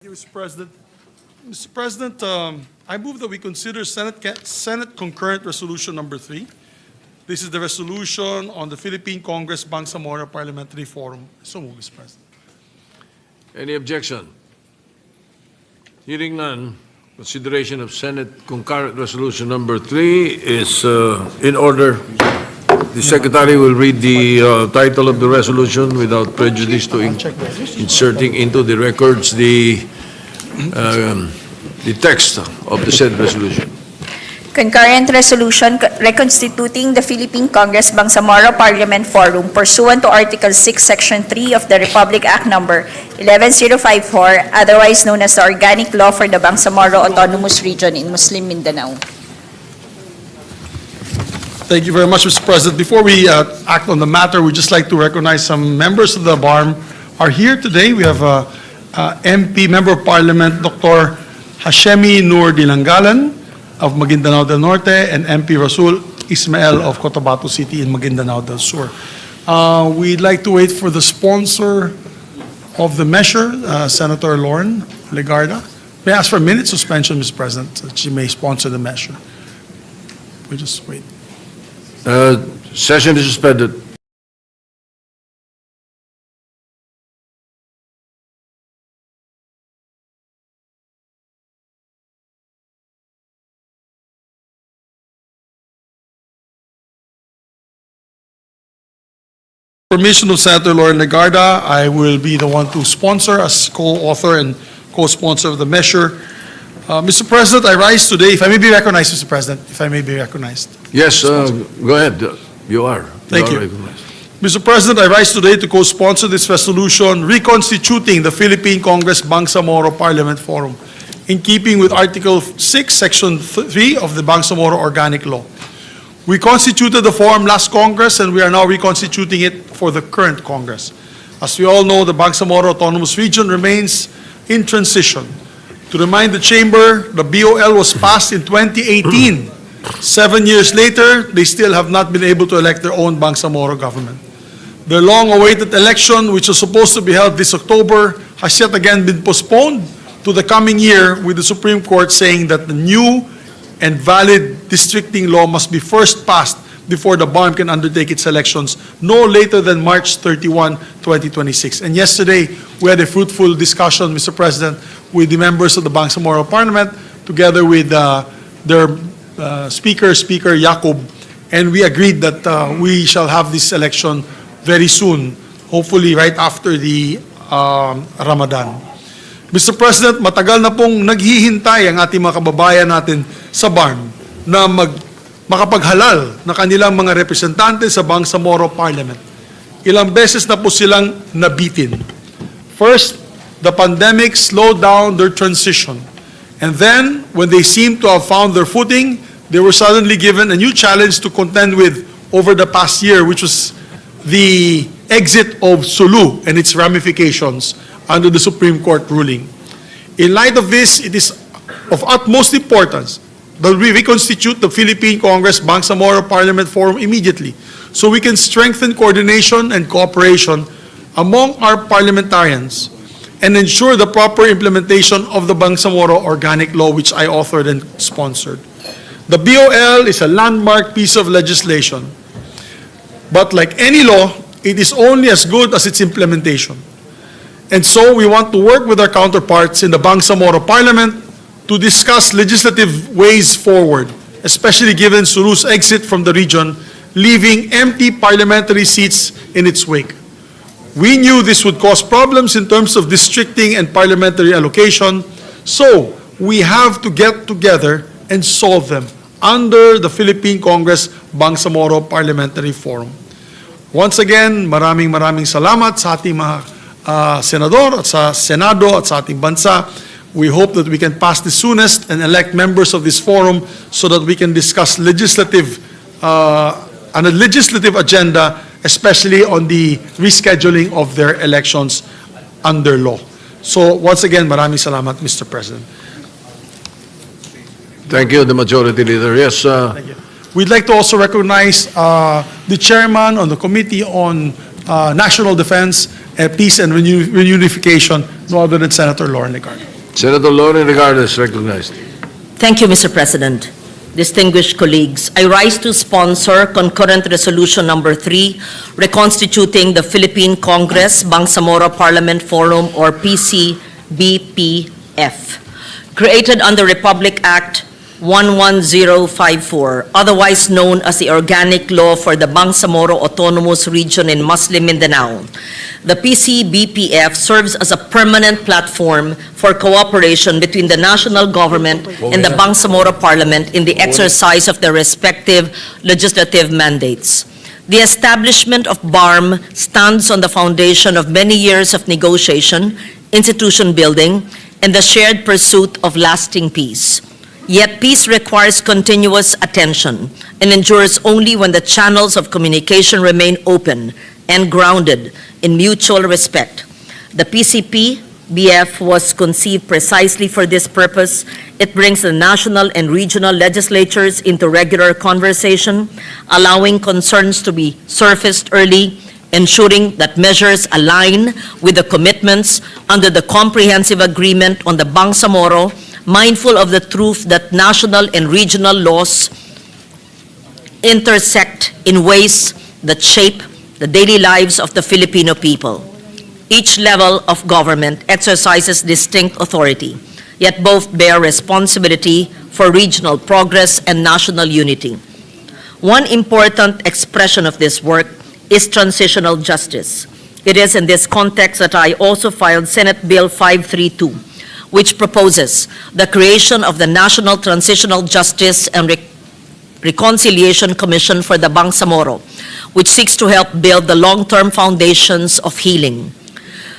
Thank you, Mr. President. Mr. President, I move that we consider Senate Concurrent Resolution Number 3. This is the resolution on the Philippine Congress Bangsamoro Parliamentary Forum. So move, Mr. President. Any objection? Hearing none, consideration of Senate Concurrent Resolution Number 3 is in order. The Secretary will read the title of the resolution without prejudice to inserting into the records the text of the said resolution. Concurrent resolution reconstituting the Philippine Congress Bangsamoro Parliament Forum pursuant to Article 6, Section 3 of the Republic Act No. 11054, otherwise known as the Organic Law for the Bangsamoro Autonomous Region in Muslim Mindanao. Thank you very much, Mr. President. Before we act on the matter, we'd just like to recognize some members of the BARM are here today. We have MP, Member of Parliament, Dr. Hashemi Nur Dilangalan of Maguindanao del Norte and MP Rasul Ismael of Cotabato City in Maguindanao del Sur. We'd like to wait for the sponsor of the measure, Senator Lauren Legarda. May I ask for a minute suspension, Mr. President, that she may sponsor the measure. We just wait. Session is suspended. Permission of Senator Lauren Legarda, I will be the one to sponsor as co-author and co-sponsor of the measure. Mr. President, I rise today, if I may be recognized, Mr. President, if I may be recognized. Yes, go ahead. You are. Thank you. Recognized. Mr. President, I rise today to co-sponsor this resolution reconstituting the Philippine Congress Bangsamoro Parliament Forum in keeping with Article 6, Section 3 of the Bangsamoro Organic Law. We constituted the forum last Congress and we are now reconstituting it for the current Congress. As we all know, the Bangsamoro Autonomous Region remains in transition. To remind the Chamber, the BOL was passed in 2018. 7 years later, they still have not been able to elect their own Bangsamoro government. Their long-awaited election, which was supposed to be held this October, has yet again been postponed to the coming year, with the Supreme Court saying that the new and valid districting law must be first passed before the BARM can undertake its elections no later than March 31, 2026. And yesterday, we had a fruitful discussion, Mr. President, with the members of the Bangsamoro Parliament, together with their Speaker Jacob, and we agreed that we shall have this election very soon, hopefully right after the Ramadan. Mr. President, matagal na pong naghihintay ang ating mga kababayan natin sa BARM na makapaghalal na kanilang mga representante sa Bangsamoro Parliament. Ilang beses na po silang nabitin. First, the pandemic slowed down their transition. And then, when they seemed to have found their footing, they were suddenly given a new challenge to contend with over the past year, which was the exit of Sulu and its ramifications under the Supreme Court ruling. In light of this, it is of utmost importance that we reconstitute the Philippine Congress Bangsamoro Parliament Forum immediately so we can strengthen coordination and cooperation among our parliamentarians and ensure the proper implementation of the Bangsamoro Organic Law, which I authored and sponsored. The BOL is a landmark piece of legislation, but like any law, it is only as good as its implementation. And so we want to work with our counterparts in the Bangsamoro Parliament to discuss legislative ways forward, especially given Sulu's exit from the region, leaving empty parliamentary seats in its wake. We knew this would cause problems in terms of districting and parliamentary allocation, so we have to get together and solve them under the Philippine Congress Bangsamoro Parliamentary Forum. Once again, maraming salamat sa ating mga senador at sa Senado at sa ating bansa. We hope that we can pass the soonest and elect members of this forum so that we can discuss legislative on a legislative agenda, especially on the rescheduling of their elections under law. So once again, maraming salamat, Mr. President. Thank you, the Majority Leader. Yes. Thank you. We'd like to also recognize the chairman on the Committee on National Defense Peace and Reunification, no other than Senator Lauren Legarda. Senator Lauren Legarda is recognized. Thank you, Mr. President. Distinguished colleagues, I rise to sponsor concurrent resolution number 3, reconstituting the Philippine Congress Bangsamoro Parliament Forum, or PCBPF, created under Republic Act 11054, otherwise known as the Organic Law for the Bangsamoro Autonomous Region in Muslim Mindanao. The PCBPF serves as a permanent platform for cooperation between the national government and the Bangsamoro Parliament in the exercise of their respective legislative mandates. The establishment of BARM stands on the foundation of many years of negotiation, institution building, and the shared pursuit of lasting peace. Yet peace requires continuous attention and endures only when the channels of communication remain open and grounded in mutual respect. The PCP-BF was conceived precisely for this purpose. It brings the national and regional legislatures into regular conversation, allowing concerns to be surfaced early, ensuring that measures align with the commitments under the Comprehensive Agreement on the Bangsamoro, mindful of the truth that national and regional laws intersect in ways that shape the daily lives of the Filipino people. Each level of government exercises distinct authority, yet both bear responsibility for regional progress and national unity. One important expression of this work is transitional justice. It is in this context that I also filed Senate Bill 532, which proposes the creation of the National Transitional Justice and Reconciliation Commission for the Bangsamoro, which seeks to help build the long-term foundations of healing.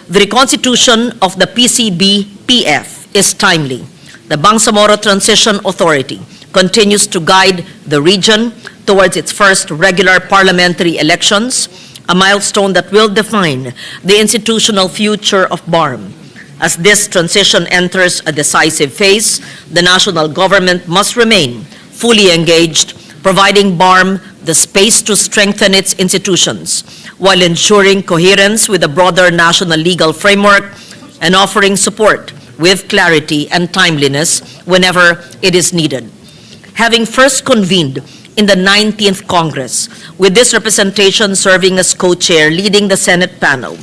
The reconstitution of the PCB-PF is timely. The Bangsamoro Transition Authority continues to guide the region towards its first regular parliamentary elections, a milestone that will define the institutional future of BARM. As this transition enters a decisive phase, the national government must remain fully engaged, providing BARM the space to strengthen its institutions while ensuring coherence with the broader national legal framework and offering support with clarity and timeliness whenever it is needed. Having first convened in the 19th Congress, with this representation serving as co-chair leading the Senate panel,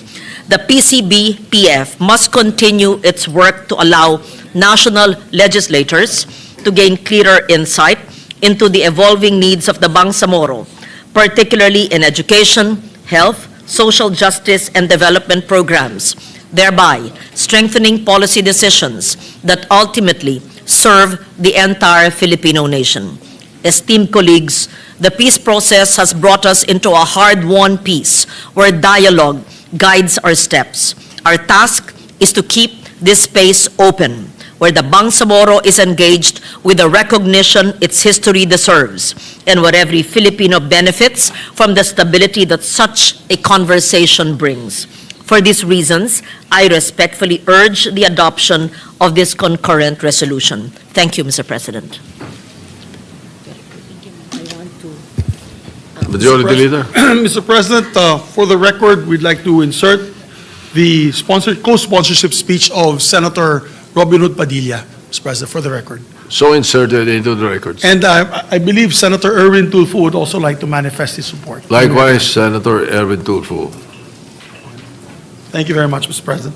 the PCB-PF must continue its work to allow national legislators to gain clearer insight into the evolving needs of the Bangsamoro, particularly in education, health, social justice, and development programs, thereby strengthening policy decisions that ultimately serve the entire Filipino nation. Esteemed colleagues, the peace process has brought us into a hard-won peace where dialogue guides our steps. Our task is to keep this space open, where the Bangsamoro is engaged with the recognition its history deserves, and where every Filipino benefits from the stability that such a conversation brings. For these reasons, I respectfully urge the adoption of this concurrent resolution. Thank you, Mr. President. Majority Leader. Mr. President, for the record, we'd like to insert the co-sponsorship speech of Senator Robin Hood Padilla, Mr. President, for the record. So inserted into the records. And I believe Senator Erwin Tulfo would also like to manifest his support. Likewise, Senator Erwin Tulfo. Thank you very much, Mr. President.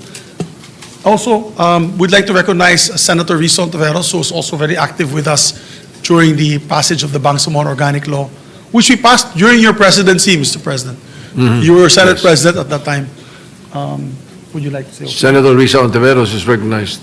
Also, we'd like to recognize Senator Rison Taveros, who was also very active with us during the passage of the Bangsamoro Organic Law, which we passed during your presidency, Mr. President. You were Senate Yes. President at that time. Would you like to say? Senator Risa Ontiveros is recognized.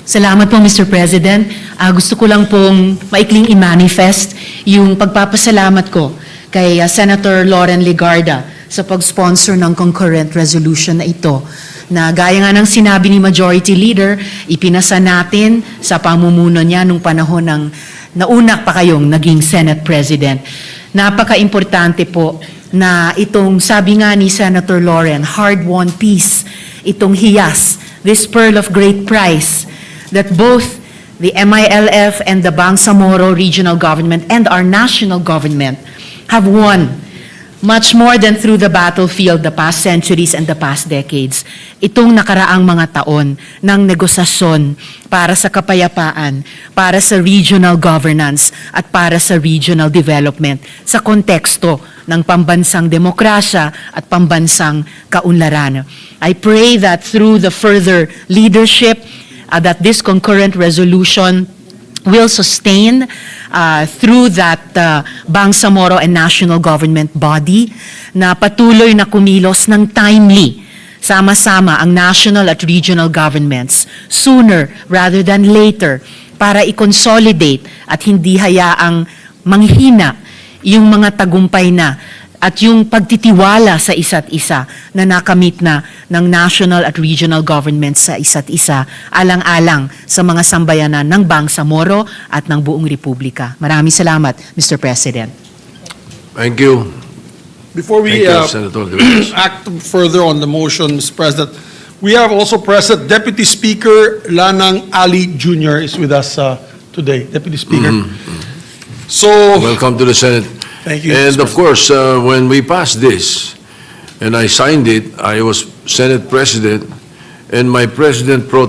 Salamat po, Mr. President. Gusto ko lang pong maikling i-manifest yung pagpapasalamat ko kay Senator Lauren Legarda sa pag-sponsor ng concurrent resolution na ito, na gaya nga ng sinabi ni Majority Leader, ipinasa natin sa pamumuno niya nung panahon ng nauna pa kayong naging Senate President. Napaka-importante po na itong, sabi nga ni Senator Lauren, hard-won peace, itong hiyas, this pearl of great price, that both the MILF and the Bangsamoro Regional Government and our national government have won much more than through the battlefield the past centuries and the past decades, itong nakaraang mga taon ng negosasyon para sa kapayapaan, para sa regional governance, at para sa regional development sa konteksto ng pambansang demokrasya at pambansang kaunlaran. I pray that through the further leadership, that this concurrent resolution will sustain through that Bangsamoro and national government body na patuloy na kumilos ng timely, sama-sama ang national at regional governments sooner rather than later para i-consolidate at hindi hayaang manghina yung mga tagumpay na at yung pagtitiwala sa isa't isa na nakamit na ng national at regional governments sa isa't isa, alang-alang sa mga sambayanan ng Bangsamoro at ng buong Republika. Maraming salamat, Mr. President. Thank you. Before we Thank you, Senator De Veras. act further on the motion, Mr. President, we have also present Deputy Speaker Lanang Ali Jr. is with us today. Deputy Speaker. So, Welcome to the Senate. thank you. And Mr. of course, when we passed this, and I signed it, I was Senate President, and my President pro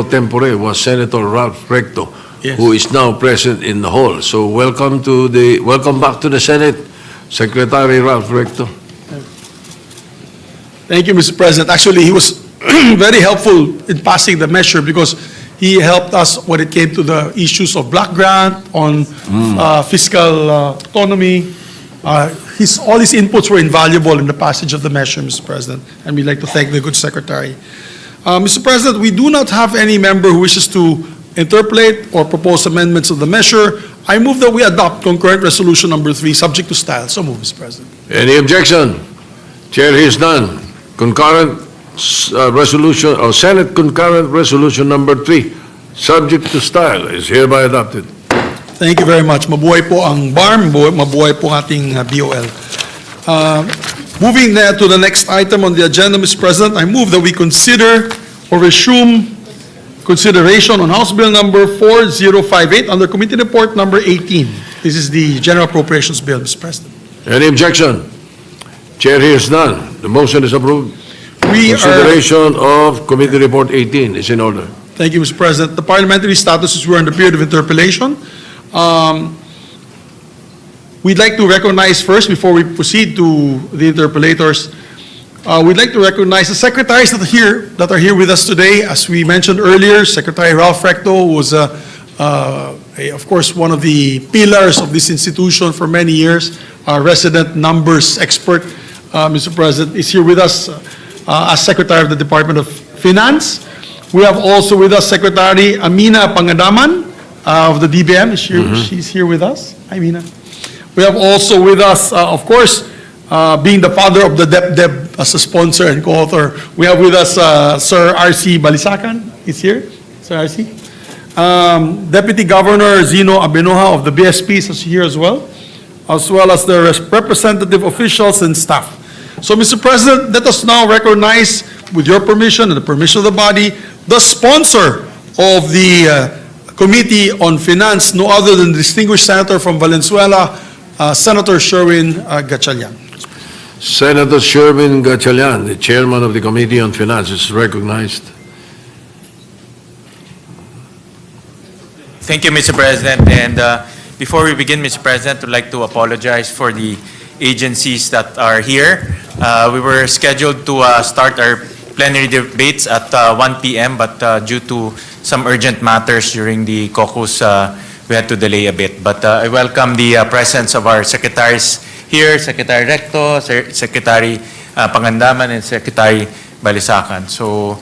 tempore was Senator Ralph Recto, Yes. who is now present in the hall. So welcome back to the Senate, Secretary Ralph Recto. Thank you, Mr. President. Actually, he was very helpful in passing the measure because he helped us when it came to the issues of block grant, on fiscal autonomy. All his inputs were invaluable in the passage of the measure, Mr. President, and we'd like to thank the good secretary. Mr. President, we do not have any member who wishes to interpolate or propose amendments of the measure. I move that we adopt concurrent resolution number 3, subject to style. So move, Mr. President. Any objection? Chair hears none. Concurrent resolution, or Senate concurrent resolution number 3, subject to style, is hereby adopted. Thank you very much. Mabuhay po ang BARM, mabuhay po ating BOL. Moving now to the next item on the agenda, Mr. President, I move that we consider or resume consideration on House Bill number 4058 under Committee Report number 18. This is the General Appropriations Bill, Mr. President. Any objection? Chair hears none. The motion is approved. We are, Consideration of Committee Report 18 is in order. thank you, Mr. President. The parliamentary status is we're in the period of interpellation. We'd like to recognize first, before we proceed to the interpellators, we'd like to recognize the secretaries that are here with us today. As we mentioned earlier, Secretary Ralph Recto was, of course, one of the pillars of this institution for many years. Our resident numbers expert, Mr. President, is here with us as Secretary of the Department of Finance. We have also with us Secretary Amina Pangadaman of the DBM. She's here with us. Hi, Amina. We have also with us, of course, being the father of the DepDep as a sponsor and co-author, we have with us Sir R.C. Balisacan. He's here. Sir R.C. Deputy Governor Zino Abenoja of the BSP is here as well as the representative officials and staff. So, Mr. President, let us now recognize, with your permission and the permission of the body, the sponsor of the Committee on Finance, no other than the distinguished senator from Valenzuela, Senator Sherwin Gatchalian. Senator Sherwin Gatchalian, the chairman of the Committee on Finance, is recognized. Thank you, Mr. President. And before we begin, Mr. President, I'd like to apologize for the agencies that are here. We were scheduled to start our plenary debates at 1 p.m., but due to some urgent matters during the caucus, we had to delay a bit. But I welcome the presence of our secretaries here, Secretary Recto, Secretary Pangandaman, and Secretary Balisacan. So,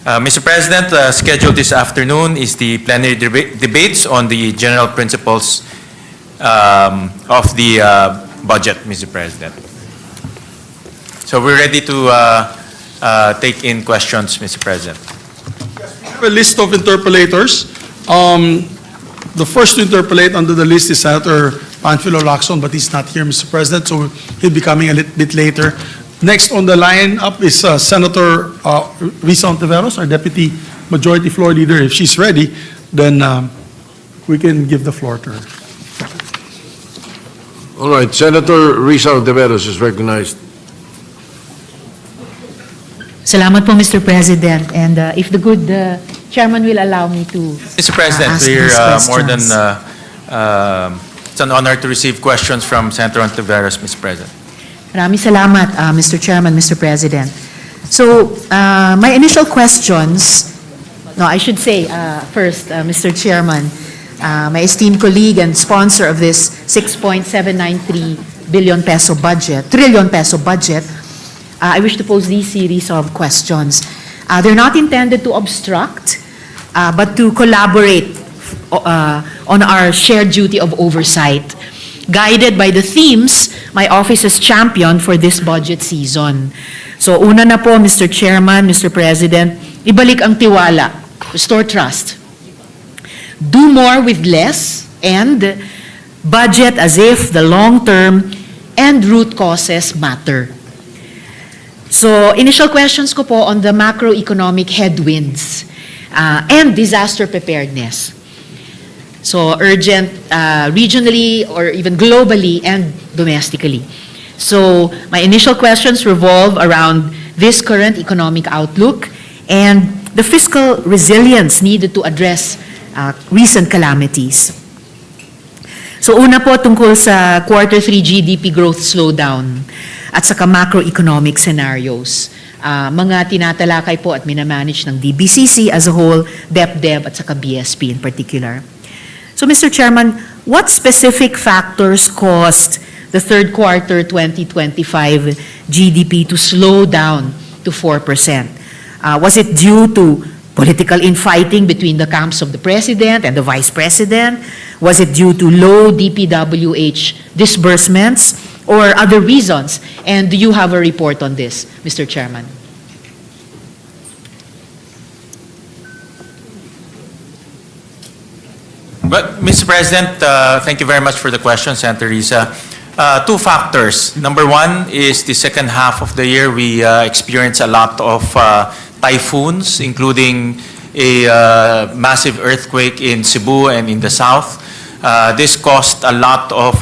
Mr. President, scheduled this afternoon is the plenary debates on the general principles of the budget, Mr. President. So we're ready to take in questions, Mr. President. We have a list of interpellators. The first to interpolate under the list is Senator Panfilo Lacson, but he's not here, Mr. President, so he'll be coming a little bit later. Next on the line up is Senator Risa Ontiveros, our Deputy Majority Floor Leader. If she's ready, then we can give the floor to her. All right, Senator Risa Ontiveros is recognized. Salamat po, Mr. President. And if the good chairman will allow me to Mr. President, ask we're these more than, questions. it's an honor to receive questions from Senator Ontiveros, Mr. President. Maraming salamat, Mr. Chairman, Mr. President. So, my initial questions, no, I should say first, Mr. Chairman, my esteemed colleague and sponsor of this 6.793 trillion peso budget, I wish to pose these series of questions. They're not intended to obstruct, but to collaborate on our shared duty of oversight, guided by the themes my office has championed for this budget season. So una na po, Mr. Chairman, Mr. President, ibalik ang tiwala, restore trust. Do more with less and budget as if the long-term and root causes matter. So initial questions ko po on the macroeconomic headwinds and disaster preparedness. So urgent regionally or even globally and domestically. So my initial questions revolve around this current economic outlook and the fiscal resilience needed to address recent calamities. So una po tungkol sa quarter 3 GDP growth slowdown at saka macroeconomic scenarios. Mga tinatalakay po at minamanage ng DBCC as a whole, DepDev at saka BSP in particular. So, Mr. Chairman, what specific factors caused the third quarter 2025 GDP to slow down to 4%? Was it due to political infighting between the camps of the President and the Vice President? Was it due to low DPWH disbursements or other reasons? And do you have a report on this, Mr. Chairman? But, Mr. President, thank you very much for the question, Senator Risa. Two factors. Number one is the second half of the year, we experienced a lot of typhoons, including a massive earthquake in Cebu and in the south. This caused a lot of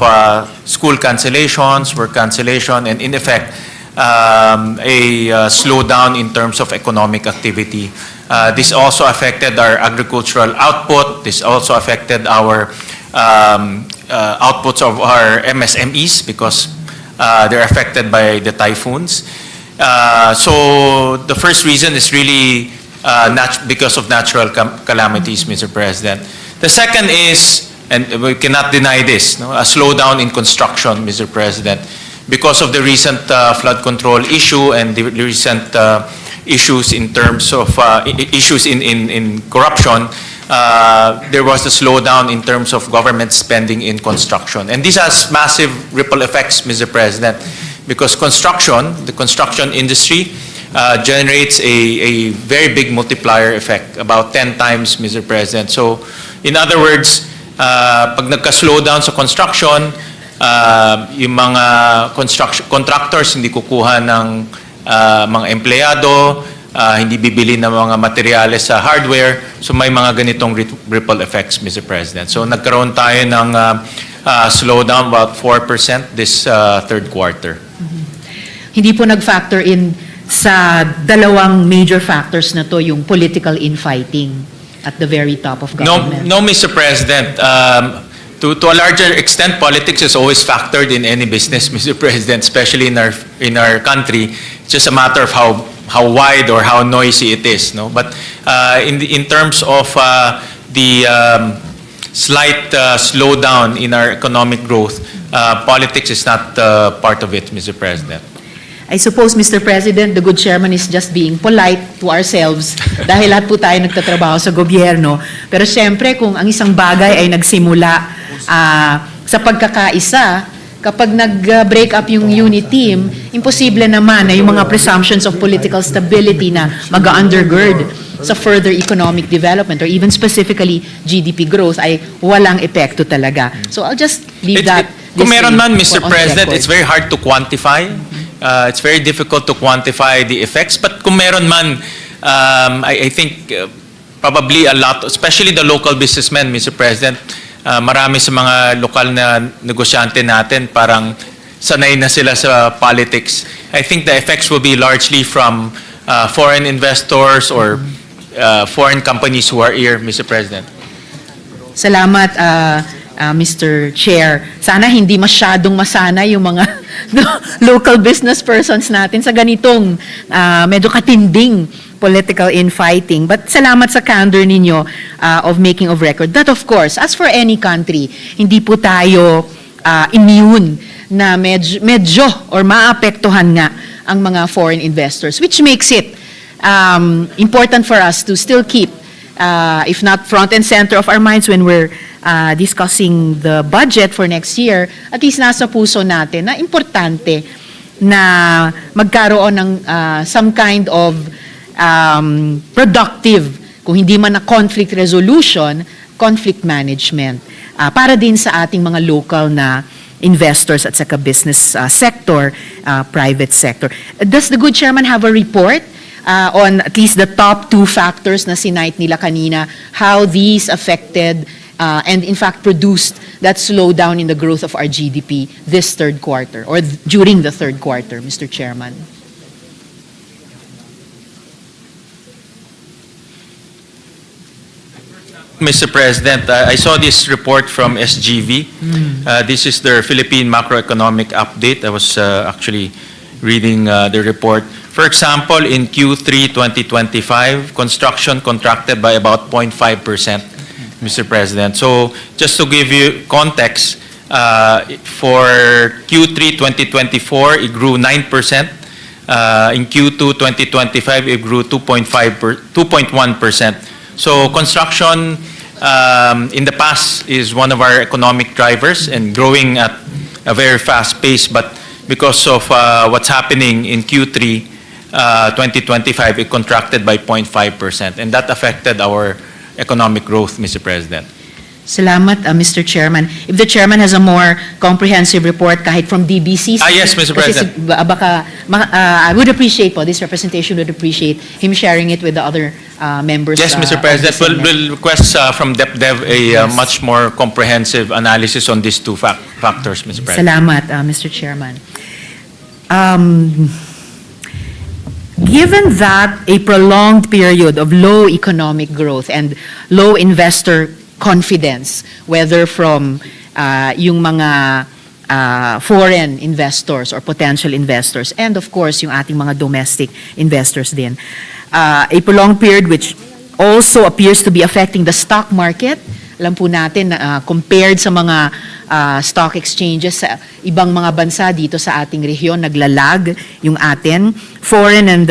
school cancellations, work cancellation, and in effect, a slowdown in terms of economic activity. This also affected our agricultural output. This also affected our outputs of our MSMEs because they're affected by the typhoons. So the first reason is really because of natural calamities, Mr. President. The second is, and we cannot deny this, no, a slowdown in construction, Mr. President, because of the recent flood control issue and the recent issues in terms of issues in corruption. There was a slowdown in terms of government spending in construction. And this has massive ripple effects, Mr. President, because the construction industry generates a very big multiplier effect, about 10 times, Mr. President. So, in other words, pag nagka-slowdown sa construction, yung mga contractors hindi kukuha ng mga empleyado, hindi bibili ng mga materyales sa hardware. So may mga ganitong ripple effects, Mr. President. So nagkaroon tayo ng slowdown about 4% this third quarter. Hindi po nag-factor in sa dalawang major factors na to, yung political infighting at the very top of government. No, Mr. President. To a larger extent, politics is always factored in any business, Mr. President, especially in our country. It's just a matter of how wide or how noisy it is, no. But in terms of the slight slowdown in our economic growth, politics is not part of it, Mr. President. I suppose, Mr. President, the good chairman is just being polite to ourselves dahil lahat po tayo nagtatrabaho sa gobyerno. Pero siyempre, kung ang isang bagay ay nagsimula sa pagkakaisa, kapag nag-break up yung unit team, imposible naman na yung mga presumptions of political stability na mag-undergird sa further economic development or even specifically GDP growth ay walang epekto talaga. So I'll just leave that. Kung meron man, Mr. on the President, record. it's very hard to quantify. It's very difficult to quantify the effects. But kung meron man, I think probably a lot, especially the local businessmen, Mr. President, marami sa mga lokal na negosyante natin parang sanay na sila sa politics. I think the effects will be largely from foreign investors or foreign companies who are here, Mr. President. Salamat, Mr. Chair. Sana hindi masyadong masana yung mga local business persons natin sa ganitong medyo katinding political infighting. But salamat sa candor ninyo of making of record. That of course, as for any country, hindi po tayo immune na medyo or maapektuhan nga ang mga foreign investors, which makes it important for us to still keep, if not front and center of our minds when we're discussing the budget for next year, at least nasa puso natin na importante na magkaroon ng some kind of productive, kung hindi man na conflict resolution, conflict management, para din sa ating mga local na investors at saka business sector, private sector. Does the good chairman have a report on at least the top two factors na sinight nila kanina, how these affected and in fact produced that slowdown in the growth of our GDP this third quarter or during the third quarter, Mr. Chairman? Mr. President, I saw this report from SGV. This is their Philippine macroeconomic update. I was actually reading the report. For example, in Q3 2025, construction contracted by about 0.5%, Mr. President. So just to give you context, for Q3 2024, it grew 9%. In Q2 2025, it grew 2.1%. So construction in the past is one of our economic drivers and growing at a very fast pace. But because of what's happening in Q3 2025, it contracted by 0.5%. And that affected our economic growth, Mr. President. Salamat, Mr. Chairman. If the chairman has a more comprehensive report kahit from DBC. Yes, Mr. President. I would appreciate po, this representation would appreciate him sharing it with the other members. Yes, Mr. President. We'll request from DepDev a much more comprehensive analysis on these two factors, Mr. President. Salamat, Mr. Chairman. Given that a prolonged period of low economic growth and low investor confidence, whether from yung mga foreign investors or potential investors, and of course yung ating mga domestic investors din, a prolonged period which also appears to be affecting the stock market. Alam po natin na compared sa mga stock exchanges sa ibang mga bansa dito sa ating rehiyon, naglalag yung atin. Foreign and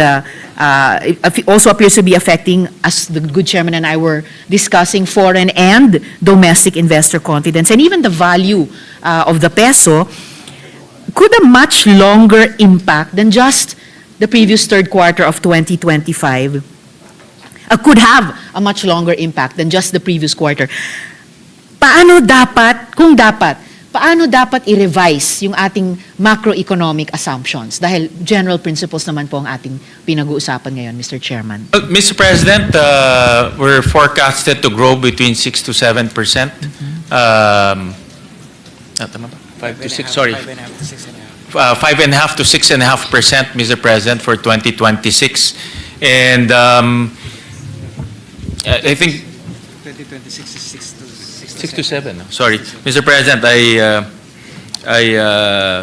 also appears to be affecting, as the good chairman and I were discussing, foreign and domestic investor confidence. And even the value of the peso could a much longer impact than just the previous third quarter of 2025. Could have a much longer impact than just the previous quarter. Paano dapat i-revise yung ating macroeconomic assumptions? Dahil general principles naman po ang ating pinag-uusapan ngayon, Mr. Chairman. Well, Mr. President, we're forecasted to grow between 6 to 7%. 5 to 6, sorry. 5.5 to 6.5%, Mr. President, for 2026. And I think 2026 is 6 to 7. Sorry, Mr. President, I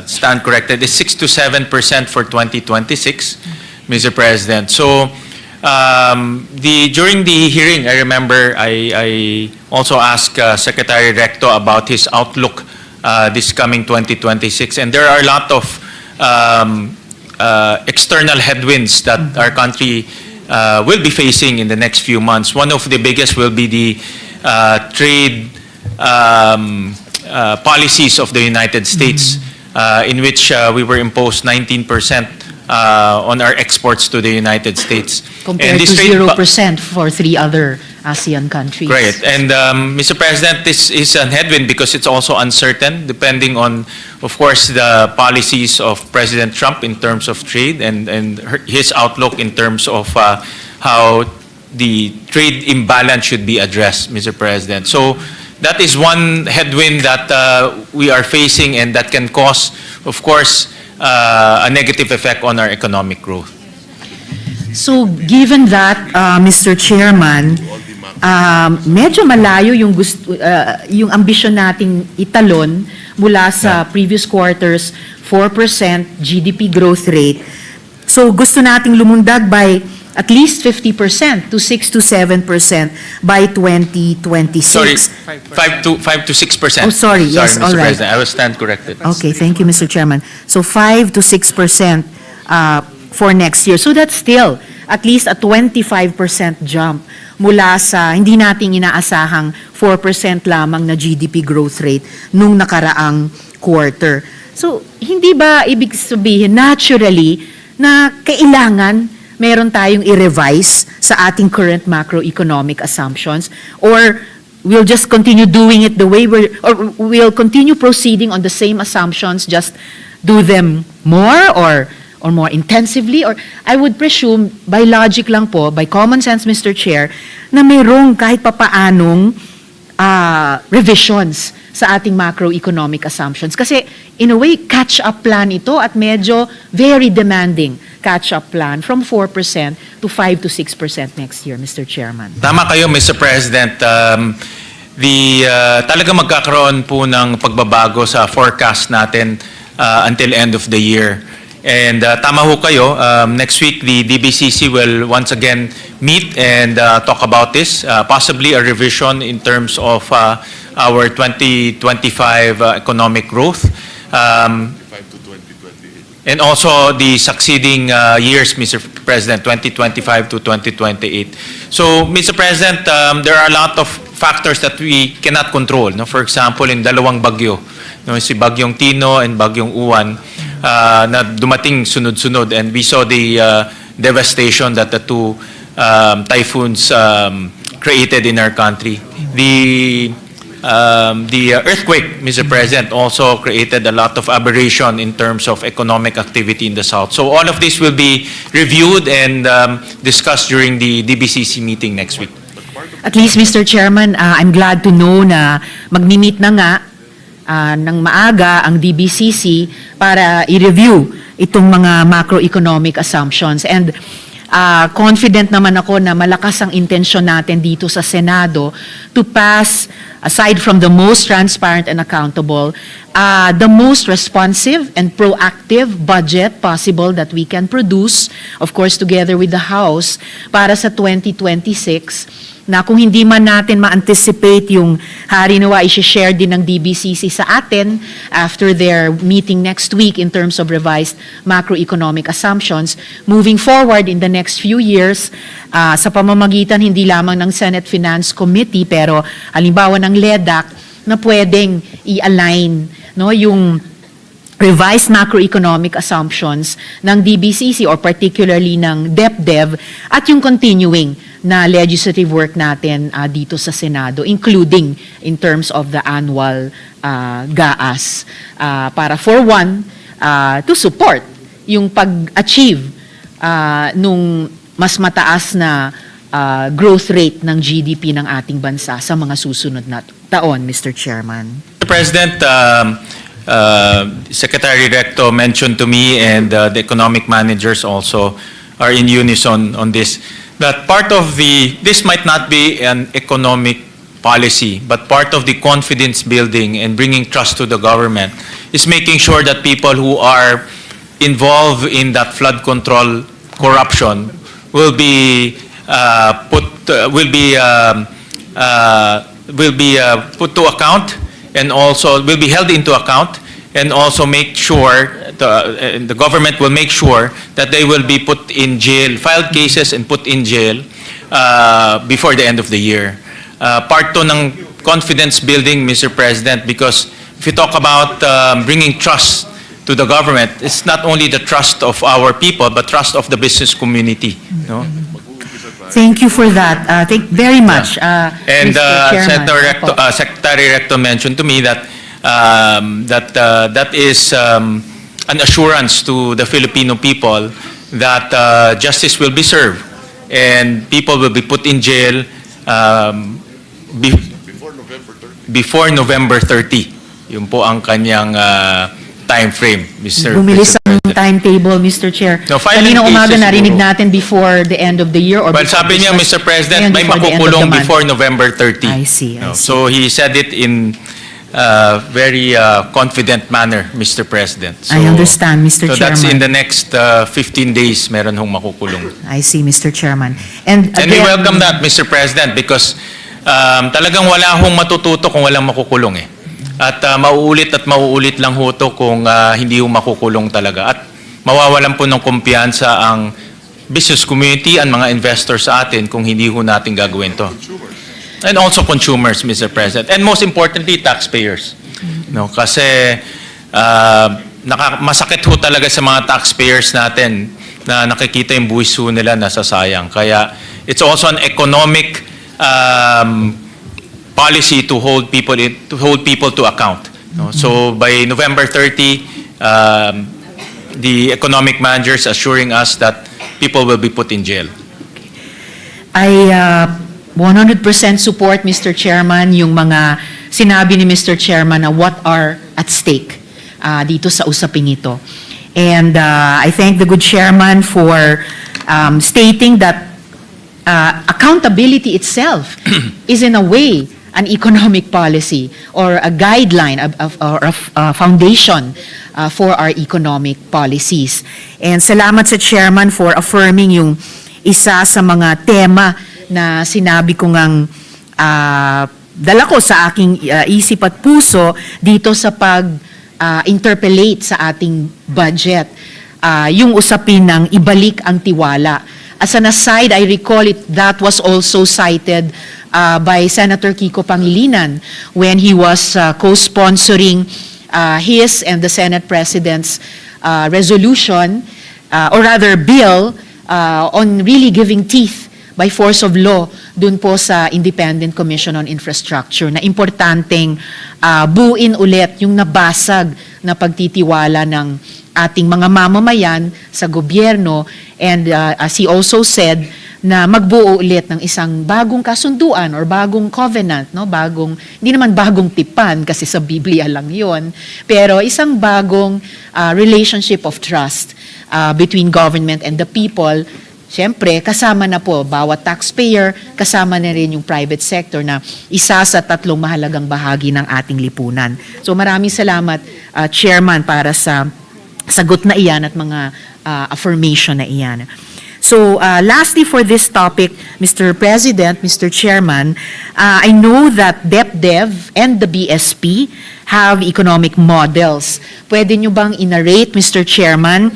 stand corrected. It's 6 to 7% for 2026, Mr. President. So during the hearing, I remember I also asked Secretary Recto about his outlook this coming 2026, and there are a lot of external headwinds that our country will be facing in the next few months. One of the biggest will be the trade policies of the United States, in which we were imposed 19% on our exports to the United States. Compared to 0% for 3 other ASEAN countries. Right. And Mr. President, this is a headwind because it's also uncertain, depending on, of course, the policies of President Trump in terms of trade and his outlook in terms of how the trade imbalance should be addressed, Mr. President. So that is one headwind that we are facing and that can cause, of course, a negative effect on our economic growth. So given that, Mr. Chairman, medyo malayo yung yung ambisyon nating italon mula sa previous quarters 4% GDP growth rate. So gusto nating lumundag by at least 50% to 6 to 7% by 2026. Sorry, 5 to 6%. Oh, sorry. Yes, Mr. all right. President, I will stand corrected. Okay, thank you, Mr. Chairman. So 5 to 6% for next year. So that's still at least a 25% jump mula sa hindi nating inaasahang 4% lamang na GDP growth rate nung nakaraang quarter. So hindi ba ibig sabihin naturally na kailangan meron tayong i-revise sa ating current macroeconomic assumptions, or we'll just continue doing it the way we'll continue proceeding on the same assumptions, just do them more or more intensively? Or I would presume, by logic lang po, by common sense, Mr. Chair, na mayroong kahit papaanong revisions sa ating macroeconomic assumptions. Kasi, in a way, catch-up plan ito at medyo very demanding catch-up plan from 4% to 5 to 6% next year, Mr. Chairman. Tama kayo, Mr. President. Talaga magkakaroon po ng pagbabago sa forecast natin until end of the year. And tama ho kayo, next week the DBCC will once again meet and talk about this, possibly a revision in terms of our 2025 economic growth. And also the succeeding years, Mr. President, 2025 to 2028. So, Mr. President, there are a lot of factors that we cannot control. No? For example, in dalawang bagyo, no? Si Bagyong Tino and Bagyong Uwan, na dumating sunod-sunod, and we saw the devastation that the two typhoons created in our country. The earthquake, Mr. President, also created a lot of aberration in terms of economic activity in the South. So all of this will be reviewed and discussed during the DBCC meeting next week. At least, Mr. Chairman, I'm glad to know na magmi-meet na nga ng maaga ang DBCC para i-review itong mga macroeconomic assumptions. And confident naman ako na malakas ang intensyon natin dito sa Senado to pass, aside from the most transparent and accountable, the most responsive and proactive budget possible that we can produce, of course, together with the House, para sa 2026, na kung hindi man natin ma-anticipate yung harinawa, i-share din ng DBCC sa atin after their meeting next week in terms of revised macroeconomic assumptions. Moving forward in the next few years, sa pamamagitan hindi lamang ng Senate Finance Committee, pero halimbawa ng LEDAC, na pwedeng i-align yung revised macroeconomic assumptions ng DBCC or particularly ng DepDev at yung continuing na legislative work natin dito sa Senado, including in terms of the annual GAAS, para for one, to support yung pag-achieve nung mas mataas na growth rate ng GDP ng ating bansa sa mga susunod na taon, Mr. Chairman. Mr. President, Secretary Recto mentioned to me, and the economic managers also are in unison on this, that part of this might not be an economic policy, but part of the confidence building and bringing trust to the government is making sure that people who are involved in that flood control corruption will be put to account, and also will be held into account, and also make sure the government will make sure that they will be put in jail, filed cases and put in jail before the end of the year. Part to ng confidence building, Mr. President, because if you talk about bringing trust to the government, it's not only the trust of our people, but trust of the business community. No? Thank you for that. Thank very much, And Mr. Chairman. Secretary Recto mentioned to me that that is an assurance to the Filipino people that justice will be served and people will be put in jail before November 30. before November 30. Yun po ang kanyang time frame, Mr. Bumilis ang President. timetable, Mr. Chair. No, filing Kanina umaga cases narinig siguro. natin before the end of the year or Well, before sabi niya, Christmas. Mr. President, Ngayon, may before the end of the makukulong month. before November 30. I see, I see. So he said it in very confident manner, Mr. President. So, I understand, Mr. So that's in Chairman. the next 15 days, meron hong makukulong. I see, Mr. Chairman. And And we again, welcome that, Mr. President, because talagang wala hong matututo kung walang makukulong eh. At mauulit lang ho to kung hindi ho makukulong talaga. At mawawalan po ng kumpiyansa ang business community, ang mga investors sa atin kung hindi ho natin gagawin to. And also consumers, Mr. President. And most importantly, taxpayers. No, kasi masakit ho talaga sa mga taxpayers natin na nakikita yung buwis ho nila nasasayang. Kaya it's also an economic policy to hold people to account. No? So by November 30, the economic managers assuring us that people will be put in jail. I 100% support, Mr. Chairman, yung mga sinabi ni Mr. Chairman na what are at stake dito sa usaping ito. And I thank the good chairman for stating that accountability itself is in a way an economic policy or a guideline or a foundation for our economic policies. And salamat sa chairman for affirming yung isa sa mga tema na sinabi ko ngang dala ko sa aking isip at puso dito sa pag-interpellate sa ating budget. Yung usapin ng ibalik ang tiwala. As an aside, I recall that was also cited by Senator Kiko Pangilinan when he was co-sponsoring his and the Senate President's resolution, or rather bill, on really giving teeth by force of law dun po sa Independent Commission on Infrastructure na importanteng buuin ulit yung nabasag na pagtitiwala ng ating mga mamamayan sa gobyerno, and as he also said, na magbuo ulit ng isang bagong kasunduan or bagong covenant, no? Hindi naman bagong tipan kasi sa Biblia lang yon, pero isang bagong relationship of trust between government and the people. Siyempre, kasama na po bawat taxpayer, kasama na rin yung private sector na isa sa tatlong mahalagang bahagi ng ating lipunan. So maraming salamat, Chairman, para sa sagot na iyan at mga affirmation na iyan. So lastly for this topic, Mr. President, Mr. Chairman, I know that DepDev and the BSP have economic models. Pwede nyo bang inarate, Mr. Chairman,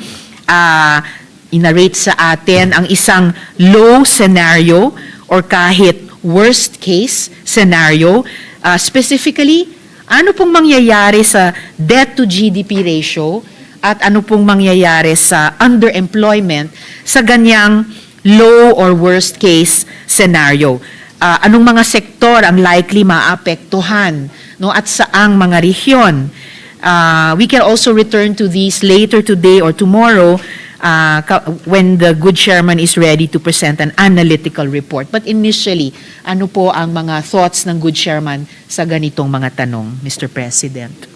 inarate sa atin ang isang low scenario or kahit worst case scenario? Specifically, ano pong mangyayari sa debt to GDP ratio at ano pong mangyayari sa underemployment sa ganyang low or worst case scenario? Anong mga sektor ang likely maapektuhan, no, at saang mga rehiyon? We can also return to these later today or tomorrow when the good chairman is ready to present an analytical report. But initially, ano po ang mga thoughts ng good chairman sa ganitong mga tanong, Mr. President?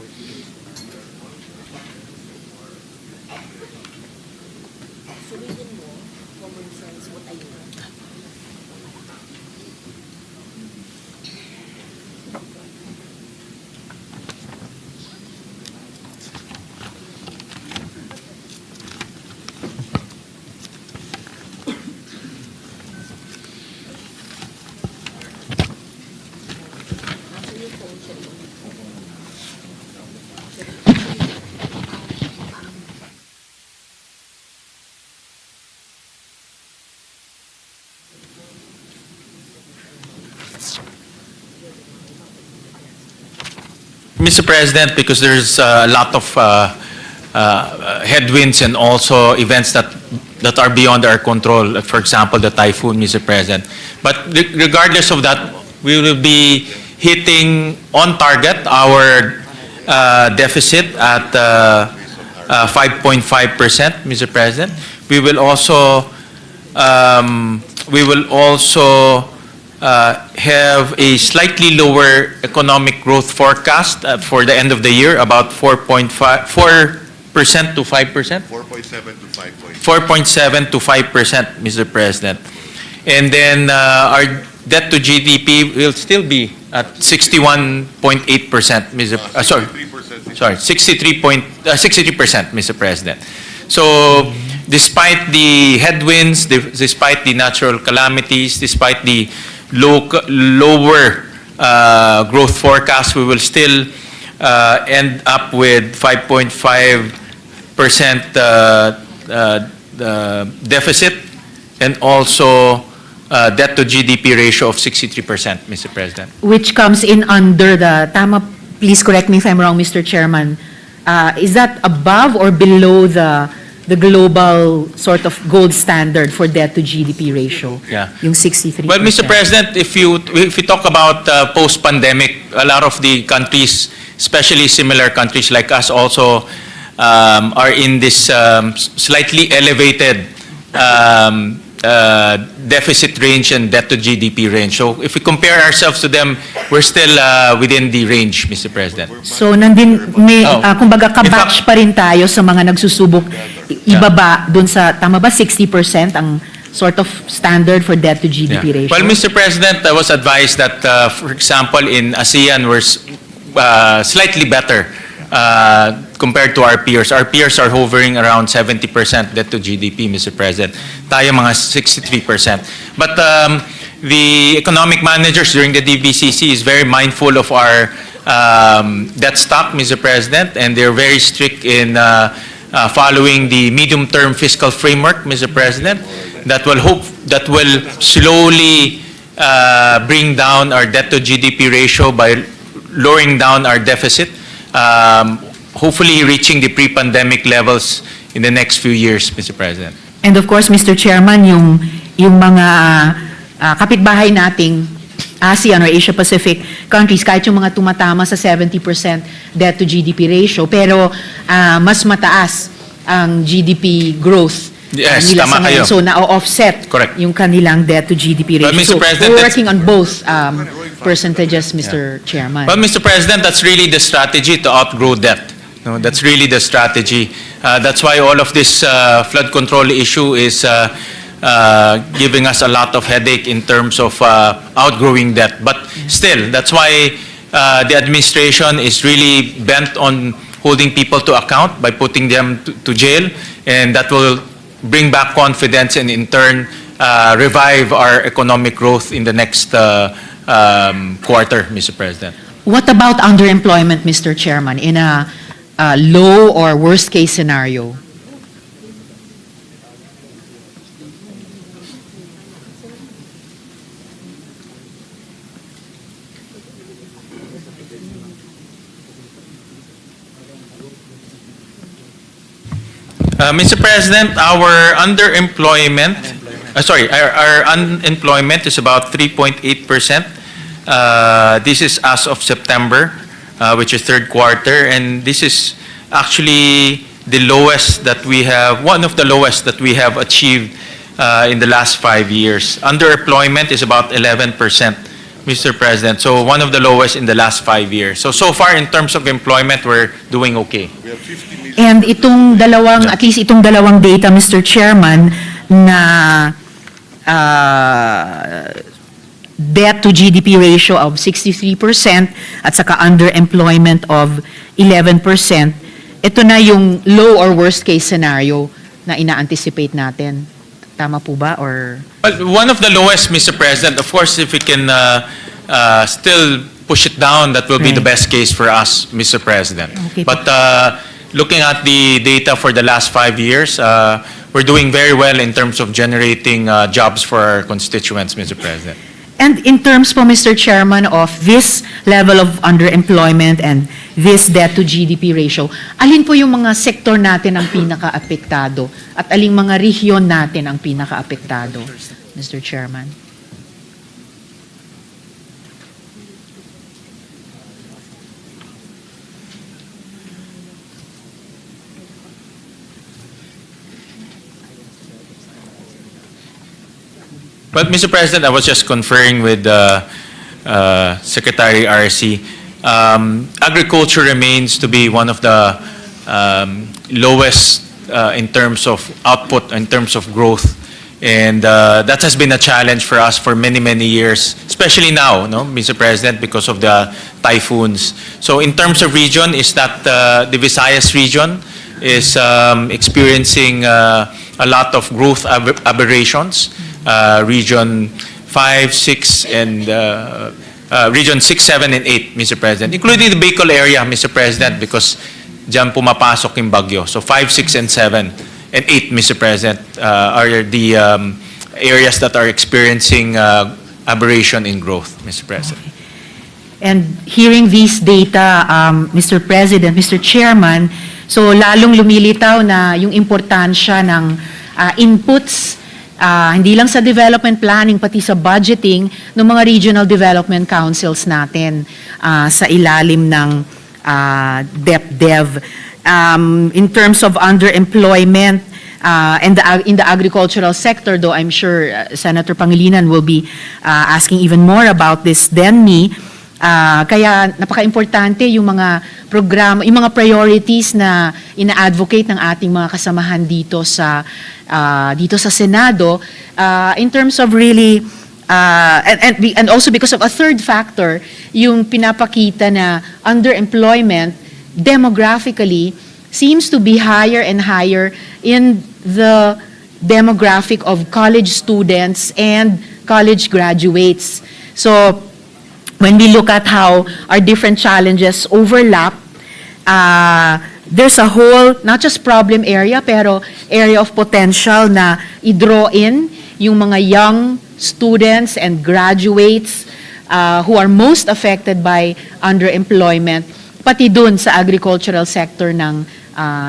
Mr. President, because there's a lot of headwinds and also events that are beyond our control, for example, the typhoon, Mr. President. But regardless of that, we will be hitting on target our deficit at 5.5%, Mr. President. We will also have a slightly lower economic growth forecast for the end of the year, about 4% to 5%? 4.7 to 5%, Mr. President. And then our debt to GDP will still be at 61.8%, sorry, 63%, Mr. President. So despite the headwinds, despite the natural calamities, despite the lower growth forecast, we will still end up with 5.5% deficit and also debt to GDP ratio of 63%, Mr. President. Which comes in under the, please correct me if I'm wrong, Mr. Chairman, is that above or below the global sort of gold standard for debt to GDP ratio? Yeah. Yung 63%. Well, Mr. President, if you talk about post-pandemic, a lot of the countries, especially similar countries like us, also are in this slightly elevated deficit range and debt to GDP range. So if we compare ourselves to them, we're still within the range, Mr. President. So nandin, may, kumbaga In kabatch fact- pa rin tayo sa mga nagsusubok ibaba dun sa, tama ba, 60% ang sort of standard for debt to GDP Yeah. ratio? Well, Mr. President, I was advised that, for example, in ASEAN, we're slightly better compared to our peers. Our peers are hovering around 70% debt to GDP, Mr. President. Tayo mga 63%. But the economic managers during the DBCC is very mindful of our debt stock, Mr. President, and they're very strict in following the medium-term fiscal framework, Mr. President, that will slowly bring down our debt to GDP ratio by lowering down our deficit, hopefully reaching the pre-pandemic levels in the next few years, Mr. President. And of course, Mr. Chairman, yung mga kapitbahay nating ASEAN or Asia Pacific countries, kahit yung mga tumatama sa 70% debt to GDP ratio, pero mas mataas ang GDP growth Yes, nila tama sa ngayon. kayo. So na-offset Correct. yung kanilang debt to GDP ratio. But, Mr. So President, we're that's- working on both percentages, Mr. Chairman. Well, Mr. President, that's really the strategy to outgrow debt. No, that's really the strategy. That's why all of this flood control issue is giving us a lot of headache in terms of outgrowing debt. But still, that's why the administration is really bent on holding people to account by putting them to jail, and that will bring back confidence and in turn revive our economic growth in the next quarter, Mr. President. What about underemployment, Mr. Chairman, in a low or worst case scenario? Mr. President, our unemployment is about 3.8%. This is as of September, which is third quarter, and this is actually the lowest that we have, one of the lowest that we have achieved in the last 5 years. Underemployment is about 11%, Mr. President, so one of the lowest in the last 5 years. So far in terms of employment, we're doing okay. And itong dalawang, at least itong dalawang data, Mr. Chairman, na debt to GDP ratio of 63% at saka underemployment of 11%, ito na yung low or worst case scenario na ina-anticipate natin. Tama po ba? Or Well, one of the lowest, Mr. President. Of course, if we can still push it down, that will be the Right. best case for us, Mr. President. Okay. But looking at the data for the last 5 years, we're doing very well in terms of generating jobs for our constituents, Mr. President. And in terms po, Mr. Chairman, of this level of underemployment and this debt to GDP ratio, alin po yung mga sektor natin ang pinaka-apektado at aling mga rehiyon natin ang pinaka-apektado, Mr. Chairman? Well, Mr. President, I was just conferring with Secretary RC. Agriculture remains to be one of the lowest in terms of output, in terms of growth. And that has been a challenge for us for many, many years, especially now, no, Mr. President, because of the typhoons. So in terms of region, is that the Visayas region is experiencing a lot of growth aberrations. Region 5, 6, and Region 6, 7, and 8, Mr. President, including the Bicol area, Mr. President, because dyan pumapasok yung bagyo. So 5, 6, and 7, and 8, Mr. President, are the areas that are experiencing aberration in growth, Mr. President. And hearing these data, Mr. President, Mr. Chairman, so lalong lumilitaw na yung importansya ng inputs, hindi lang sa development planning, pati sa budgeting ng mga regional development councils natin sa ilalim ng DepDev. In terms of underemployment and in the agricultural sector, though I'm sure Senator Pangilinan will be asking even more about this than me, kaya napaka-importante yung mga programa, yung mga priorities na ina-advocate ng ating mga kasamahan dito sa Senado in terms of really and also because of a third factor, yung pinapakita na underemployment demographically seems to be higher and higher in the demographic of college students and college graduates. So when we look at how our different challenges overlap, there's a whole, not just problem area, pero area of potential na i-draw in yung mga young students and graduates who are most affected by underemployment, pati dun sa agricultural sector ng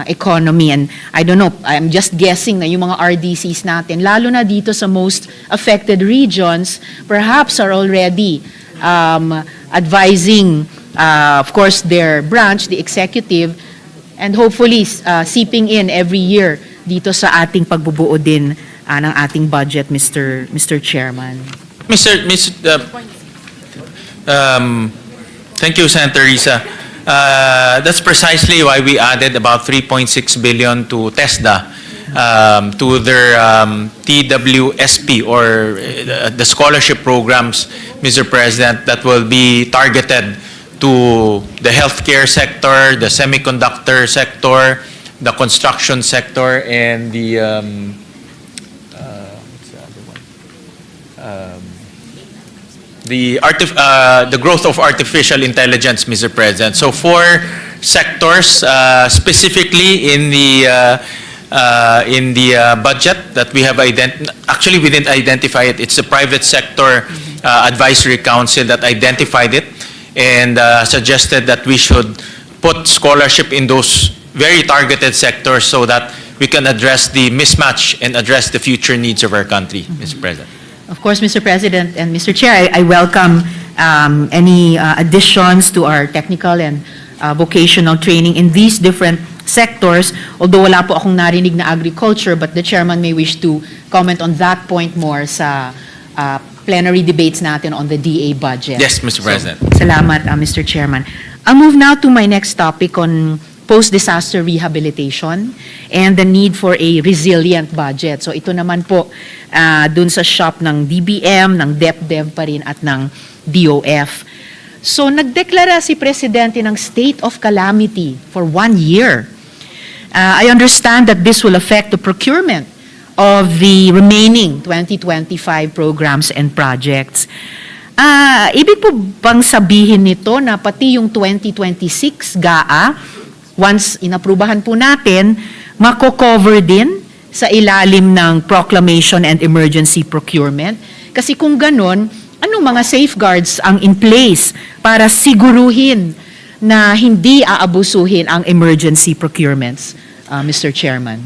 economy. And I don't know, I'm just guessing na yung mga RDCs natin, lalo na dito sa most affected regions, perhaps are already advising, of course, their branch, the executive, and hopefully seeping in every year dito sa ating pagbubuo din ng ating budget, Mr. Chairman. Thank you, Senator Risa. That's precisely why we added about 3.6 billion to TESDA, to their TWSP or the scholarship programs, Mr. President, that will be targeted to the healthcare sector, the semiconductor sector, the construction sector, and the the growth of artificial intelligence, Mr. President. So 4 sectors, specifically in the budget that we have actually we didn't identify it. It's the private sector advisory council that identified it and suggested that we should put scholarship in those very targeted sectors so that we can address the mismatch and address the future needs of our country, Mr. President. Of course, Mr. President and Mr. Chair, I welcome any additions to our technical and vocational training in these different sectors, although wala po akong narinig na agriculture, but the chairman may wish to comment on that point more sa plenary debates natin on the DA budget. Yes, Mr. President. Salamat, Mr. Chairman. I'll move now to my next topic on post-disaster rehabilitation and the need for a resilient budget. So ito naman po dun sa shop ng DBM, ng DepDev pa rin at ng DOF. So nagdeklara si Presidente ng state of calamity for 1 year. I understand that this will affect the procurement of the remaining 2025 programs and projects. Ibig po bang sabihin nito na pati yung 2026 GAA, once inaprubahan po natin, mako-cover din sa ilalim ng proclamation and emergency procurement? Kasi kung ganon, anong mga safeguards ang in place para siguruhin na hindi aabusuhin ang emergency procurements, Mr. Chairman?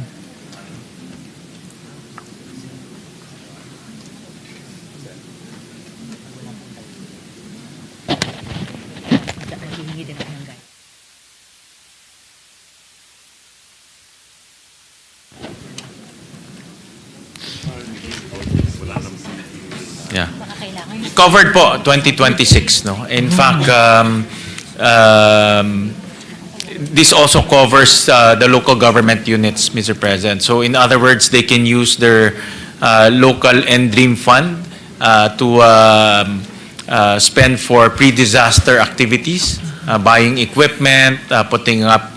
Covered po, 2026, no? In fact, this also covers the local government units, Mr. President. So in other words, they can use their local and dream fund to spend for pre-disaster activities, buying equipment, putting up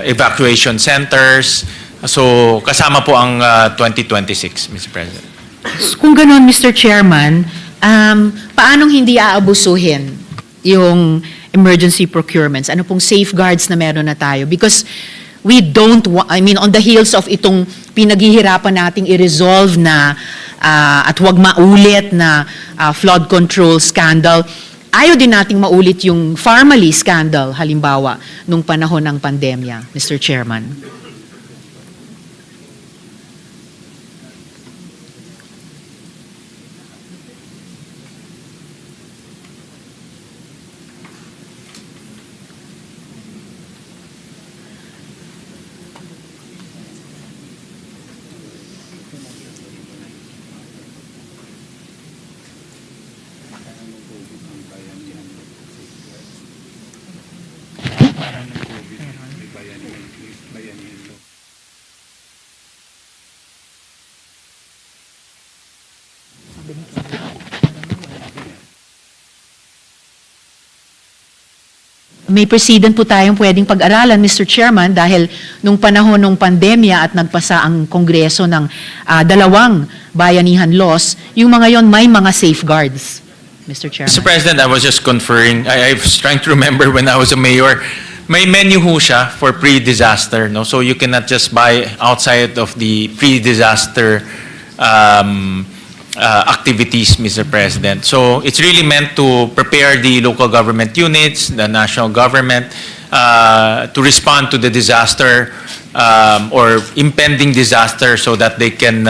evacuation centers. So kasama po ang 2026, Mr. President. Kung ganon, Mr. Chairman, paanong hindi aabusuhin yung emergency procurements? Ano pong safeguards na meron na tayo? Because we don't, on the heels of itong pinaghihirapan nating i-resolve na at huwag maulit na flood control scandal, ayaw din nating maulit yung Pharmaly scandal, halimbawa, nung panahon ng pandemya, Mr. Chairman. May precedent po tayong pwedeng pag-aralan, Mr. Chairman, dahil nung panahon ng pandemya at nagpasa ang Kongreso ng dalawang bayanihan laws, yung mga yon may mga safeguards, Mr. Chairman. Mr. President, I was just conferring, I was trying to remember when I was a mayor, may menu ho siya for pre-disaster, no? So you cannot just buy outside of the pre-disaster activities, Mr. President. So it's really meant to prepare the local government units, the national government, to respond to the disaster or impending disaster so that they can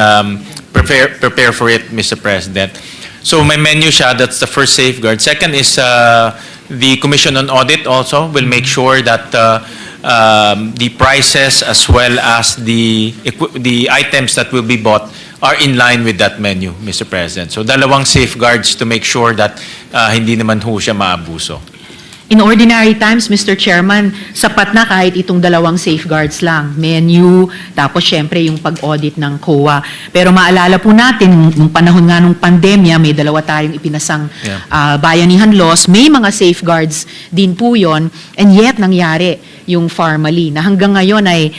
prepare for it, Mr. President. So may menu siya, that's the first safeguard. Second is the Commission on Audit also will make sure that the prices as well as the items that will be bought are in line with that menu, Mr. President. So dalawang safeguards to make sure that hindi naman ho siya maabuso. In ordinary times, Mr. Chairman, sapat na kahit itong dalawang safeguards lang. Menu, tapos syempre yung pag-audit ng COA. Pero maalala po natin, nung panahon nga nung pandemya, may dalawa tayong ipinasang bayanihan laws. May mga safeguards din po yon, and yet nangyari yung Pharmaly na hanggang ngayon ay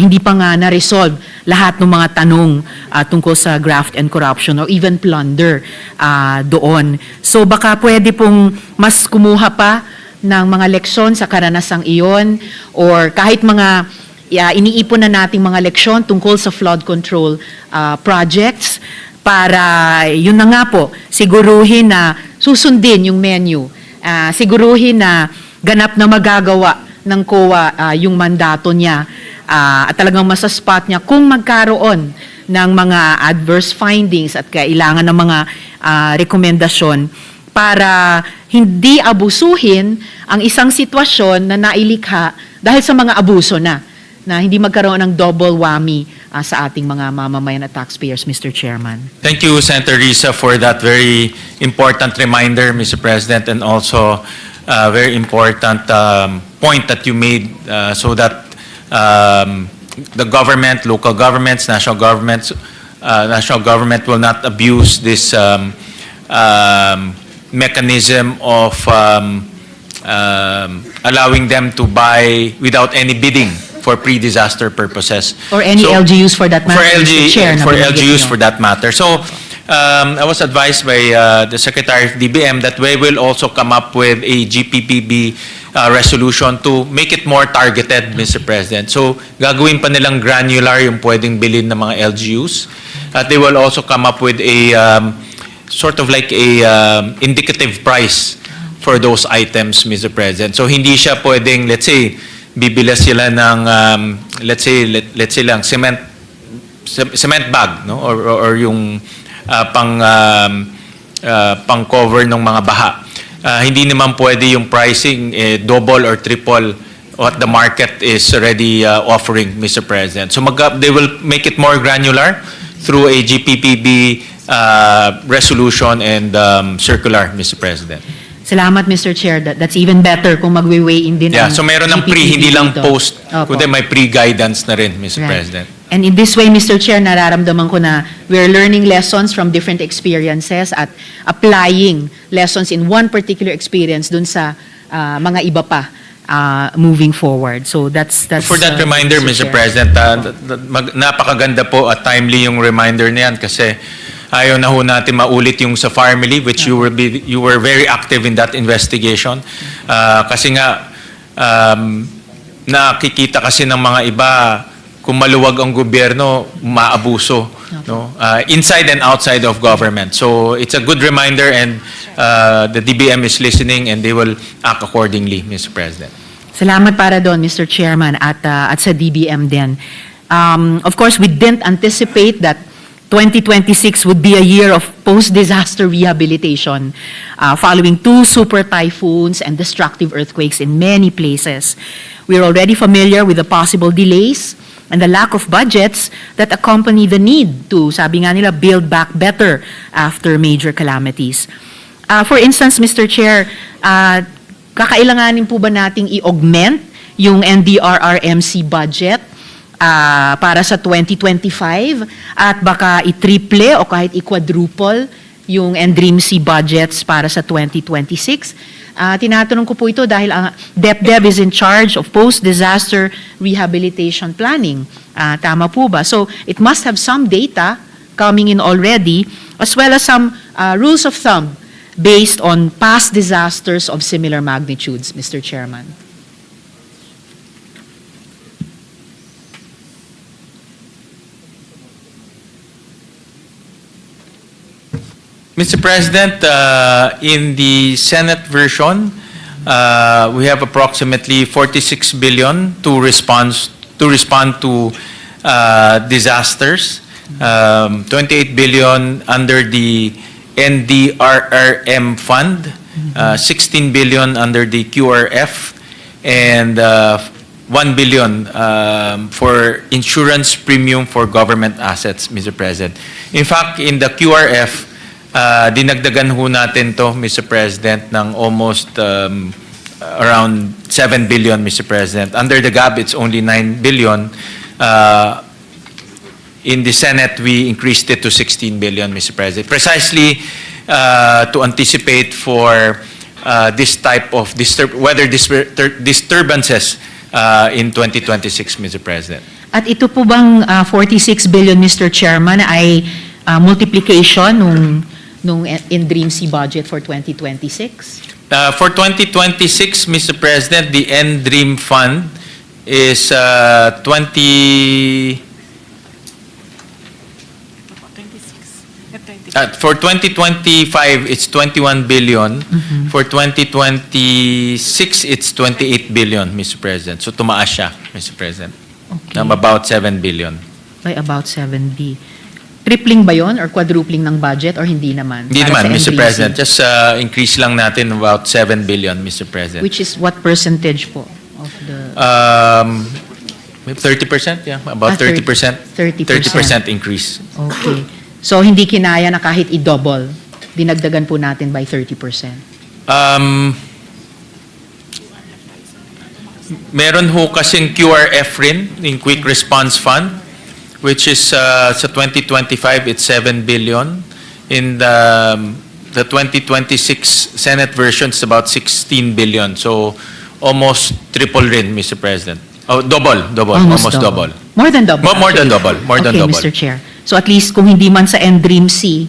hindi pa nga na-resolve lahat ng mga tanong tungkol sa graft and corruption or even plunder doon. So baka pwede pong mas kumuha pa ng mga leksyon sa karanasang iyon or kahit mga iniipon na nating mga leksyon tungkol sa flood control projects para yun na nga po, siguruhin na susundin yung menu, siguruhin na ganap na magagawa ng COA yung mandato niya at talagang masaspot niya kung magkaroon ng mga adverse findings at kailangan ng mga rekomendasyon para hindi abusuhin ang isang sitwasyon na nailikha dahil sa mga abuso na hindi magkaroon ng double whammy sa ating mga mamamayan at taxpayers, Mr. Chairman. Thank you, Senator Risa, for that very important reminder, Mr. President, and also very important point that you made so that the government, local governments, national government will not abuse this mechanism of allowing them to buy without any bidding for pre-disaster purposes. Or any LGUs for that matter, Mr. Chair. For LGUs for that matter. So, I was advised by the Secretary of DBM that we will also come up with a GPPB resolution to make it more targeted, Mr. President. So, gagawin pa nilang granular yung pwedeng bilhin ng mga LGUs. At they will also come up with a sort of like a indicative price for those items, Mr. President. So, hindi siya pwedeng, let's say, bibila sila ng, let's say lang, cement bag, no? Or yung pang-cover ng mga baha. Hindi naman pwede yung pricing double or triple what the market is already offering, Mr. President. So they will make it more granular through a GPPB resolution and circular, Mr. President. Salamat, Mr. Chair. That's even better kung magwe-weigh in din Yeah, ang so meron ng pre, GPTV hindi lang dito. post, Opo. kundi may pre-guidance na rin, Mr. Right. President. And in this way, Mr. Chair, nararamdaman ko na we're learning lessons from different experiences at applying lessons in one particular experience dun sa mga iba pa moving forward. So that's For that reminder, Mr. Chair. President, napakaganda po at timely yung reminder na yan kasi ayaw na ho natin maulit yung sa family, which you were very active in that investigation. Kasi nga, nakikita kasi ng mga iba, kung maluwag ang gobyerno, maabuso, no? Inside and outside of government. So it's a good reminder, and the DBM is listening and they will act accordingly, Mr. President. Salamat para doon, Mr. Chairman, at sa DBM din. Of course, we didn't anticipate that 2026 would be a year of post-disaster rehabilitation following 2 super typhoons and destructive earthquakes in many places. We're already familiar with the possible delays and the lack of budgets that accompany the need to, sabi nga nila, build back better after major calamities. For instance, Mr. Chair, kakailanganin po ba nating i-augment yung NDRRMC budget para sa 2025 at baka i-triple o kahit i-quadruple yung NDRIMC budgets para sa 2026? Tinatanong ko po ito dahil ang DepDev is in charge of post-disaster rehabilitation planning. Tama po ba? So it must have some data coming in already as well as some rules of thumb based on past disasters of similar magnitudes, Mr. Chairman. Mr. President, in the Senate version, we have approximately 46 billion to respond to disasters, 28 billion under the NDRRM fund, 16 billion under the QRF, and 1 billion for insurance premium for government assets, Mr. President. In fact, in the QRF, dinagdagan ho natin to, Mr. President, ng almost around 7 billion, Mr. President. Under the GAB, it's only 9 billion. In the Senate, we increased it to 16 billion, Mr. President, precisely to anticipate for this type of weather disturbances in 2026, Mr. President. At ito po bang 46 billion, Mr. Chairman, ay multiplication nung NDRIMC budget for 2026? For 2026, Mr. President, the NDRIM fund is 20... for 2025, it's 21 billion. For 2026, it's 28 billion, Mr. President. So tumaas siya, Mr. President. Okay. About 7 billion. By about 7B. Tripling ba yon or quadrupling ng budget or hindi naman? Hindi Para naman, sa Mr. NDRIMC? President. Just increase lang natin about 7 billion, Mr. President. Which is what percentage po of the... 30%, yeah. About 30%. 30% increase. Okay. So hindi kinaya na kahit i-double, dinagdagan po natin by 30%. Meron ho kasing QRF rin, yung Quick Response Fund, which is sa 2025, it's 7 billion. In the 2026 Senate version, it's about 16 billion. So almost triple rin, Mr. President. Oh, double, almost double. More than double. More than actually. double, more than Okay, double. Mr. Chair. So at least kung hindi man sa NDRIMC,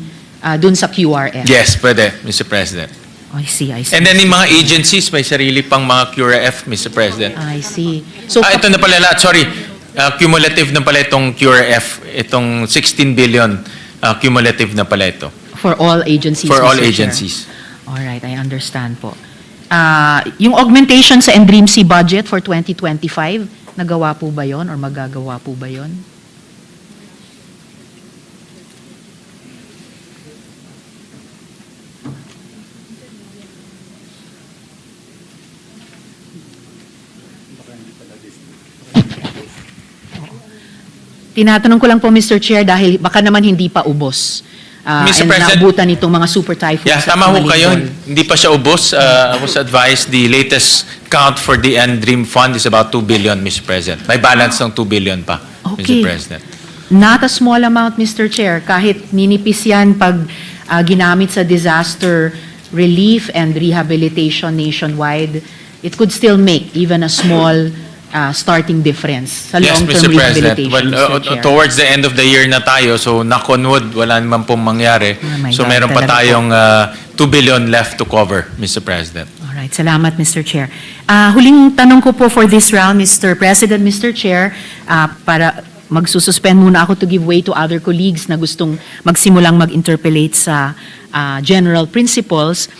dun sa QRF. Yes, pwede, Mr. President. I see. And then yung mga agencies, may sarili pang mga QRF, Mr. President. I see. So, Ito na pala lahat, sorry. Cumulative na pala itong QRF, itong 16 billion, cumulative na pala ito. for all agencies, For all Mr. Chair. agencies. All right, I understand po. Yung augmentation sa NDRIMC budget for 2025, nagawa po ba yon or magagawa po ba yon? Tinatanong ko lang po, Mr. Chair, dahil baka naman hindi pa ubos Mr. and President- naabutan itong mga super typhoons. Yeah, at tama ho mga kayo. lindol. Hindi pa siya ubos. I was advised the latest count for the Dream Fund is about 2 billion, Mr. President. May balance ng 2 billion pa, Okay. Mr. President. Not a small amount, Mr. Chair. Kahit ninipis yan pag ginamit sa disaster relief and rehabilitation nationwide, it could still make even a small starting difference sa Yes, long-term Mr. President. rehabilitation, Well, Mr. Chair. towards the end of the year na tayo, so knock on wood, wala naman pong mangyari. Oh my So God, meron pa talaga po. tayong 2 billion left to cover, Mr. President. Alright, salamat, Mr. Chair. Huling tanong ko po for this round, Mr. President, Mr. Chair, para magsususpend muna ako to give way to other colleagues na gustong magsimulang mag-interpellate sa general principles.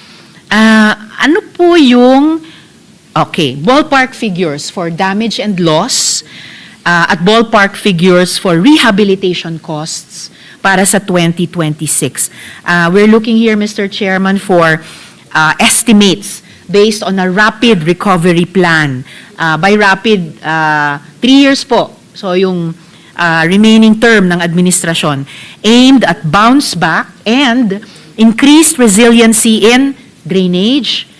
Ano po yung, ballpark figures for damage and loss at ballpark figures for rehabilitation costs para sa 2026. We're looking here, Mr. Chairman, for estimates based on a rapid recovery plan. By rapid, 3 years po. So yung remaining term ng administrasyon aimed at bounce back and increased resiliency in drainage,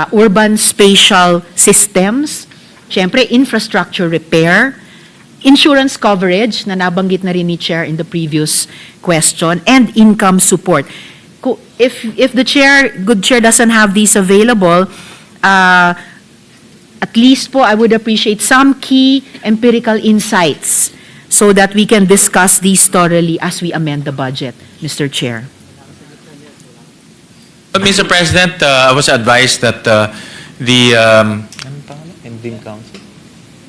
urban spatial systems, syempre infrastructure repair, insurance coverage na nabanggit na rin ni Chair in the previous question, and income support. If the good Chair doesn't have these available, at least po I would appreciate some key empirical insights so that we can discuss these thoroughly as we amend the budget, Mr. Chair. But Mr. President, I was advised that the Dream Council,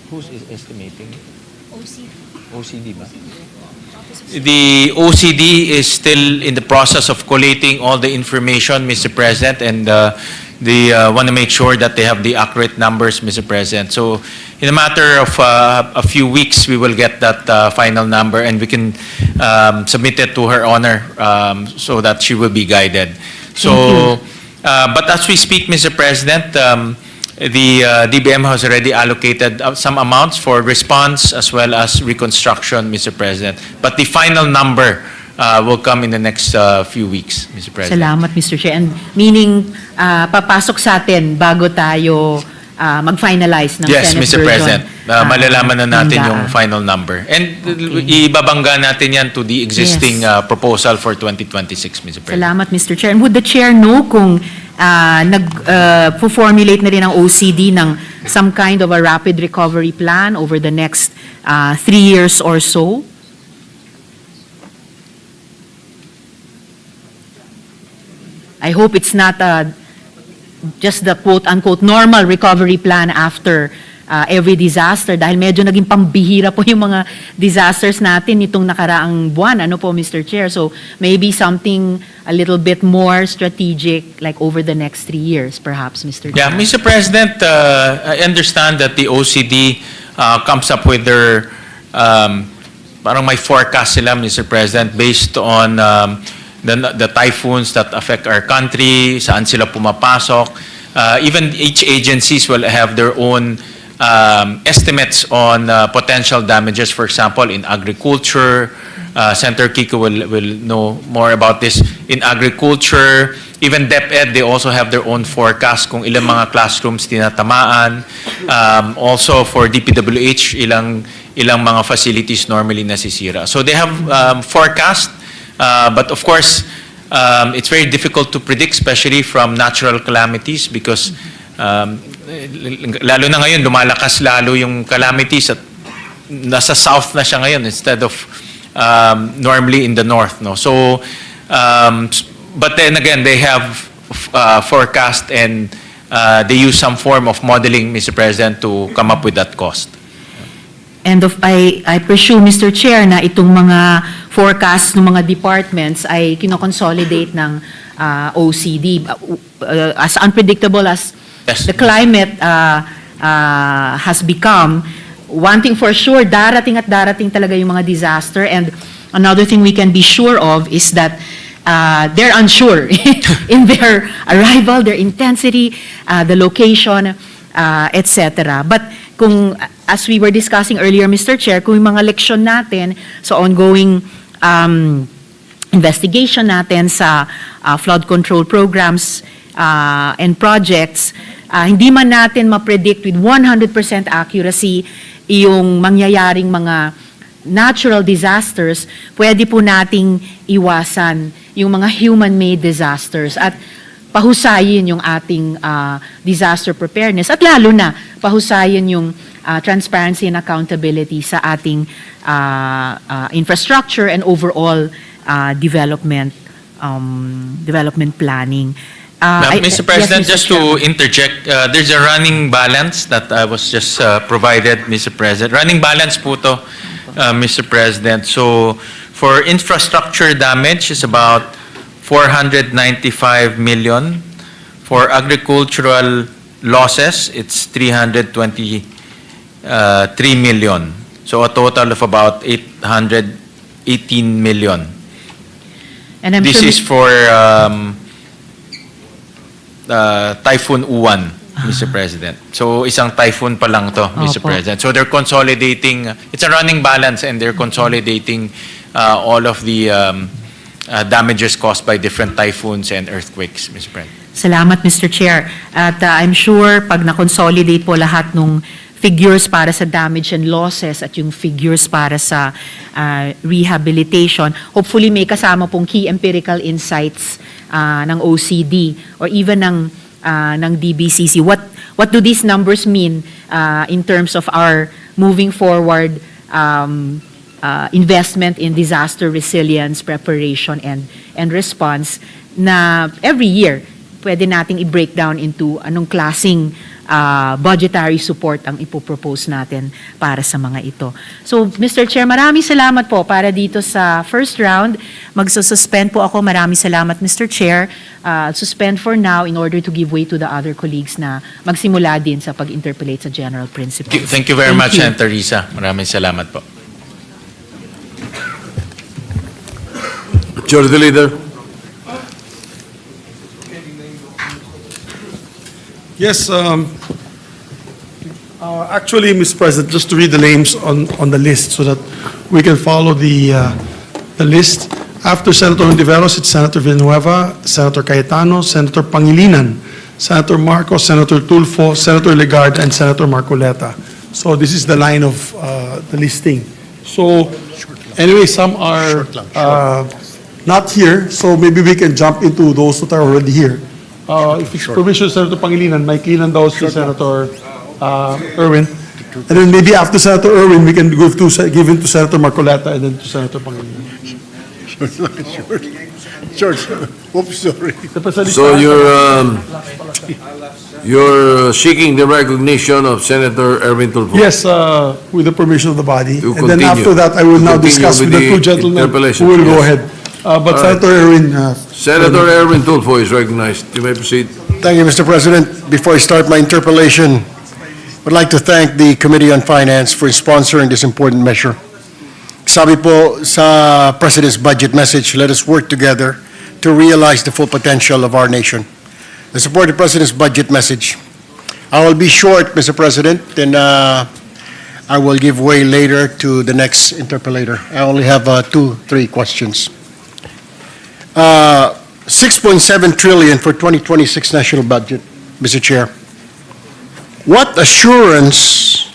who's estimating? OCD ba? The OCD is still in the process of collating all the information, Mr. President, and they want to make sure that they have the accurate numbers, Mr. President. So in a matter of a few weeks, we will get that final number and we can submit it to Her Honor so that she will be guided. So, but as we speak, Mr. President, the DBM has already allocated some amounts for response as well as reconstruction, Mr. President. But the final number will come in the next few weeks, Mr. President. Salamat, Mr. Chair. And meaning, papasok sa atin bago tayo mag-finalize ng Yes, Senate Mr. version. President. Malalaman na natin ng yung DAA. final number. And ibabangga natin yan to the existing Yes. proposal for 2026, Mr. President. Salamat, Mr. Chair. And would the Chair know kung nag-formulate na rin ang OCD ng some kind of a rapid recovery plan over the next 3 years or so? I hope it's not just the quote-unquote normal recovery plan after every disaster dahil medyo naging pambihira po yung mga disasters natin nitong nakaraang buwan. Ano po, Mr. Chair? So maybe something a little bit more strategic like over the next 3 years perhaps, Mr. Yeah, Chair. Mr. President, I understand that the OCD comes up with their, parang may forecast sila, Mr. President, based on the typhoons that affect our country, saan sila pumapasok. Even each agencies will have their own estimates on potential damages, for example, in agriculture. Senator Kiko will know more about this. In agriculture, even DepEd, they also have their own forecast kung ilang mga classrooms tinatamaan. Also for DPWH, ilang mga facilities normally nasisira. So they have forecast, but of course, it's very difficult to predict, especially from natural calamities because lalo na ngayon, lumalakas lalo yung calamities at nasa south na siya ngayon instead of normally in the north. No? So, but then again, they have forecast and they use some form of modeling, Mr. President, to come up with that cost. And I presume, Mr. Chair, na itong mga forecast ng mga departments ay kinoconsolidate ng OCD. As unpredictable as Yes. the climate has become, one thing for sure, darating at darating talaga yung mga disaster. And another thing we can be sure of is that they're unsure in their arrival, their intensity, the location, etc. But kung, as we were discussing earlier, Mr. Chair, kung yung mga leksyon natin sa ongoing investigation natin sa flood control programs and projects, hindi man natin ma-predict with 100% accuracy yung mangyayaring mga natural disasters, pwede po nating iwasan yung mga human-made disasters at pahusayin yung ating disaster preparedness at lalo na pahusayin yung transparency and accountability sa ating infrastructure and overall development planning. Mr. President, just to interject, there's a running balance that I was just provided, Mr. President. Running balance po to, Mr. President. So for infrastructure damage is about 495 million. For agricultural losses, it's 323 million. So a total of about 818 million. And I'm This sure is for Typhoon Uwan, Mr. President. So isang typhoon pa lang to, Mr. Opo. President. So they're consolidating, it's a running balance and they're consolidating all of the damages caused by different typhoons and earthquakes, Mr. President. Salamat, Mr. Chair. At I'm sure pag na-consolidate po lahat nung figures para sa damage and losses at yung figures para sa rehabilitation, hopefully may kasama pong key empirical insights ng OCD or even ng DBCC. What do these numbers mean in terms of our moving forward investment in disaster resilience, preparation, and response na every year pwede nating i-break down into anong klaseng budgetary support ang ipopropose natin para sa mga ito. So, Mr. Chair, maraming salamat po para dito sa first round. Magsususpend po ako. Maraming salamat, Mr. Chair. Suspend for now in order to give way to the other colleagues na magsimula din sa pag-interpolate sa general principles. Thank you very Thank much, you. Senator Risa. Maraming salamat po. Majority Leader. Yes, actually, Mr. President, just to read the names on the list so that we can follow the list. After Senator Hontiveros, it's Senator Villanueva, Senator Cayetano, Senator Pangilinan, Senator Marcos, Senator Tulfo, Senator Legarda, and Senator Marcoleta. So this is the line of the listing. So anyway, some are not here, so maybe we can jump into those that are already here. If it's permission, Senator Pangilinan, may kailan daw si Senator Erwin. And then maybe after Senator Erwin, we can give in to Senator Marcoleta and then to Senator Pangilinan. Sure. Oops, sorry. So you're seeking the recognition of Senator Erwin Tulfo? Yes, with the permission of the body. To And then continue. after that, I will now Continue discuss with with the the two gentlemen interpellation, who will go yes. ahead. But All right. Senator Erwin, Senator Erwin Tulfo is recognized. You may proceed. Thank you, Mr. President. Before I start my interpellation, I'd like to thank the Committee on Finance for sponsoring this important measure. Sabi po sa President's budget message, let us work together to realize the full potential of our nation. I support the President's budget message. I will be short, Mr. President, and I will give way later to the next interpellator. I only have 3 questions. 6.7 trillion for 2026 national budget, Mr. Chair. What assurance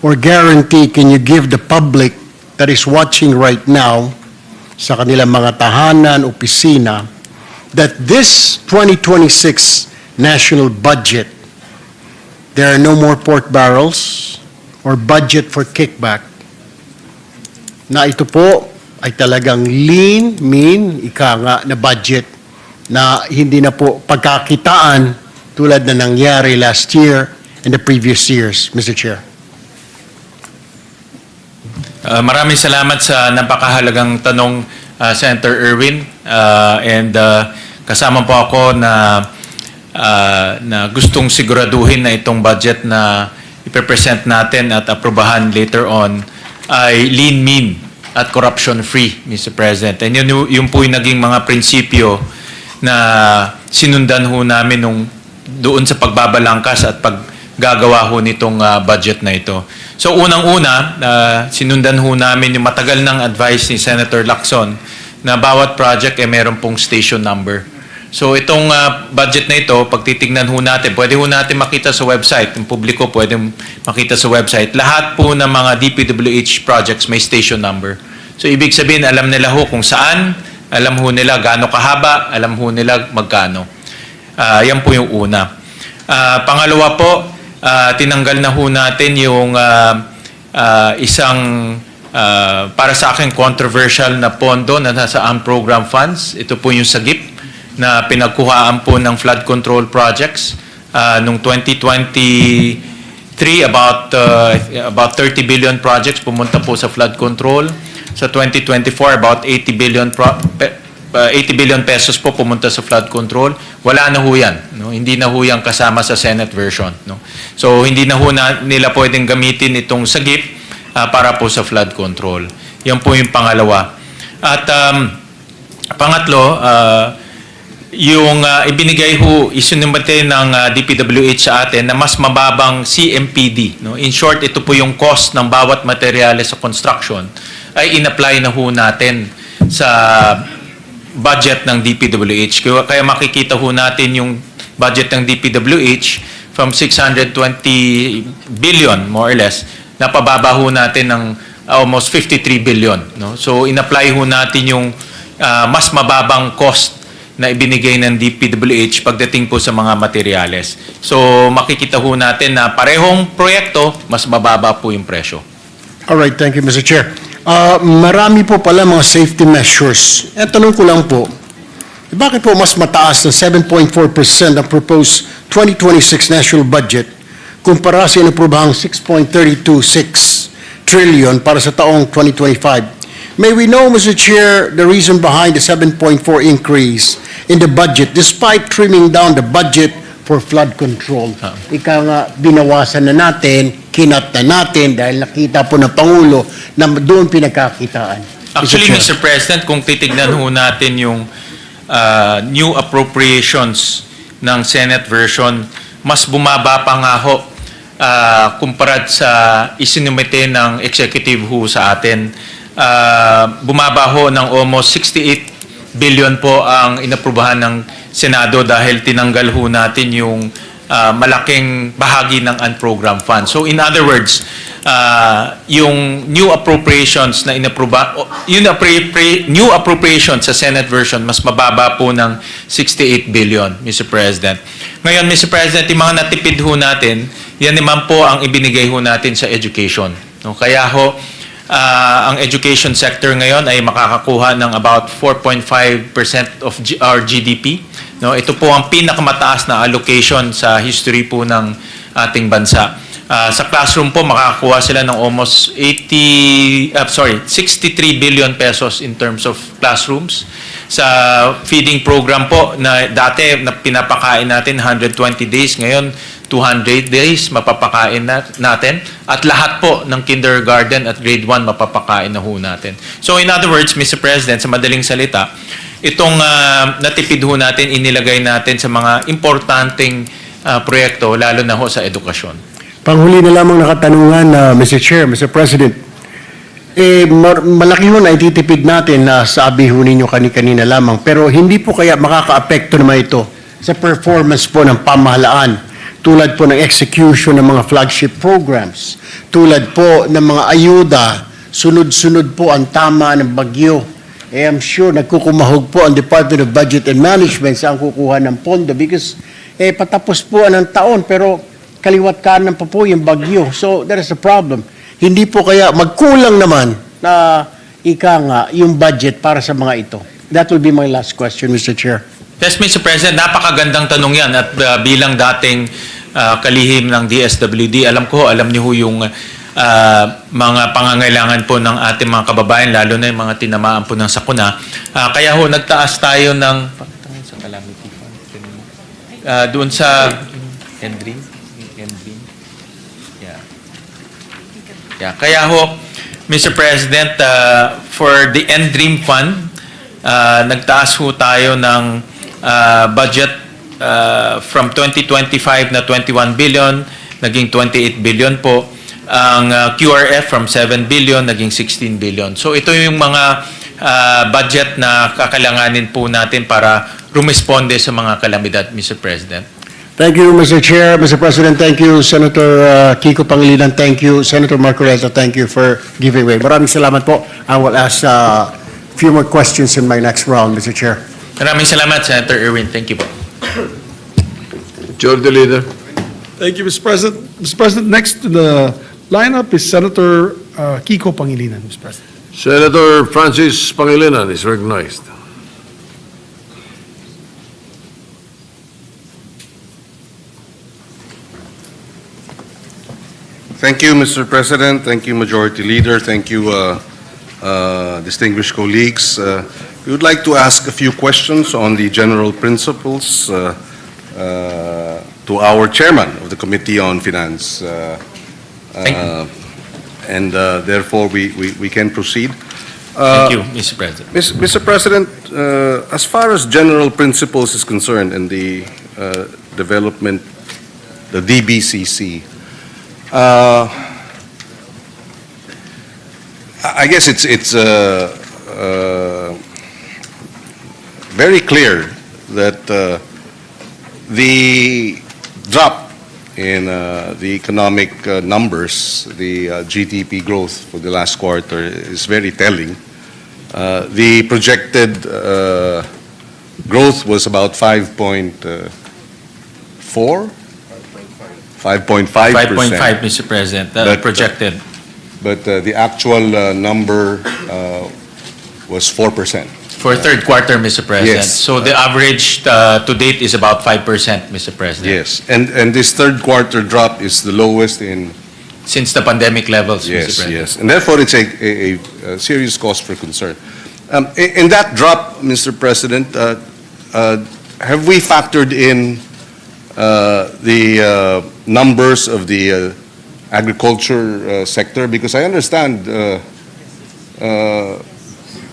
or guarantee can you give the public that is watching right now sa kanilang mga tahanan, opisina, that this 2026 national budget, there are no more pork barrels or budget for kickback, na ito po ay talagang lean, mean, ika nga na budget na hindi na po pagkakitaan tulad na nangyari last year and the previous years, Mr. Chair. Maraming salamat sa napakahalagang tanong, Senator Erwin. Kasama po ako na gustong siguraduhin na itong budget na ipepresent natin at aprobahan later on ay lean, mean at corruption-free, Mr. President. And yun po yung naging mga prinsipyo na sinundan ho namin doon sa pagbabalangkas at paggagawa ho nitong budget na ito. So unang-una, sinundan ho namin yung matagal ng advice ni Senator Lacson na bawat project ay meron pong station number. So itong budget na ito, pag titignan ho natin, pwede ho natin makita sa website, yung publiko pwede makita sa website, lahat po ng mga DPWH projects may station number. So ibig sabihin, alam nila ho kung saan, alam ho nila gaano kahaba, alam ho nila magkano. Yan po yung una. Pangalawa po, tinanggal na ho natin yung isang para sa akin controversial na pondo na nasa program funds. Ito po yung sagip na pinagkuhaan po ng flood control projects nung 2023 about 30 billion projects pumunta po sa flood control. Sa 2024 about 80 billion pesos po pumunta sa flood control. Wala na ho yan, no? Hindi na ho yan kasama sa Senate version, no? So hindi na ho nila pwedeng gamitin itong sagip para po sa flood control. Yan po yung pangalawa. At pangatlo, yung ibinigay ho, isinumate ng DPWH sa atin na mas mababang CMPD. No? In short, ito po yung cost ng bawat materyales sa construction ay in-apply na ho natin sa budget ng DPWH. Kaya makikita ho natin yung budget ng DPWH from 620 billion, more or less, napababa ho natin ng almost 53 billion. No? So, in-apply ho natin yung mas mababang cost na ibinigay ng DPWH pagdating po sa mga materyales. So, makikita ho natin na parehong proyekto, mas mababa po yung presyo. Alright, thank you, Mr. Chair. Marami po pala mga safety measures. Tanong ko lang po, bakit po mas mataas na 7.4% ang proposed 2026 national budget kumpara sa inaprobahang 6.326 trillion para sa taong 2025? May we know, Mr. Chair, the reason behind the 7.4 increase in the budget despite trimming down the budget for flood control? Ika nga, binawasan na natin, kinat na natin dahil nakita po ng Pangulo na doon pinagkakitaan. Actually, Mr. President, kung titignan ho natin yung new appropriations ng Senate version, mas bumaba pa nga ho kumparat sa isinumite ng executive ho sa atin. Bumaba ho ng almost 68 billion po ang inaprubahan ng Senado dahil tinanggal ho natin yung malaking bahagi ng unprogrammed funds. So in other words, yung new appropriations na new appropriations sa Senate version mas mababa po ng 68 billion, Mr. President. Ngayon, Mr. President, yung mga natipid ho natin, yan naman po ang ibinigay ho natin sa education. No? Kaya ho, ang education sector ngayon ay makakakuha ng about 4.5% of our GDP. No, ito po ang pinakamataas na allocation sa history po ng ating bansa. Sa classroom po makakakuha sila ng almost 63 billion pesos in terms of classrooms. Sa feeding program po na dati na pinapakain natin 120 days, ngayon 200 days mapapakain natin at lahat po ng kindergarten at grade 1 mapapakain na ho natin. So in other words, Mr. President, sa madaling salita, itong natipid ho natin, inilagay natin sa mga importanteng proyekto, lalo na ho sa edukasyon. Panghuli na lamang nakatanungan, Mr. Chair, Mr. President, malaki ho na ititipid natin na sabi ho ninyo kanina lamang, pero hindi po kaya makaka-apekto naman ito sa performance po ng pamahalaan, tulad po ng execution ng mga flagship programs, tulad po ng mga ayuda, sunod-sunod po ang tama ng bagyo. I'm sure nagkukumahog po ang Department of Budget and Management sa ang kukuha ng pondo because patapos po ang taon pero kaliwat kanan pa po yung bagyo. So there is a problem. Hindi po kaya magkulang naman na ika nga yung budget para sa mga ito. That will be my last question, Mr. Chair. Yes, Mr. President, napakagandang tanong yan at bilang dating kalihim ng DSWD, alam niyo ho yung mga pangangailangan po ng ating mga kababayan, lalo na yung mga tinamaan po ng sakuna. Kaya ho, nagtaas tayo ng sa calamity fund. Doon sa Endrim. Yeah. Kaya ho, Mr. President, for the Endrim Fund, nagtaas ho tayo ng budget from 2025 na 21 billion, naging 28 billion po. Ang QRF from 7 billion, naging 16 billion. So ito yung mga budget na kakailanganin po natin para rumesponde sa mga kalamidad, Mr. President. Thank you, Mr. Chair. Mr. President, thank you, Senator Kiko Pangilinan. Thank you, Senator Marcoleta. Thank you for giving way. Maraming salamat po. I will ask a few more questions in my next round, Mr. Chair. Maraming salamat, Senator Erwin. Thank you po. Majority Leader. Thank you, Mr. President. Mr. President, next to the lineup is Senator Kiko Pangilinan, Mr. President. Senator Francis Pangilinan is recognized. Thank you, Mr. President. Thank you, Majority Leader. Thank you, distinguished colleagues. We would like to ask a few questions on the general principles to our chairman of the Committee on Finance. And therefore, we can proceed. Thank you, Mr. President. Mr. President, as far as general principles is concerned in the development, the DBCC, I guess it's very clear that the drop in the economic numbers, the GDP growth for the last quarter is very telling. The projected growth was about 5.4? 5.5%. 5.5, Mr. President, But, projected. But the actual number was 4%. For third quarter, Mr. President. Yes. So the average to date is about 5%, Mr. President. Yes, and this third quarter drop is the lowest in, Since the pandemic levels, Mr. yes, President. yes. And therefore, it's a serious cause for concern. In that drop, Mr. President, have we factored in the numbers of the agriculture sector? Because I understand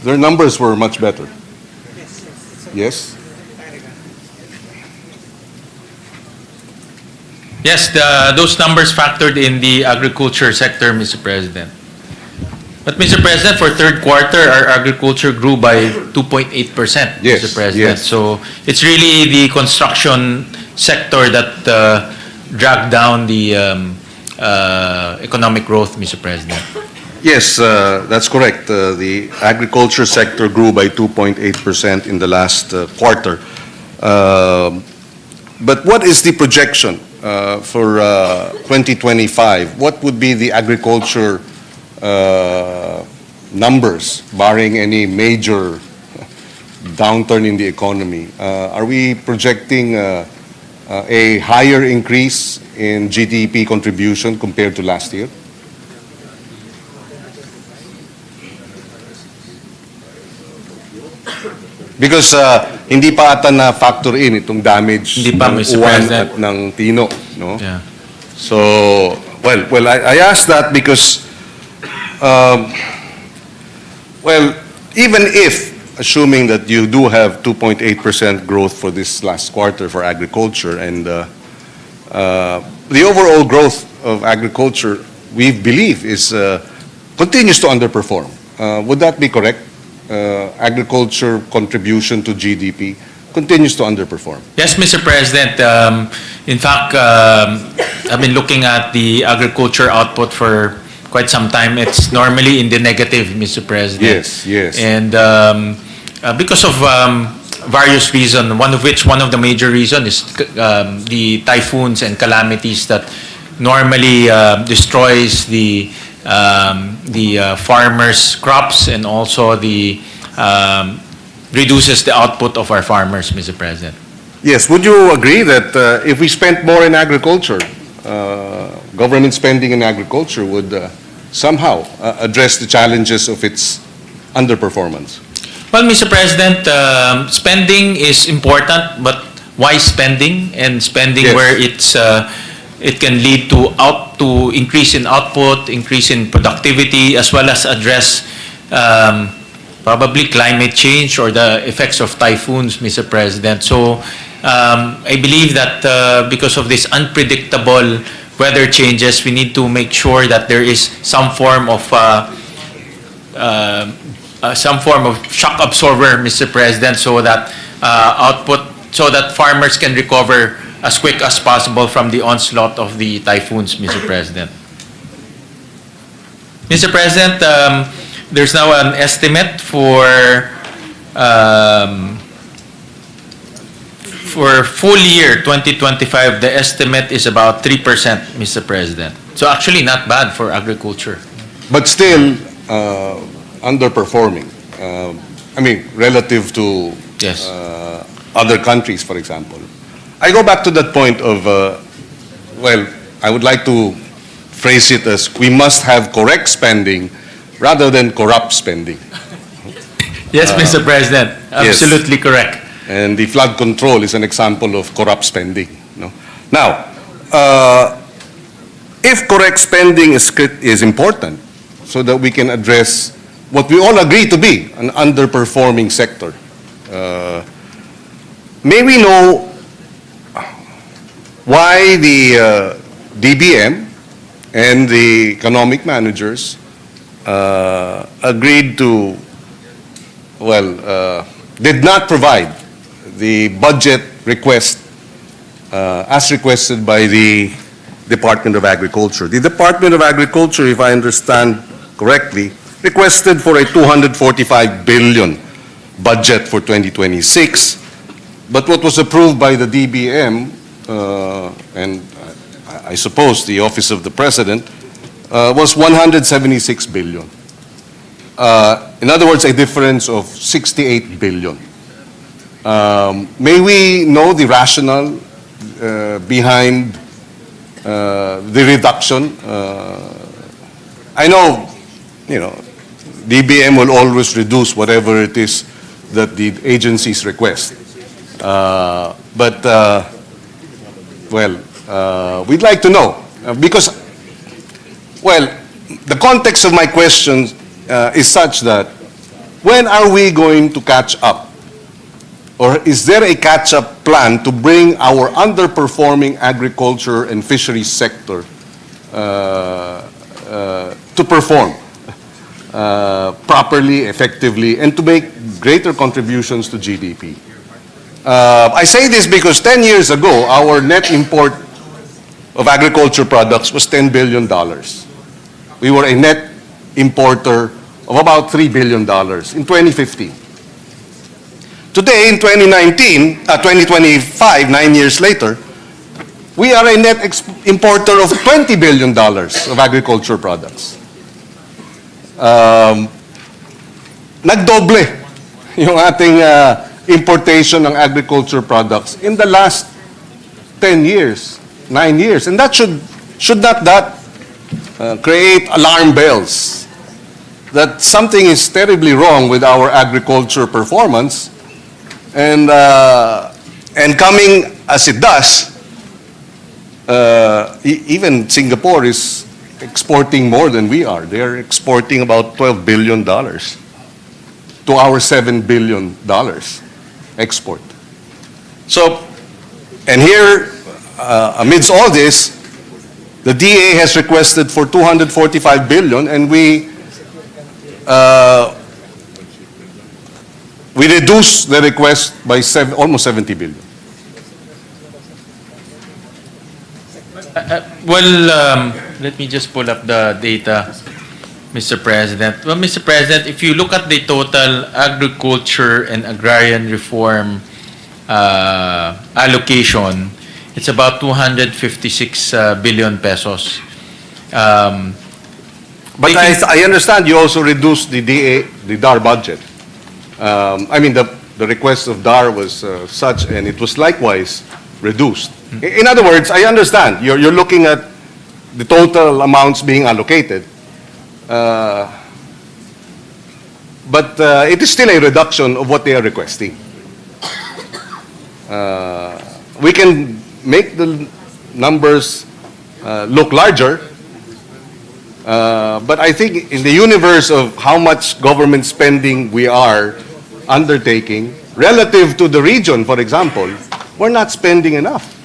their numbers were much better. Yes? Yes, those numbers factored in the agriculture sector, Mr. President. But, Mr. President, for third quarter, our agriculture grew by 2.8%, Yes, Mr. President. yes. So it's really the construction sector that dragged down the economic growth, Mr. President. Yes, that's correct. The agriculture sector grew by 2.8% in the last quarter. But what is the projection for 2025? What would be the agriculture numbers, barring any major downturn in the economy? Are we projecting a higher increase in GDP contribution compared to last year? Because hindi pa ata na factor in itong damage Hindi pa, ng Mr. uwan President. at ng tino, no? Yeah. So, well, I asked that because, even if, assuming that you do have 2.8% growth for this last quarter for agriculture, and the overall growth of agriculture, we believe, is continues to underperform. Would that be correct? Agriculture contribution to GDP continues to underperform. Yes, Mr. President. In fact, I've been looking at the agriculture output for quite some time. It's normally in the negative, Mr. President. Yes, yes. And because of various reasons, one of the major reasons is the typhoons and calamities that normally destroys the farmers' crops, and also reduces the output of our farmers, Mr. President. Yes, would you agree that if we spent more in agriculture, government spending in agriculture would somehow address the challenges of its underperformance? Well, Mr. President, spending is important, but why spending? And spending Yes. where it can lead to increase in output, increase in productivity, as well as address probably climate change or the effects of typhoons, Mr. President. So I believe that because of this unpredictable weather changes, we need to make sure that there is some form of some form of shock absorber, Mr. President, so that so that farmers can recover as quick as possible from the onslaught of the typhoons, Mr. President. Mr. President, there's now an estimate for full year 2025, the estimate is about 3%, Mr. President. So actually not bad for agriculture. But still underperforming. I mean, relative to Yes. other countries, for example. I go back to that point of, well, I would like to phrase it as we must have correct spending rather than corrupt spending. Yes, Mr. President, absolutely correct. And the flood control is an example of corrupt spending. No? Now, if correct spending is important so that we can address what we all agree to be an underperforming sector, may we know why the DBM and the economic managers agreed to, well, did not provide the budget request as requested by the Department of Agriculture. The Department of Agriculture, if I understand correctly, requested for a 245 billion budget for 2026, but what was approved by the DBM and I suppose the Office of the President was 176 billion. In other words, a difference of 68 billion. May we know the rationale behind the reduction? I know, DBM will always reduce whatever it is that the agencies request. But, we'd like to know because, the context of my question is such that when are we going to catch up? Or is there a catch-up plan to bring our underperforming agriculture and fisheries sector to perform properly, effectively, and to make greater contributions to GDP? I say this because 10 years ago, our net import of agriculture products was $10 billion. We were a net importer of about $3 billion in 2015. Today, in 2025, 9 years later, we are a net importer of $20 billion of agriculture products. Nagdoble yung ating importation ng agriculture products in the last 10 years, 9 years. And that should not create alarm bells that something is terribly wrong with our agriculture performance. And coming as it does, even Singapore is exporting more than we are. They're exporting about $12 billion to our $7 billion export. So, and here, amidst all this, the DA has requested for $245 billion, and we reduced the request by almost 70 billion. Let me just pull up the data, Mr. President. Well, Mr. President, if you look at the total agriculture and agrarian reform allocation, it's about 256 billion pesos. But I understand you also reduced the DAR budget. I mean, the request of DAR was such, and it was likewise reduced. In other words, I understand you're looking at the total amounts being allocated, but it is still a reduction of what they are requesting. We can make the numbers look larger, but I think in the universe of how much government spending we are undertaking, relative to the region, for example, we're not spending enough.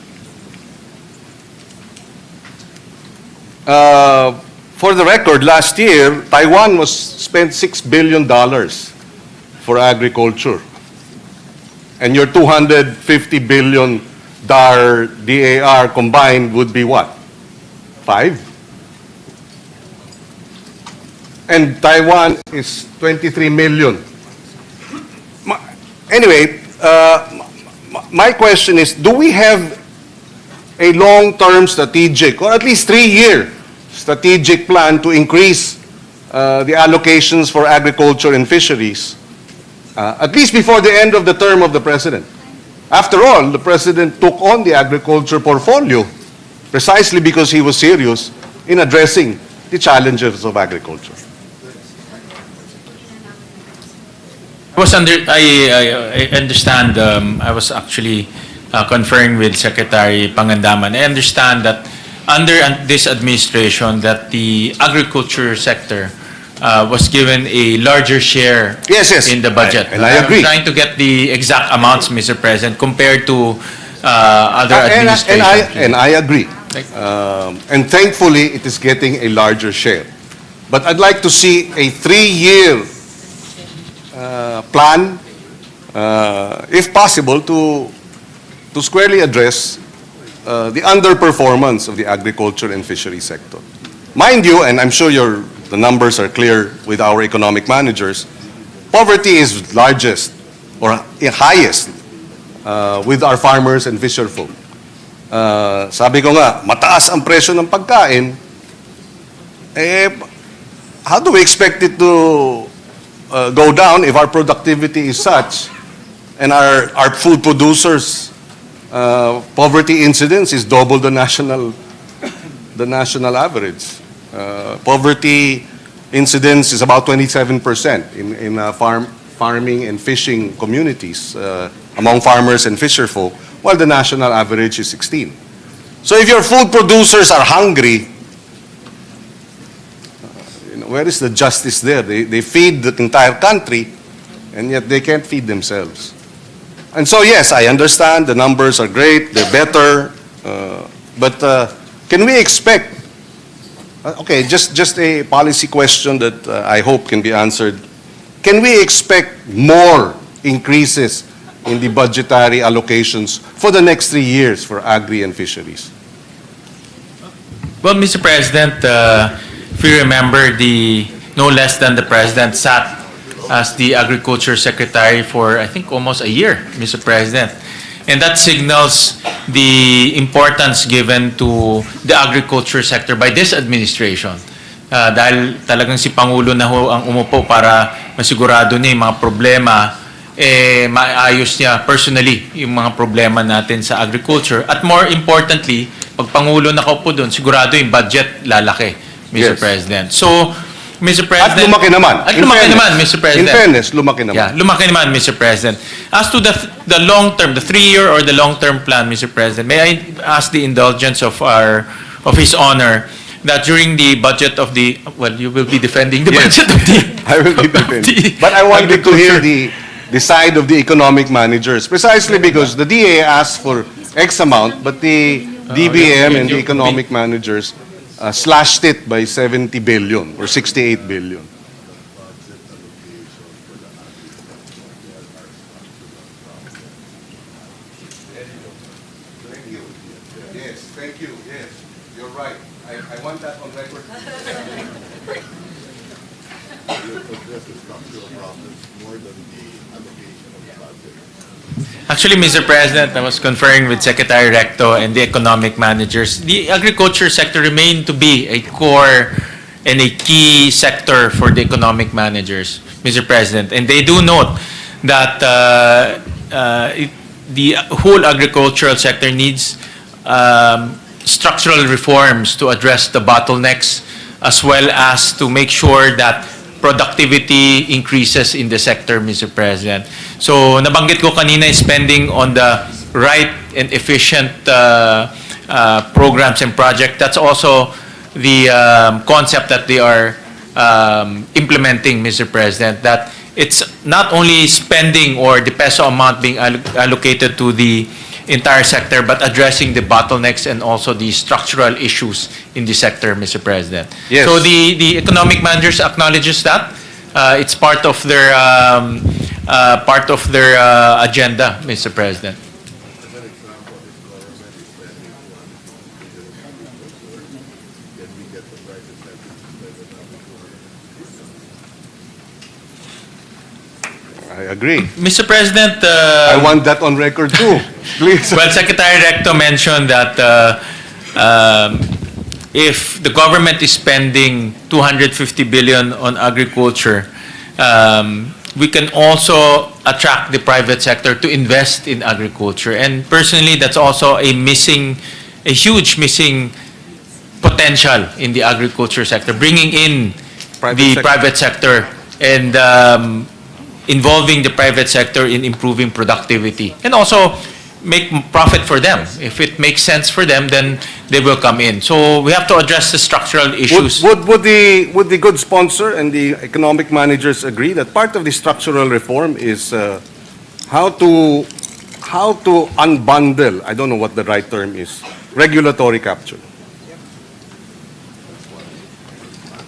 for the record, last year, Taiwan was spent $6 billion for agriculture. And your $250 billion DAR combined would be what? 5? And Taiwan is 23 million. Anyway, my question is, do we have a long-term strategic, or at least 3-year strategic plan to increase the allocations for agriculture and fisheries, at least before the end of the term of the President? After all, the President took on the agriculture portfolio precisely because he was serious in addressing the challenges of agriculture. I understand, I was actually conferring with Secretary Pangandaman. I understand that under this administration that the agriculture sector was given a larger share Yes. in the budget. And I agree. I'm trying to get the exact amounts, Mr. President, compared to other administrations. And I agree. Like- And thankfully, it is getting a larger share. But I'd like to see a 3-year plan, if possible, to squarely address the underperformance of the agriculture and fishery sector. Mind you, and I'm sure the numbers are clear with our economic managers, poverty is largest or highest with our farmers and fisherfolk. Sabi ko nga, mataas ang presyo ng pagkain, how do we expect it to go down if our productivity is such and our food producers' poverty incidence is double the national average? Poverty incidence is about 27% in farming and fishing communities among farmers and fisherfolk, while the national average is 16. So if your food producers are hungry, where is the justice there? They feed the entire country, and yet they can't feed themselves. And so, yes, I understand the numbers are great, they're better, but can we expect, okay, just a policy question that I hope can be answered. Can we expect more increases in the budgetary allocations for the next 3 years for agri and fisheries? Well, Mr. President, if you remember, no less than the President sat as the Agriculture Secretary for, I think, almost a year, Mr. President. And that signals the importance given to the agriculture sector by this administration. Dahil talagang si Pangulo na ho ang umupo para masigurado niya yung mga problema, maayos niya personally yung mga problema natin sa agriculture. At more importantly, pag Pangulo nakaupo doon, sigurado yung budget lalaki, Mr. Yes. President. So, Mr. President... At lumaki naman. At lumaki naman, Mr. President. In fairness, lumaki naman. Yeah, lumaki naman, Mr. President. As to the long-term, the 3-year or the long-term plan, Mr. President, may I ask the indulgence of His Honor that during the budget of the... Well, you will be defending the Yes. budget of the... I will be defending. But I wanted to hear the side of the economic managers, precisely because the DA asked for X amount, but the DBM and the economic managers slashed it by 70 billion or 68 billion. Yes, thank you. Yes, you're right. I want that on record. Actually, Mr. President, I was conferring with Secretary Recto and the economic managers. The agriculture sector remained to be a core and a key sector for the economic managers, Mr. President. And they do note that the whole agricultural sector needs structural reforms to address the bottlenecks, as well as to make sure that productivity increases in the sector, Mr. President. So, nabanggit ko kanina is spending on the right and efficient programs and projects. That's also the concept that they are implementing, Mr. President, that it's not only spending or the peso amount being allocated to the entire sector, but addressing the bottlenecks and also the structural issues in the sector, Mr. President. Yes. So the economic managers acknowledges that. It's part of their agenda, Mr. President. I agree. Mr. President, I want that on record too, please. well, Secretary Recto mentioned that if the government is spending 250 billion on agriculture, we can also attract the private sector to invest in agriculture. And personally, that's also a huge missing potential in the agriculture sector, bringing in the private sector and involving the private sector in improving productivity and also make profit for them. If it makes sense for them, then they will come in. So we have to address the structural issues. Would the good sponsor and the economic managers agree that part of the structural reform is how to unbundle, I don't know what the right term is, regulatory capture?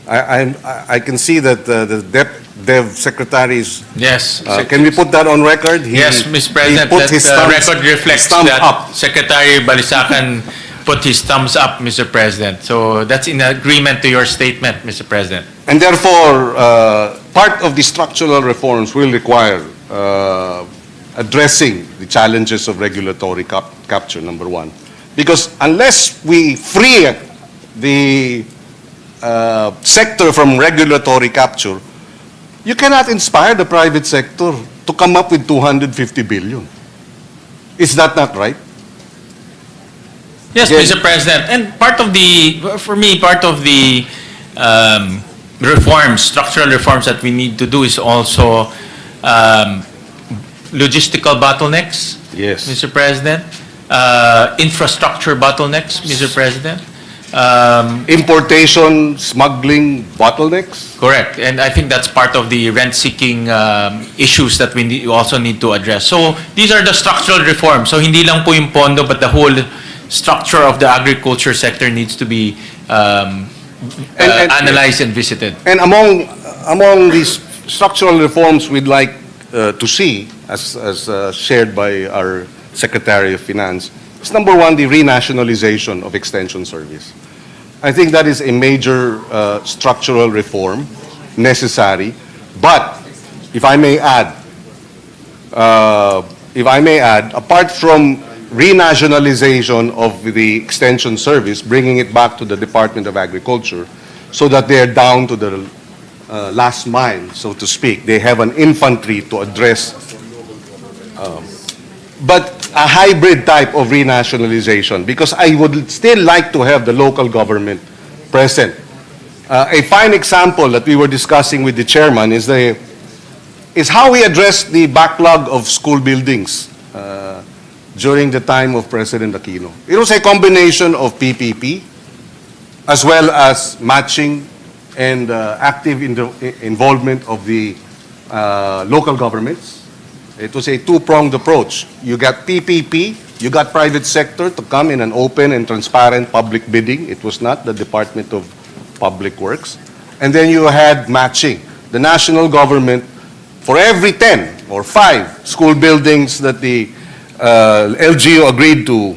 I can see that the Dev secretaries. Yes. Can we put that on record? Yes, Mr. President, He put his that thumbs- record reflects his thumbs that up. Secretary Balisacan put his thumbs up, Mr. President. So that's in agreement to your statement, Mr. President. And therefore, part of the structural reforms will require addressing the challenges of regulatory capture, number one. Because unless we free the sector from regulatory capture, you cannot inspire the private sector to come up with 250 billion. Is that not right? Yes, Again- Mr. President. And part of the reforms, structural reforms that we need to do is also logistical bottlenecks, Yes. Mr. President, infrastructure bottlenecks, Mr. President. Importation, smuggling bottlenecks? Correct. And I think that's part of the rent-seeking issues that we also need to address. So these are the structural reforms. So hindi lang po yung pondo, but the whole structure of the agriculture sector needs to be analyzed and visited. And among these structural reforms we'd like to see, as shared by our Secretary of Finance, is number one, the renationalization of Extension Service. I think that is a major structural reform necessary. But if I may add, apart from renationalization of the Extension Service, bringing it back to the Department of Agriculture, so that they are down to the last mile, so to speak. They have an infantry to address, but a hybrid type of renationalization, because I would still like to have the local government present. A fine example that we were discussing with the chairman is how we address the backlog of school buildings during the time of President Aquino. It was a combination of PPP as well as matching and active involvement of the local governments. It was a two-pronged approach. You got PPP, you got private sector to come in an open and transparent public bidding. It was not the Department of Public Works. And then you had matching. The national government, for every 10 or 5 school buildings that the LGU agreed to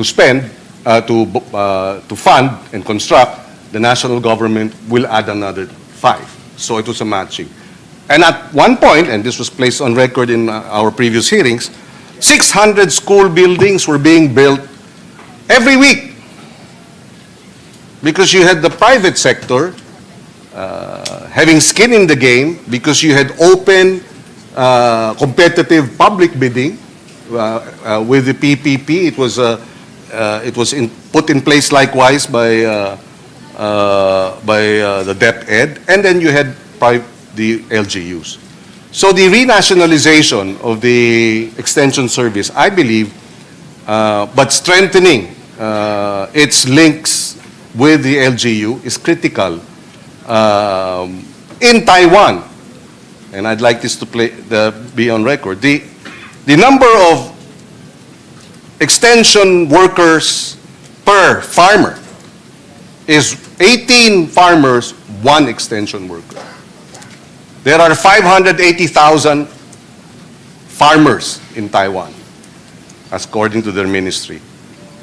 spend, to fund and construct, the national government will add another 5. So it was a matching. And at one point, and this was placed on record in our previous hearings, 600 school buildings were being built every week, because you had the private sector having skin in the game, because you had open, competitive public bidding with the PPP. It was put in place likewise by the DepEd, and then you had the LGUs. So the renationalization of the Extension Service, I believe, but strengthening its links with the LGU is critical. In Taiwan, and I'd like this to be on record, the number of extension workers per farmer is 18 farmers, 1 extension worker. There are 580,000 farmers in Taiwan, according to their ministry.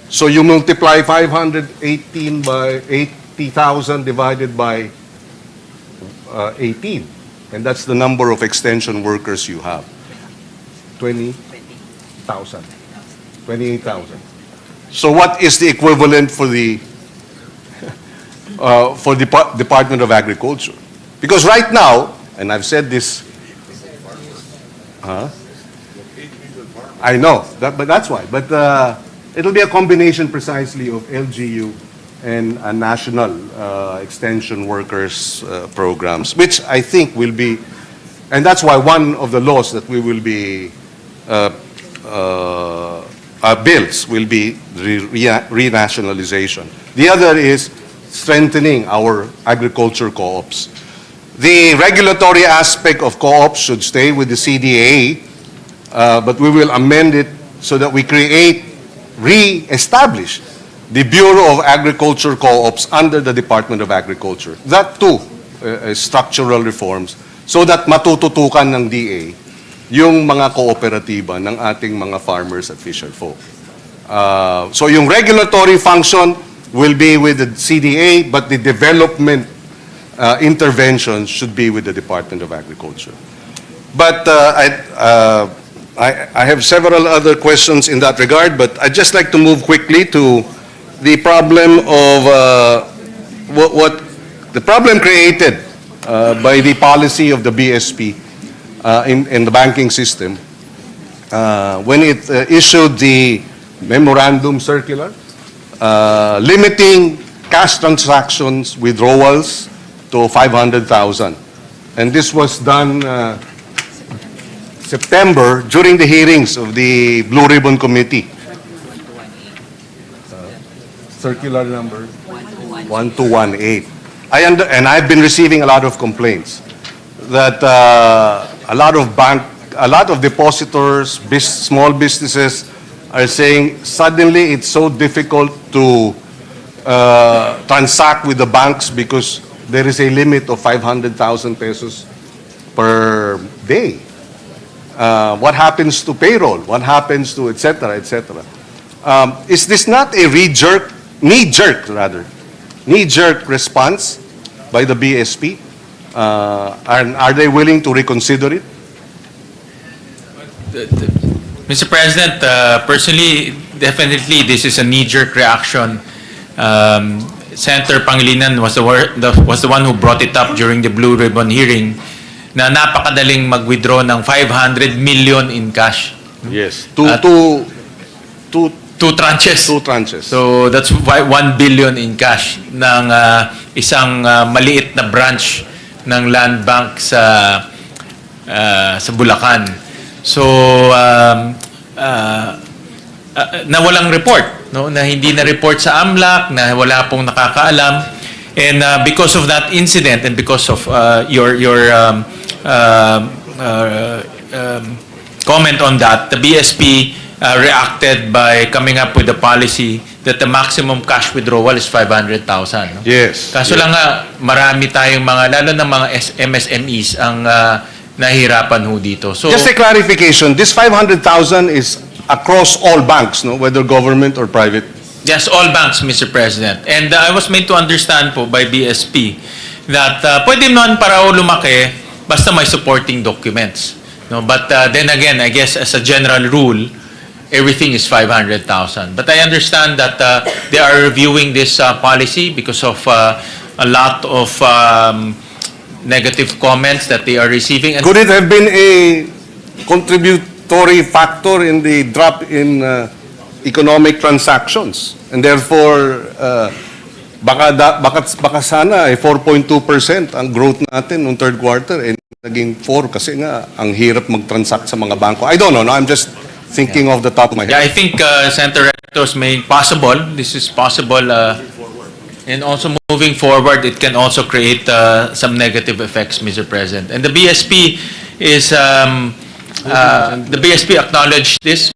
So you multiply 518 by 80,000 divided by 18, and that's the number of extension workers you have. 20,000. 28,000. So what is the equivalent for the Department of Agriculture? Because right now, and I've said this, I know, but that's why. But it'll be a combination precisely of LGU and national extension workers programs, which I think will be, and that's why one of the laws that we will be bills will be renationalization. The other is strengthening our agriculture co-ops. The regulatory aspect of co-ops should stay with the CDA, but we will amend it so that we re-establish the Bureau of Agriculture Co-ops under the Department of Agriculture. That too, is structural reforms so that matututukan ng DA yung mga kooperatiba ng ating mga farmers at fisherfolk. So yung regulatory function will be with the CDA, but the development interventions should be with the Department of Agriculture. But I have several other questions in that regard, but I'd just like to move quickly to the problem of the problem created by the policy of the BSP in the banking system when it issued the memorandum circular limiting cash transactions withdrawals to 500,000. And this was done September during the hearings of the Blue Ribbon Committee. Circular number 1218. And I've been receiving a lot of complaints that a lot of depositors, small businesses are saying suddenly it's so difficult to transact with the banks because there is a limit of 500,000 pesos per day. What happens to payroll? What happens to et cetera, et cetera? Is this not a knee-jerk response by the BSP? And are they willing to reconsider it? Mr. President, personally, definitely this is a knee-jerk reaction. Senator Pangilinan was the one who brought it up during the Blue Ribbon hearing na napakadaling mag-withdraw ng 500 million in cash. Yes. Two tranches. Two tranches. So that's 1 billion in cash ng isang maliit na branch ng Land Bank sa Bulacan. So na walang report, no, na hindi na report sa AMLAC, na wala pong nakakaalam, and because of that incident and because of your comment on that, the BSP reacted by coming up with a policy that the maximum cash withdrawal is 500,000. No? Yes. Kaso lang nga, marami tayong lalo ng mga MSMEs ang nahihirapan ho dito. So, Just a clarification, this 500,000 is across all banks, no? Whether government or private? yes, all banks, Mr. President. And I was made to understand po by BSP that pwede naman para lumaki basta may supporting documents. No? But then again, I guess as a general rule, everything is 500,000. But I understand that they are reviewing this policy because of a lot of negative comments that they are receiving. And Could it have been a contributory factor in the drop in economic transactions? And therefore, baka sana 4.2% ang growth natin noong third quarter, and naging 4 kasi nga ang hirap mag-transact sa mga bangko. I don't know, no? I'm just thinking off the top of my yeah, head. I think Senator Rector's made possible. This is possible. And also moving forward, it can also create some negative effects, Mr. President. And the BSP is the BSP acknowledged this,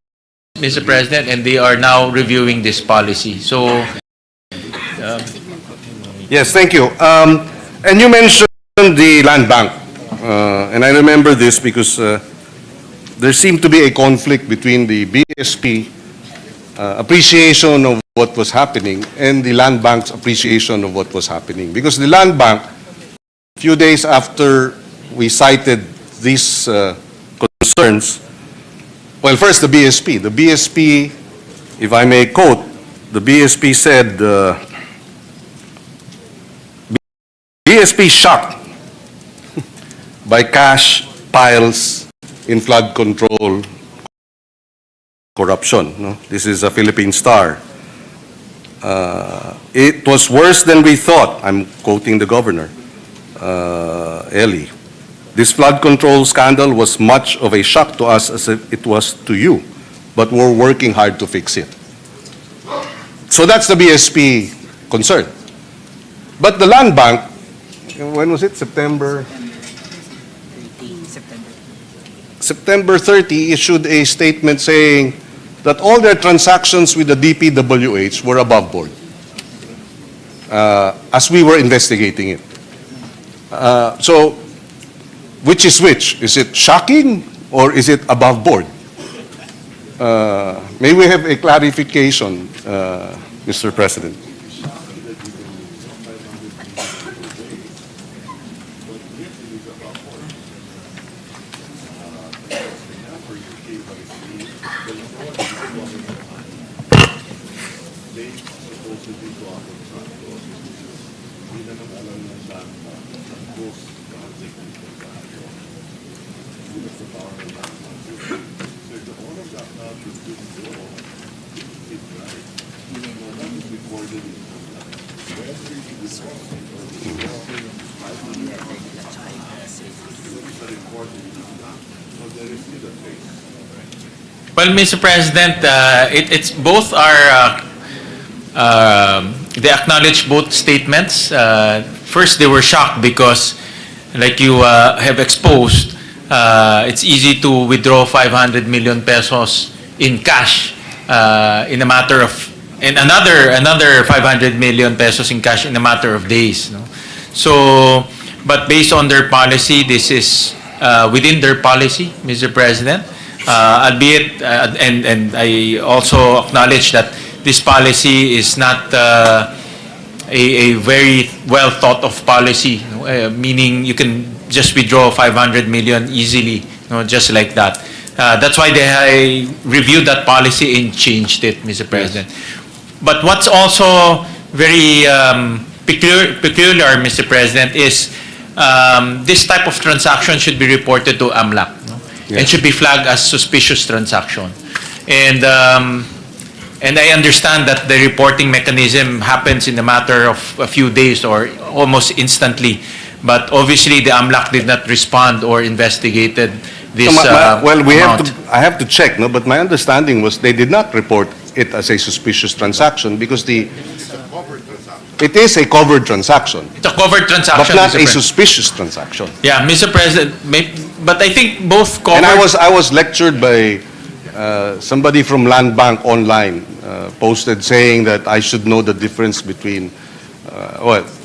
Mr. President, and they are now reviewing this policy. So, Yes, thank you. And you mentioned the land bank. And I remember this because there seemed to be a conflict between the BSP appreciation of what was happening and the land bank's appreciation of what was happening. Because the land bank, a few days after we cited these concerns, well, first the BSP. The BSP, if I may quote, the BSP said, BSP shocked by cash piles in flood control corruption. No? This is a Philippine Star. It was worse than we thought. I'm quoting the governor, Eli. This flood control scandal was much of a shock to us as it was to you, but we're working hard to fix it. So that's the BSP concern. But the land bank, when was it? September 30 issued a statement saying that all their transactions with the DPWH were above board as we were investigating it. So, which is which? Is it shocking or is it above board? May we have a clarification, Mr. President? well, Mr. President, it's both they acknowledge both statements. First, they were shocked because, like you have exposed, it's easy to withdraw 500 million pesos in cash in a matter of, and another 500 million pesos in cash in a matter of days. No? So, but based on their policy, this is within their policy, Mr. President. Albeit, and I also acknowledge that this policy is not a very well thought of policy, meaning you can just withdraw 500 million easily, just like that. That's why they reviewed that policy and changed it, Mr. President. But what's also very peculiar, Mr. President, is this type of transaction should be reported to AMLAC. And should be flagged as suspicious transaction. And I understand that the reporting mechanism happens in a matter of a few days or almost instantly. But obviously, the AMLAC did not respond or investigated this well, amount. I have to check, no? But my understanding was they did not report it as a suspicious transaction because it is a covered transaction. It's a covered transaction, But not Mr. a President. suspicious transaction. Yeah, Mr. President, but I think both covered... And I was lectured by somebody from Land Bank online, posted saying that I should know the difference between,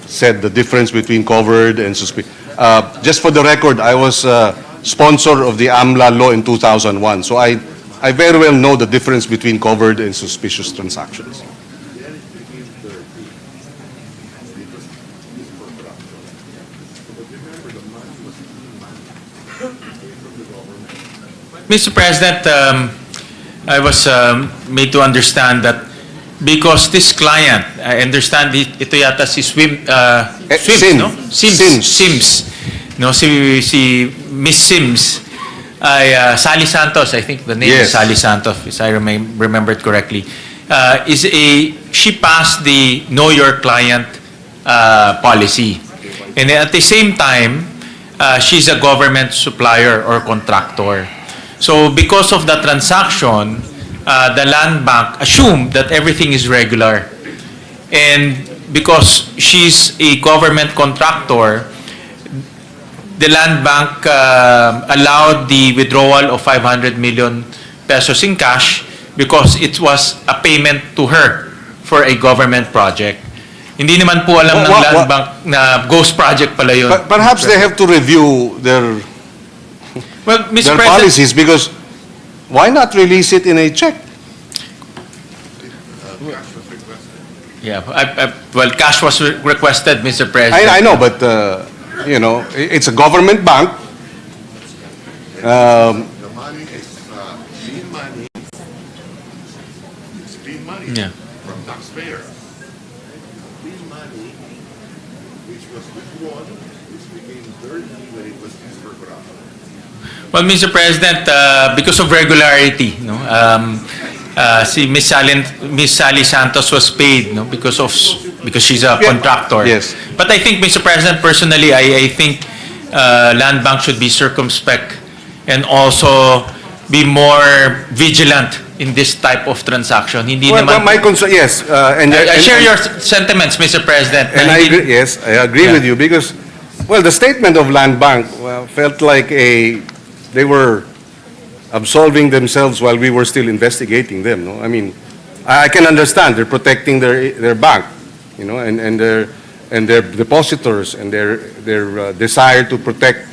said the difference between covered and suspicious. Just for the record, I was sponsor of the AMLA law in 2001, so I very well know the difference between covered and suspicious transactions. Mr. President, I was made to understand that because this client, I understand ito yata si Sims, no? Sims. No, si Miss Sims ay Sally Santos, I think the name is Yes. Sally Santos, if I remembered correctly. She passed the Know Your Client policy. And at the same time, she's a government supplier or contractor. So because of the transaction, the land bank assumed that everything is regular. And because she's a government contractor, the land bank allowed the withdrawal of 500 million pesos in cash because it was a payment to her for a government project. Hindi naman po alam ng Land Bank na ghost project pala yun. But perhaps they have to review their Well, Mr. their President, policies, because why not release it in a check? yeah, well, cash was requested, Mr. President. I know, but, you know, it's a government bank. The money is clean money. It's clean money Yeah. from taxpayers. Clean money, which was withdrawn, which became dirty when it was used for corruption. Well, Mr. President, because of regularity, no, si Miss Sally Santos was paid, no, because she's a Yeah. contractor. Yes. But I think, Mr. President, personally, I think Land Bank should be circumspect and also be more vigilant in this type of transaction. Hindi Well, naman. my concern, yes, I share your sentiments, Mr. President. And na I hindi- agree, yes, I agree Yeah. with you, because, well, the statement of Land Bank felt like they were absolving themselves while we were still investigating them, no? I mean, I can understand, they're protecting their bank, you know, and their depositors, and their desire to protect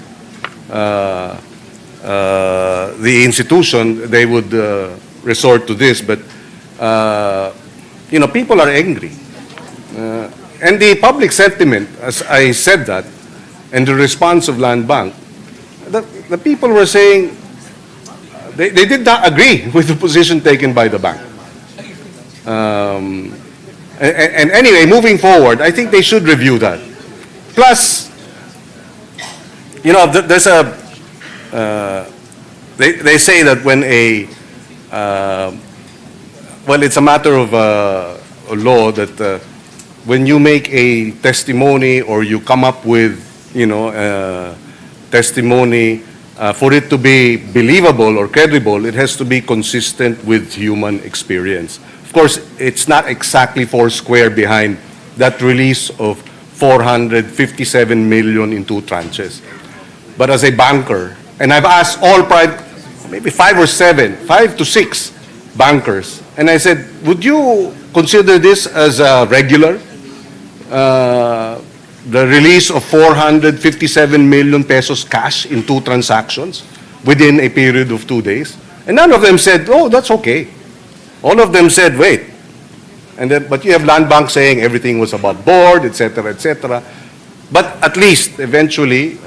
the institution, they would resort to this, but, you know, people are angry. And the public sentiment, as I said that, and the response of Land Bank, the people were saying they did not agree with the position taken by the bank. And anyway, moving forward, I think they should review that. Plus, you know, there's a, they say that when well, it's a matter of law that when you make a testimony or you come up with, you know, testimony, for it to be believable or credible, it has to be consistent with human experience. Of course, it's not exactly foursquare behind that release of 457 million in 2 tranches. But as a banker, and I've asked all maybe 5 to 6 bankers, and I said, would you consider this as a regular? The release of 457 million pesos cash in 2 transactions within a period of 2 days? And none of them said, oh, that's okay. All of them said, wait. And then, but you have Land Bank saying everything was above board, et cetera, et cetera. But at least, eventually,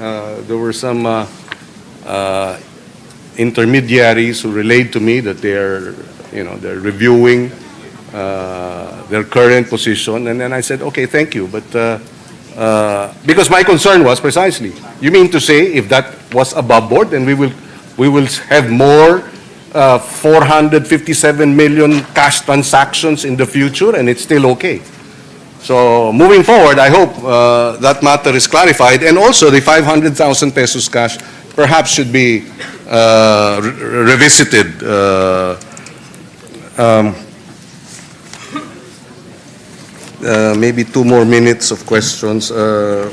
there were some intermediaries who relayed to me that they're reviewing their current position. And then I said, okay, thank you. But because my concern was precisely, you mean to say if that was above board, then we will have more 457 million cash transactions in the future, and it's still okay. So moving forward, I hope that matter is clarified, and also the 500,000 pesos cash perhaps should be revisited. Maybe 2 more minutes of questions.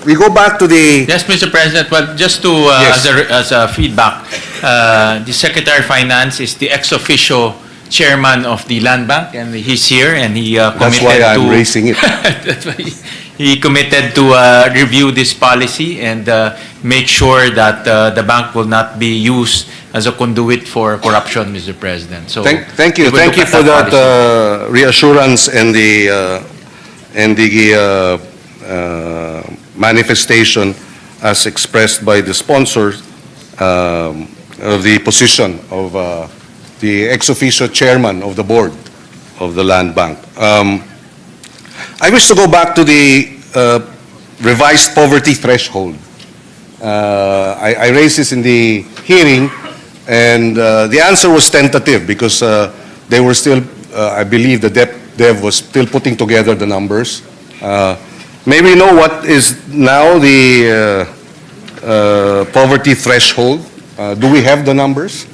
We go back to the... Yes, Mr. President. Well, just to, Yes. as a feedback, the Secretary of Finance is the ex officio chairman of the Land Bank, and he's here, and he committed That's why I'm to... raising it. That's why he committed to review this policy and make sure that the bank will not be used as a conduit for corruption, Mr. President. So Thank you. we will Thank look you at for that policy. reassurance and the manifestation as expressed by the sponsors of the position of the ex officio chairman of the board of the Land Bank. I wish to go back to the revised poverty threshold. I raised this in the hearing, and the answer was tentative because they were still, I believe the Dev was still putting together the numbers. May we know what is now the poverty threshold? Do we have the numbers?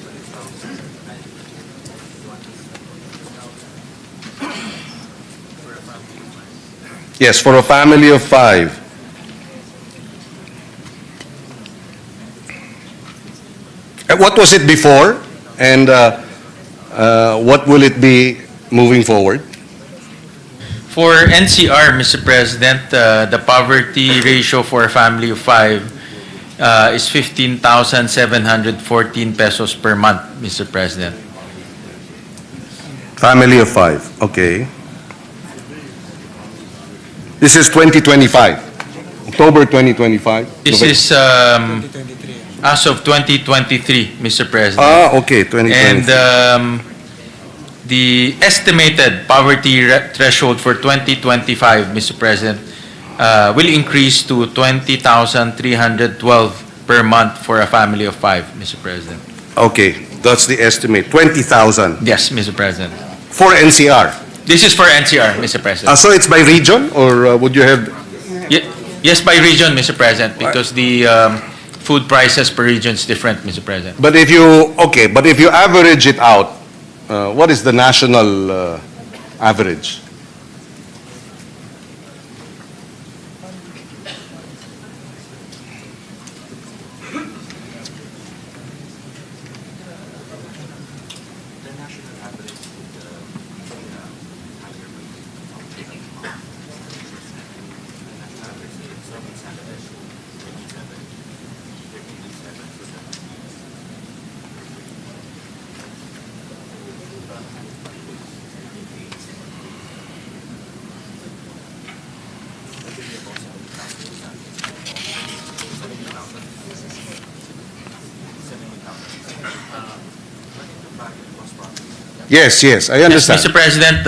Yes, for a family of 5. What was it before? And what will it be moving forward? For NCR, Mr. President, the poverty ratio for a family of 5 is 15,714 pesos per month, Mr. President. Family of 5, okay. This is 2025, October 2025? This is as of 2023, Mr. President. Okay, 2025. And the estimated poverty threshold for 2025, Mr. President, will increase to 20,312 per month for a family of 5, Mr. President. Okay, that's the estimate, 20,000 Yes, Mr. President. for NCR. This is for NCR, Mr. President. So it's by region, or would you have? Yes, by region, Mr. President, because the food prices per region is different, Mr. President. But if you average it out, what is the national average? Yes, I Yes, understand. Mr. President,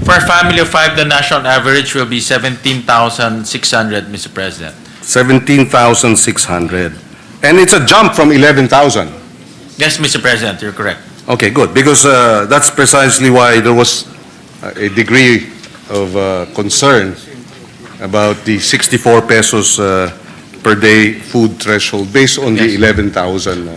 for a family of 5, the national average will be 17,600, Mr. President. 17,600. And it's a jump from 11,000. Yes, Mr. President, you're correct. Okay, good, because that's precisely why there was a degree of concern about the 64 pesos per day food threshold based on the Yes. 11,000.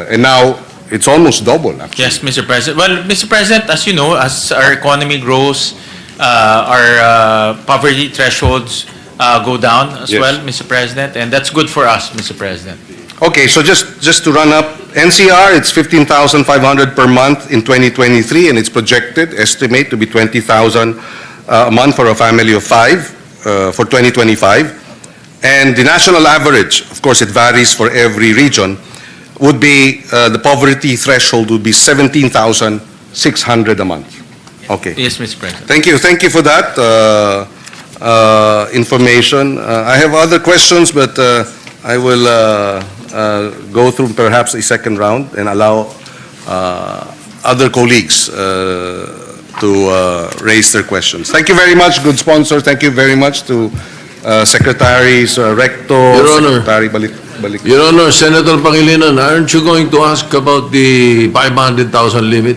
And now, it's almost double, actually. Yes, Mr. President. Well, Mr. President, as you know, as our economy grows, our poverty thresholds go down as Yes. well, Mr. President, and that's good for us, Mr. President. Okay, so just to run up, NCR, it's 15,500 per month in 2023, and it's projected, estimate to be 20,000 a month for a family of 5 for 2025. And the national average, of course, it varies for every region, would be, the poverty threshold would be 17,600 a month. Okay. Yes, Mr. President. Thank you for that information. I have other questions, but I will go through perhaps a second round and allow other colleagues to raise their questions. Thank you very much, good sponsor. Thank you very much to Secretaries Recto, Your Honor. Secretary Balik. Your Honor, Senator Pangilinan, aren't you going to ask about the 500,000 limit?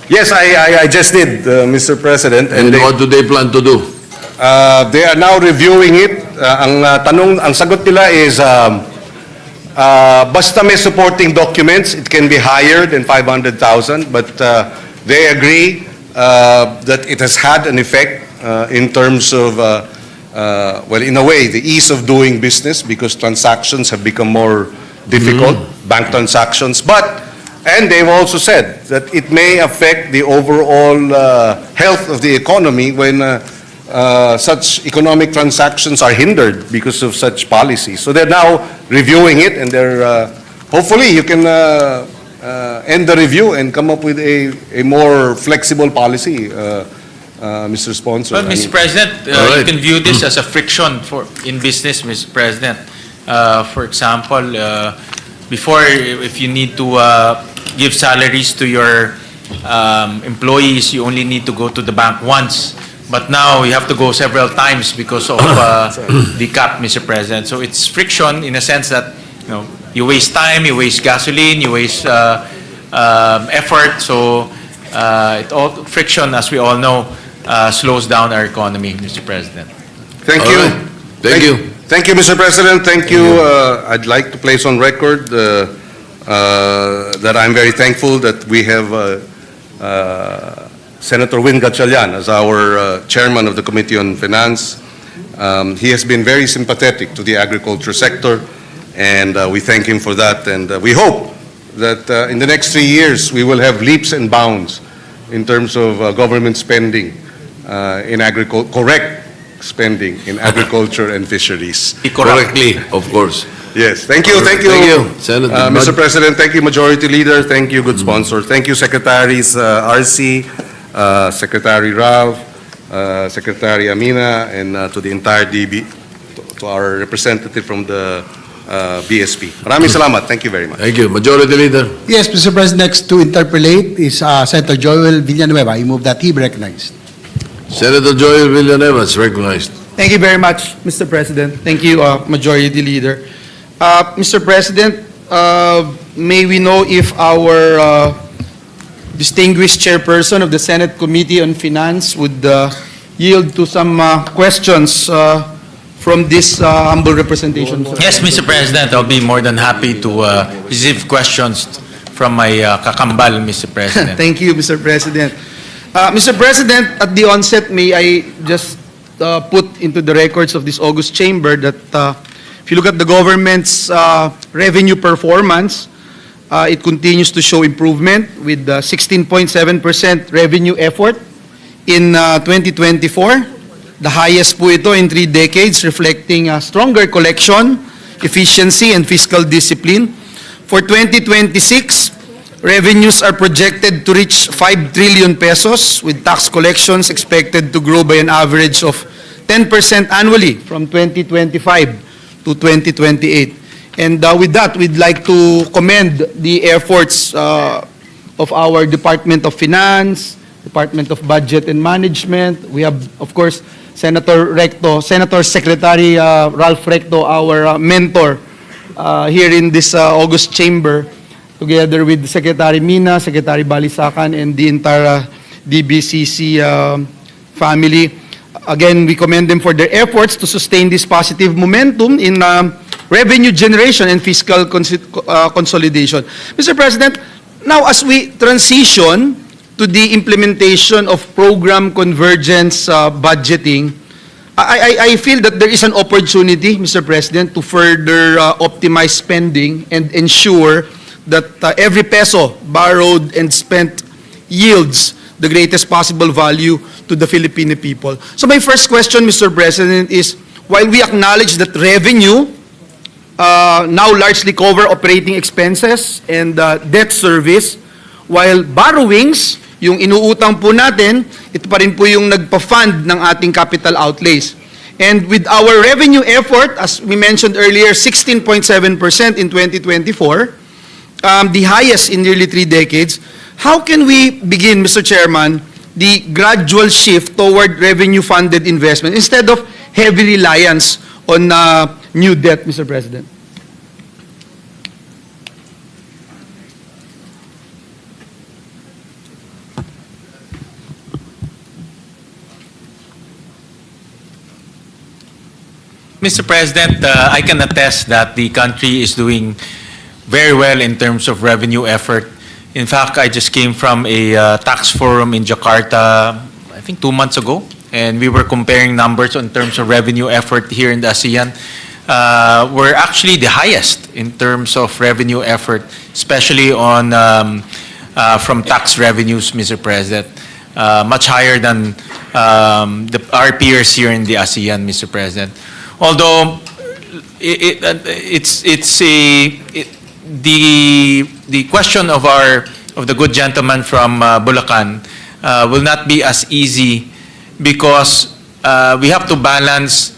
Yes, I just did, Mr. President. And what do they plan to do? They are now reviewing it. Ang sagot nila is, basta may supporting documents, it can be higher than 500,000, but they agree that it has had an effect in terms of, well, in a way, the ease of doing business because transactions have become more difficult, bank transactions. And they've also said that it may affect the overall health of the economy when such economic transactions are hindered because of such policies. So they're now reviewing it, and they're hopefully you can end the review and come up with a more flexible policy, Mr. Sponsor. Well, Mr. President, All right. you can view this as a friction in business, Mr. President. For example, before, if you need to give salaries to your employees, you only need to go to the bank once. But now you have to go several times because of the cap, Mr. President. So it's friction in a sense that you waste time, you waste gasoline, you waste effort. So friction, as we all know, slows down our economy, Mr. President. Thank All you. right. Thank you. Thank you, Mr. President. Thank you. I'd like to place on record that I'm very thankful that we have Senator Win Gatchalian as our chairman of the Committee on Finance. He has been very sympathetic to the agriculture sector, and we thank him for that. And we hope that in the next 3 years, we will have leaps and bounds in terms of government spending in correct spending in agriculture and fisheries. Correctly, of course. Yes, thank you, thank you. Thank you, Senator. Mr. President, thank you, Majority Leader, thank you, good sponsor. Thank you, Secretaries RC, Secretary Ralph, Secretary Amina, and to the entire DB, to our representative from the BSP. Maraming salamat. Thank you very much. Thank you. Majority Leader. Yes, Mr. President, next to interpolate is Senator Joel Villanueva. I move that he be recognized. Senator Joel Villanueva is recognized. Thank you very much, Mr. President. Thank you, Majority Leader. Mr. President, may we know if our distinguished chairperson of the Senate Committee on Finance would yield to some questions from this humble representation? Yes, Mr. President, I'll be more than happy to receive questions from my kakambal, Mr. President. Thank you, Mr. President. Mr. President, at the onset, may I just put into the records of this August chamber that if you look at the government's revenue performance, it continues to show improvement with 16.7% revenue effort in 2024. The highest po ito in 3 decades, reflecting stronger collection, efficiency, and fiscal discipline. For 2026, revenues are projected to reach 5 trillion pesos, with tax collections expected to grow by an average of 10% annually from 2025 to 2028. And with that, we'd like to commend the efforts of our Department of Finance, Department of Budget and Management. We have, of course, Senator Secretary Ralph Recto, our mentor here in this August chamber, together with Secretary Mina, Secretary Balisacan, and the entire DBCC family. Again, we commend them for their efforts to sustain this positive momentum in revenue generation and fiscal consolidation. Mr. President, now as we transition to the implementation of program convergence budgeting, I feel that there is an opportunity, Mr. President, to further optimize spending and ensure that every peso borrowed and spent yields the greatest possible value to the Filipino people. So my first question, Mr. President, is while we acknowledge that revenue now largely cover operating expenses and debt service, while borrowings, yung inuutang po natin, ito pa rin po yung nagpa-fund ng ating capital outlays. And with our revenue effort, as we mentioned earlier, 16.7% in 2024, the highest in nearly 3 decades, how can we begin, Mr. Chairman, the gradual shift toward revenue-funded investment instead of heavy reliance on new debt, Mr. President? Mr. President, I can attest that the country is doing very well in terms of revenue effort. In fact, I just came from a tax forum in Jakarta, I think 2 months ago, and we were comparing numbers in terms of revenue effort here in the ASEAN. We're actually the highest in terms of revenue effort, especially on from tax revenues, Mr. President. Much higher than our peers here in the ASEAN, Mr. President. Although the question of the good gentleman from Bulacan will not be as easy because we have to balance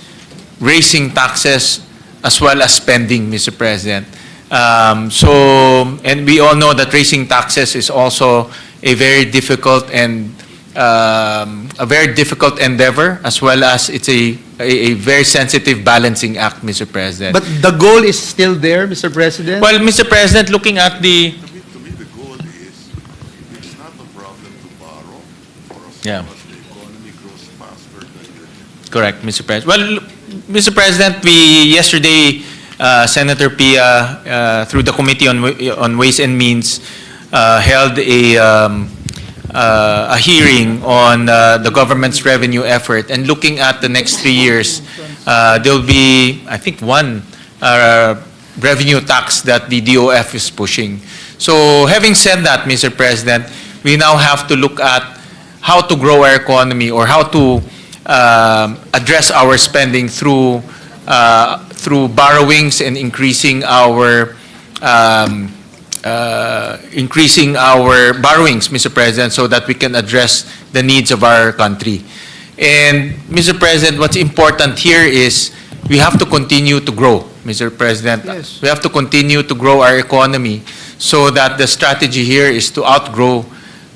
raising taxes as well as spending, Mr. President. And we all know that raising taxes is also a very difficult endeavor, as well as it's a very sensitive balancing act, Mr. President. But the goal is still there, Mr. President? Well, Mr. President, looking at the... To me, the goal is, it's not a problem to borrow for as Yeah. long as the economy grows faster than your... Correct, Mr. President. Well, Mr. President, yesterday, Senator Pia, through the Committee on Ways and Means, held a hearing on the government's revenue effort, and looking at the next 3 years, there'll be, I think, one revenue tax that the DOF is pushing. So having said that, Mr. President, we now have to look at how to grow our economy or how to address our spending through borrowings and increasing our borrowings, Mr. President, so that we can address the needs of our country. And Mr. President, what's important here is we have to continue to grow, Mr. President. Yes. We have to continue to grow our economy so that the strategy here is to outgrow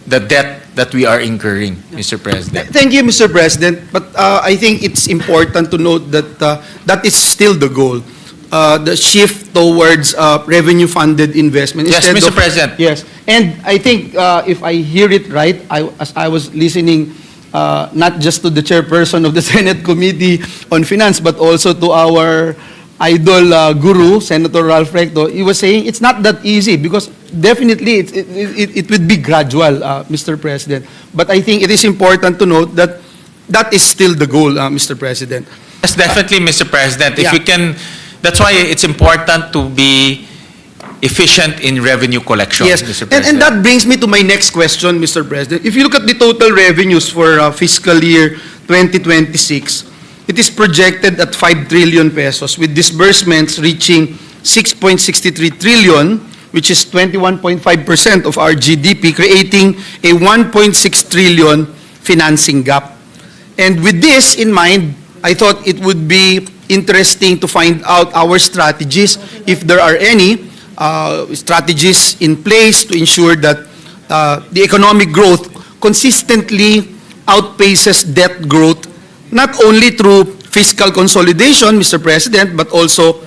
the debt that we are incurring, Mr. President. Thank you, Mr. President. But I think it's important to note that that is still the goal. The shift towards revenue-funded investment. Yes, instead Mr. of- President. Yes. And I think if I hear it right, as I was listening not just to the chairperson of the Senate Committee on Finance, but also to our idol guru, Senator Ralph Recto, he was saying it's not that easy because definitely it would be gradual, Mr. President. But I think it is important to note that that is still the goal, Mr. President. Yes, definitely, Mr. President. If Yeah. we can, that's why it's important to be efficient in revenue collection, Yes, Mr. and President. that brings me to my next question, Mr. President. If you look at the total revenues for fiscal year 2026, it is projected at 5 trillion pesos with disbursements reaching 6.63 trillion, which is 21.5% of our GDP, creating a 1.6 trillion financing gap. And with this in mind, I thought it would be interesting to find out our strategies, if there are any strategies in place to ensure that the economic growth consistently outpaces debt growth, not only through fiscal consolidation, Mr. President, but also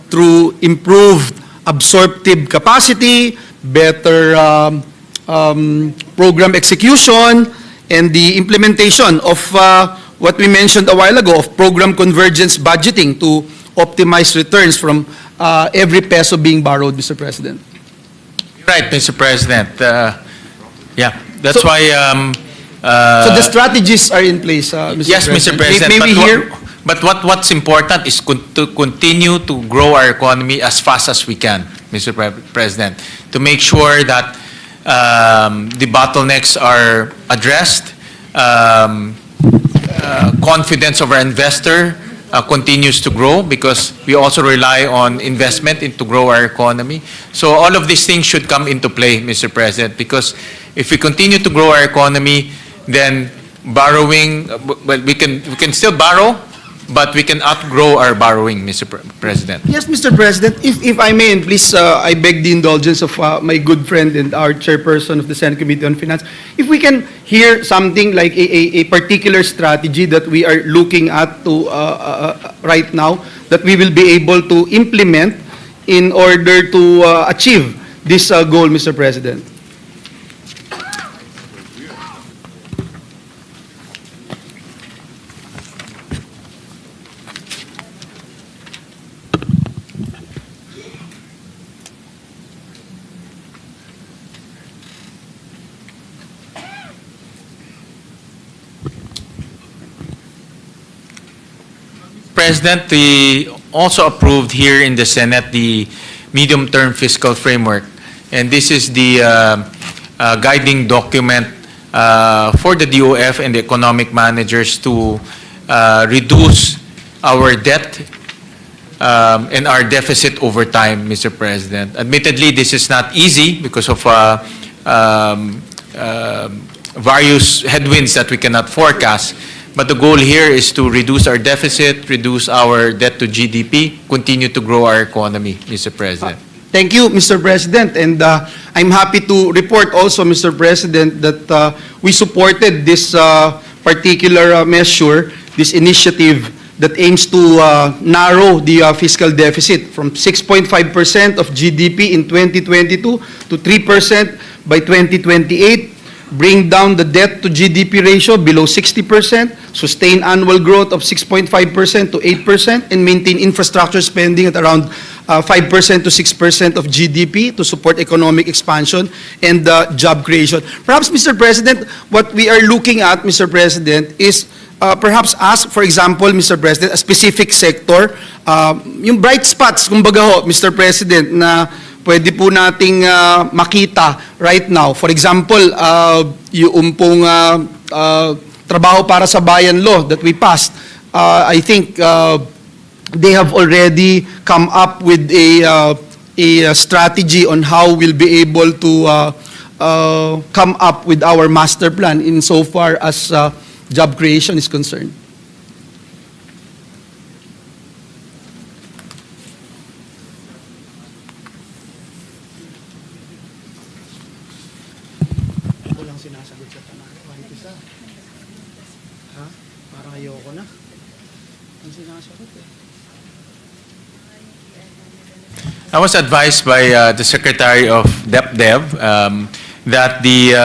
through improved absorptive capacity, better program execution, and the implementation of what we mentioned a while ago of program convergence budgeting to optimize returns from every peso being borrowed, Mr. President. Right, Mr. President. Yeah, that's So- why. So the strategies are in place, Mr. Yes, President. Mr. President. May we hear? But what's important is to continue to grow our economy as fast as we can, Mr. President, to make sure that the bottlenecks are addressed, confidence of our investor continues to grow because we also rely on investment to grow our economy. So all of these things should come into play, Mr. President, because if we continue to grow our economy, then borrowing, well, we can still borrow, but we can outgrow our borrowing, Mr. President. Yes, Mr. President, if I may, and please, I beg the indulgence of my good friend and our chairperson of the Senate Committee on Finance, if we can hear something like a particular strategy that we are looking at to right now, that we will be able to implement in order to achieve this goal, Mr. President. President, we also approved here in the Senate the medium-term fiscal framework. And this is the guiding document for the DOF and the economic managers to reduce our debt and our deficit over time, Mr. President. Admittedly, this is not easy because of various headwinds that we cannot forecast. But the goal here is to reduce our deficit, reduce our debt to GDP, continue to grow our economy, Mr. President. Thank you, Mr. President. And I'm happy to report also, Mr. President, that we supported this particular measure, this initiative that aims to narrow the fiscal deficit from 6.5% of GDP in 2022 to 3% by 2028, bring down the debt to GDP ratio below 60%, sustain annual growth of 6.5% to 8%, and maintain infrastructure spending at around 5% to 6% of GDP to support economic expansion and job creation. Perhaps, Mr. President, what we are looking at, Mr. President, is perhaps ask, for example, Mr. President, a specific sector, yung bright spots, kumbaga ho, Mr. President, na pwede po nating makita right now. For example, yung pong trabaho para sa bayan law that we passed, I think they have already come up with a strategy on how we'll be able to come up with our master plan insofar as job creation is concerned. Walang sinasagot sa tanong. Kahit isa. Ha? Parang ayoko na. Ang sinasagot eh. I was advised by the Secretary of DepDev that the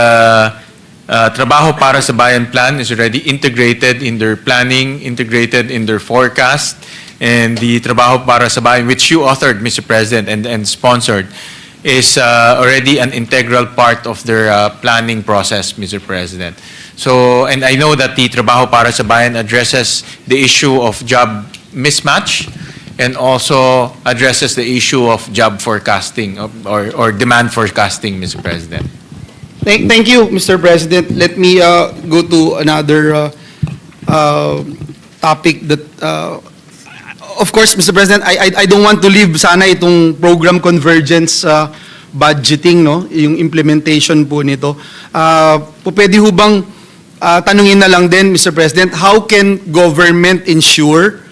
Trabaho para sa Bayan plan is already integrated in their planning, integrated in their forecast, and the Trabaho para sa Bayan, which you authored, Mr. President, and sponsored, is already an integral part of their planning process, Mr. President. So, and I know that the Trabaho para sa Bayan addresses the issue of job mismatch, and also addresses the issue of job forecasting or demand forecasting, Mr. President. Thank you, Mr. President. Let me go to another topic that, of course, Mr. President, I don't want to leave sana itong program convergence budgeting, no? Yung implementation po nito. Pwede ho bang tanungin na lang din, Mr. President, how can government ensure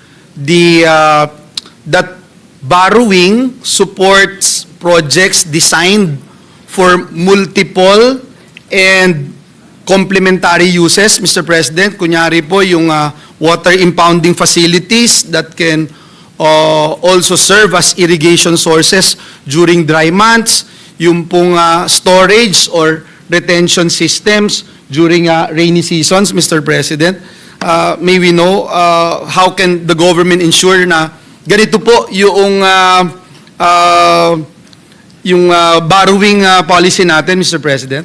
that borrowing supports projects designed for multiple and complementary uses, Mr. President? Kunyari po yung water impounding facilities that can also serve as irrigation sources during dry months, yung pong storage or retention systems during rainy seasons, Mr. President. May we know how can the government ensure na ganito po yung borrowing policy natin, Mr. President?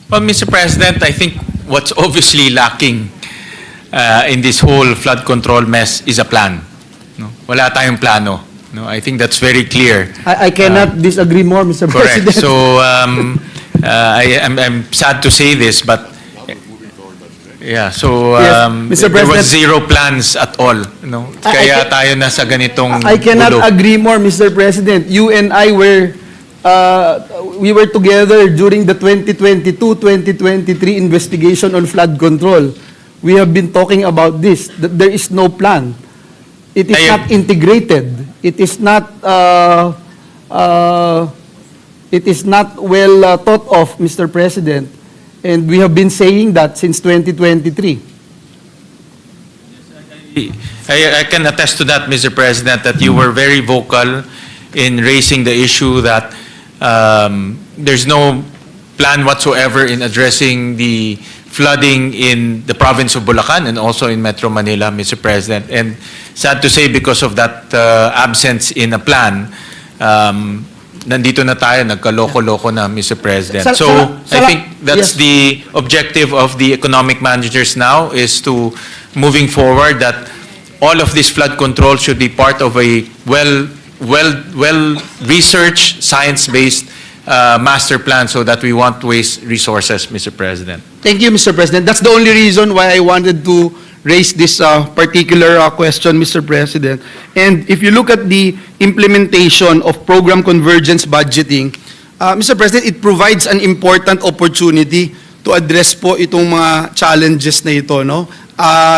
Well, Mr. President, I think what's obviously lacking in this whole flood control mess is a plan. No? Wala tayong plano. No? I think that's very clear. I cannot disagree more, Mr. Correct. President. So I'm sad to say this, but yeah. So Yes, Mr. there was President. zero plans at all. No? Kaya tayo nasa ganitong I cannot gulo. agree more, Mr. President. You and I we were together during the 2022-2023 investigation on flood control. We have been talking about this, that there is no plan. It is not integrated. It is not well thought of, Mr. President. And we have been saying that since 2023. I can attest to that, Mr. President, that you were very vocal in raising the issue that there's no plan whatsoever in addressing the flooding in the province of Bulacan and also in Metro Manila, Mr. President. And sad to say, because of that absence in a plan, nandito na tayo, nagkaloko-loko na, Mr. President. So I think that's the objective of the economic managers now, is to, moving forward, that all of this flood control should be part of a well-researched, science-based master plan, so that we won't waste resources, Mr. President. Thank you, Mr. President. That's the only reason why I wanted to raise this particular question, Mr. President. And if you look at the implementation of program convergence budgeting, Mr. President, it provides an important opportunity to address po itong mga challenges na ito, no?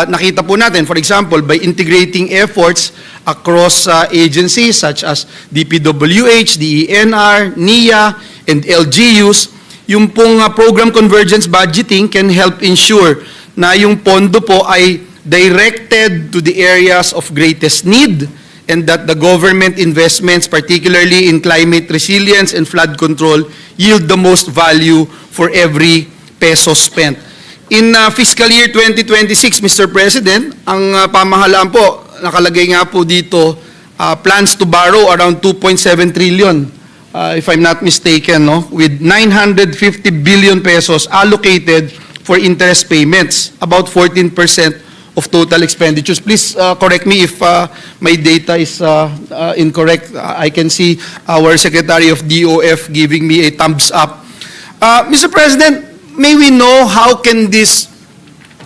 Nakita po natin, for example, by integrating efforts across agencies such as DPWH, DENR, NIA, and LGUs, yung pong program convergence budgeting can help ensure na yung pondo po ay directed to the areas of greatest need, and that the government investments, particularly in climate resilience and flood control, yield the most value for every peso spent. In fiscal year 2026, Mr. President, ang pamahalaan po, nakalagay nga po dito, plans to borrow around 2.7 trillion, if I'm not mistaken, no? With 950 billion pesos allocated for interest payments, about 14% of total expenditures. Please correct me if my data is incorrect. I can see our Secretary of DOF giving me a thumbs up. Mr. President, may we know how can this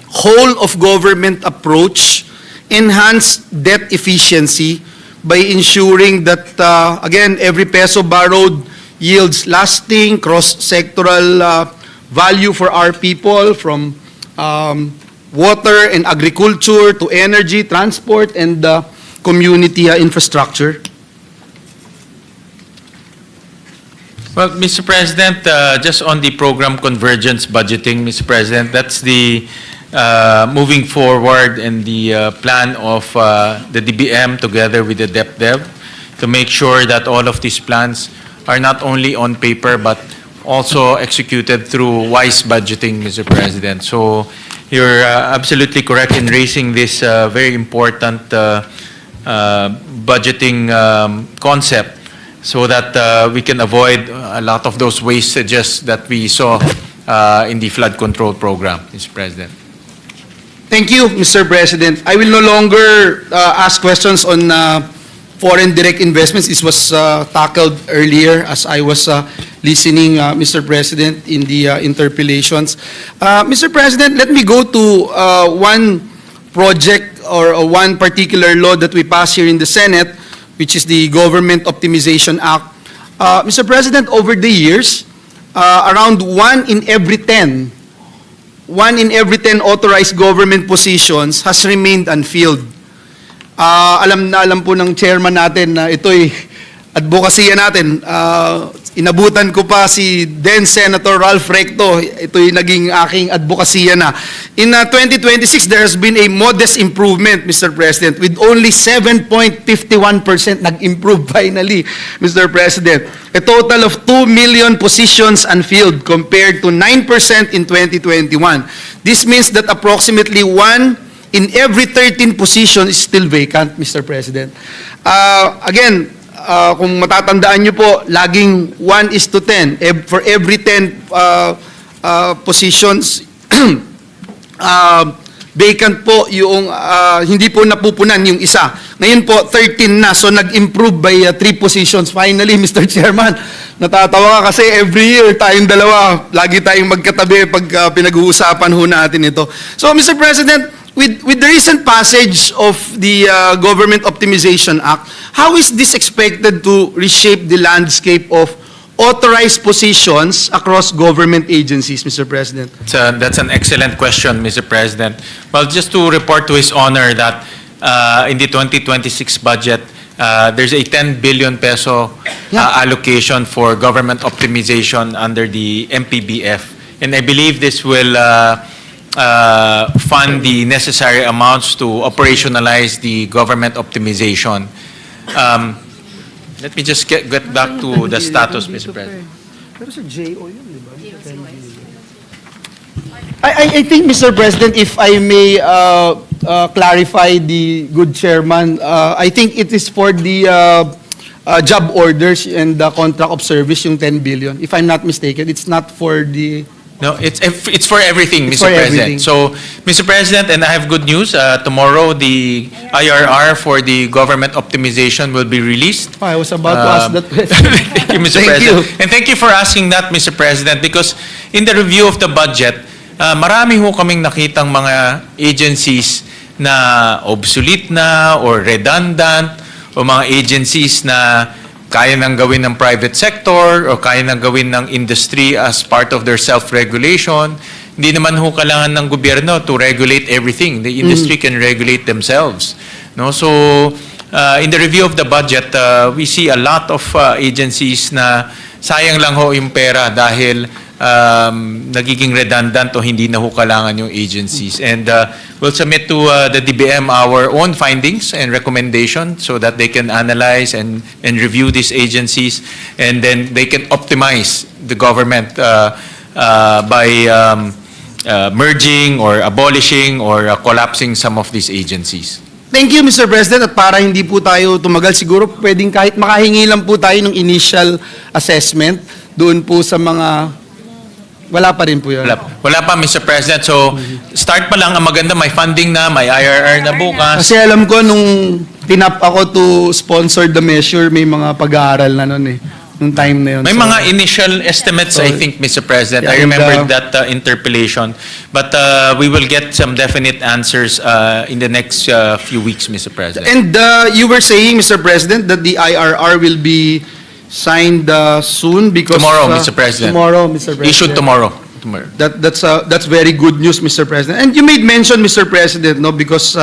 whole of government approach enhance debt efficiency by ensuring that, again, every peso borrowed yields lasting cross-sectoral value for our people, from water and agriculture to energy, transport, and community infrastructure? Well, Mr. President, just on the program convergence budgeting, Mr. President, that's the moving forward and the plan of the DBM together with the DepDev to make sure that all of these plans are not only on paper but also executed through wise budgeting, Mr. President. So you're absolutely correct in raising this very important budgeting concept, so that we can avoid a lot of those wastages that we saw in the flood control program, Mr. President. Thank you, Mr. President. I will no longer ask questions on foreign direct investments. This was tackled earlier as I was listening, Mr. President, in the interpellations. Mr. President, let me go to one project or one particular law that we passed here in the Senate, which is the Government Optimization Act. Mr. President, over the years, around 1 in every 10 authorized government positions has remained unfilled. Alam na alam po ng chairman natin na ito'y advokasya natin. Inabutan ko pa si then Senator Ralph Recto. Ito'y naging aking advokasya na. In 2026, there has been a modest improvement, Mr. President, with only 7.51% nag-improve finally, Mr. President. A total of 2 million positions unfilled compared to 9% in 2021. This means that approximately 1 in every 13 position is still vacant, Mr. President. Again, kung matatandaan nyo po, laging 1:10. For every 10 positions, vacant po yung, hindi po napupunan yung isa. Ngayon po, 13 na, so nag-improve by 3 positions. Finally, Mr. Chairman, natatawa ka kasi every year tayong dalawa, lagi tayong magkatabi pag pinag-uusapan ho natin ito. So, Mr. President, with the recent passage of the Government Optimization Act, how is this expected to reshape the landscape of authorized positions across government agencies, Mr. President? That's an excellent question, Mr. President. Well, just to report to His Honor that in the 2026 budget, there's a 10 billion peso allocation for government optimization under the MPBF. And I believe this will fund the necessary amounts to operationalize the government optimization. Let me just get back to the status, Mr. President. Pero sa JO yun, di ba? I think, Mr. President, if I may clarify the good chairman, I think it is for the job orders and the contract of service, yung 10 billion. If I'm not mistaken, it's not for the... No, it's for everything, It's Mr. for President. everything. So, Mr. President, and I have good news. Tomorrow, the IRR for the government optimization will be released. I was about to ask that question. Thank you, Mr. Thank President. you. And thank you for asking that, Mr. President, because in the review of the budget, marami ho kaming nakitang mga agencies na obsolete na or redundant, o mga agencies na kaya nang gawin ng private sector o kaya nang gawin ng industry as part of their self-regulation. Hindi naman ho kailangan ng gobyerno to regulate everything. The industry can regulate themselves. No? So, in the review of the budget, we see a lot of agencies na sayang lang ho yung pera dahil nagiging redundant o hindi na ho kailangan yung agencies. And we'll submit to the DBM our own findings and recommendations so that they can analyze and review these agencies, and then they can optimize the government by merging or abolishing or collapsing some of these agencies. Thank you, Mr. President. At para hindi po tayo tumagal, siguro pwedeng kahit makahingi lang po tayo ng initial assessment doon po sa mga... Wala pa rin po yun. Wala pa, Mr. President. So, start pa lang ang maganda. May funding na, may IRR na bukas. Kasi alam ko nung tinap ako to sponsor the measure, may mga pag-aaral na nun eh. Nung time na yun. May So, mga initial estimates, I think, Mr. President. Yeah, I remember and, that interpellation. But we will get some definite answers in the next few weeks, Mr. President. And you were saying, Mr. President, that the IRR will be signed soon because... Tomorrow, Mr. President. Tomorrow, Mr. President. Issued tomorrow. That's very good news, Mr. President. And you made mention, Mr. President, no, because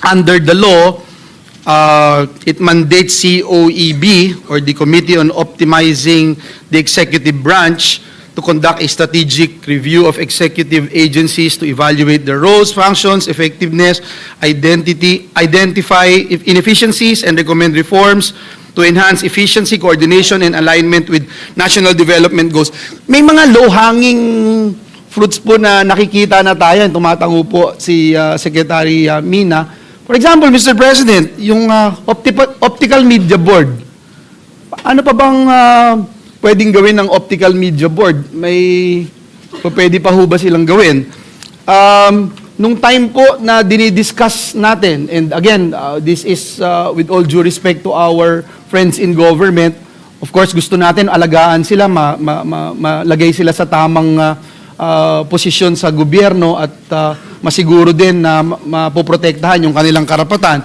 under the law, it mandates COEB, or the Committee on Optimizing the Executive Branch, to conduct a strategic review of executive agencies to evaluate their roles, functions, effectiveness, identify inefficiencies, and recommend reforms to enhance efficiency, coordination, and alignment with national development goals. May mga low-hanging fruits po na nakikita na tayo, tumatango po si Secretary Mina. For example, Mr. President, yung optical media board. Ano pa bang pwedeng gawin ng optical media board? Pwede pa ho ba silang gawin? Nung time po na dinidiscuss natin, and again, this is with all due respect to our friends in government, of course, gusto natin alagaan sila, malagay sila sa tamang posisyon sa gobyerno at masiguro din na mapoprotektahan yung kanilang karapatan.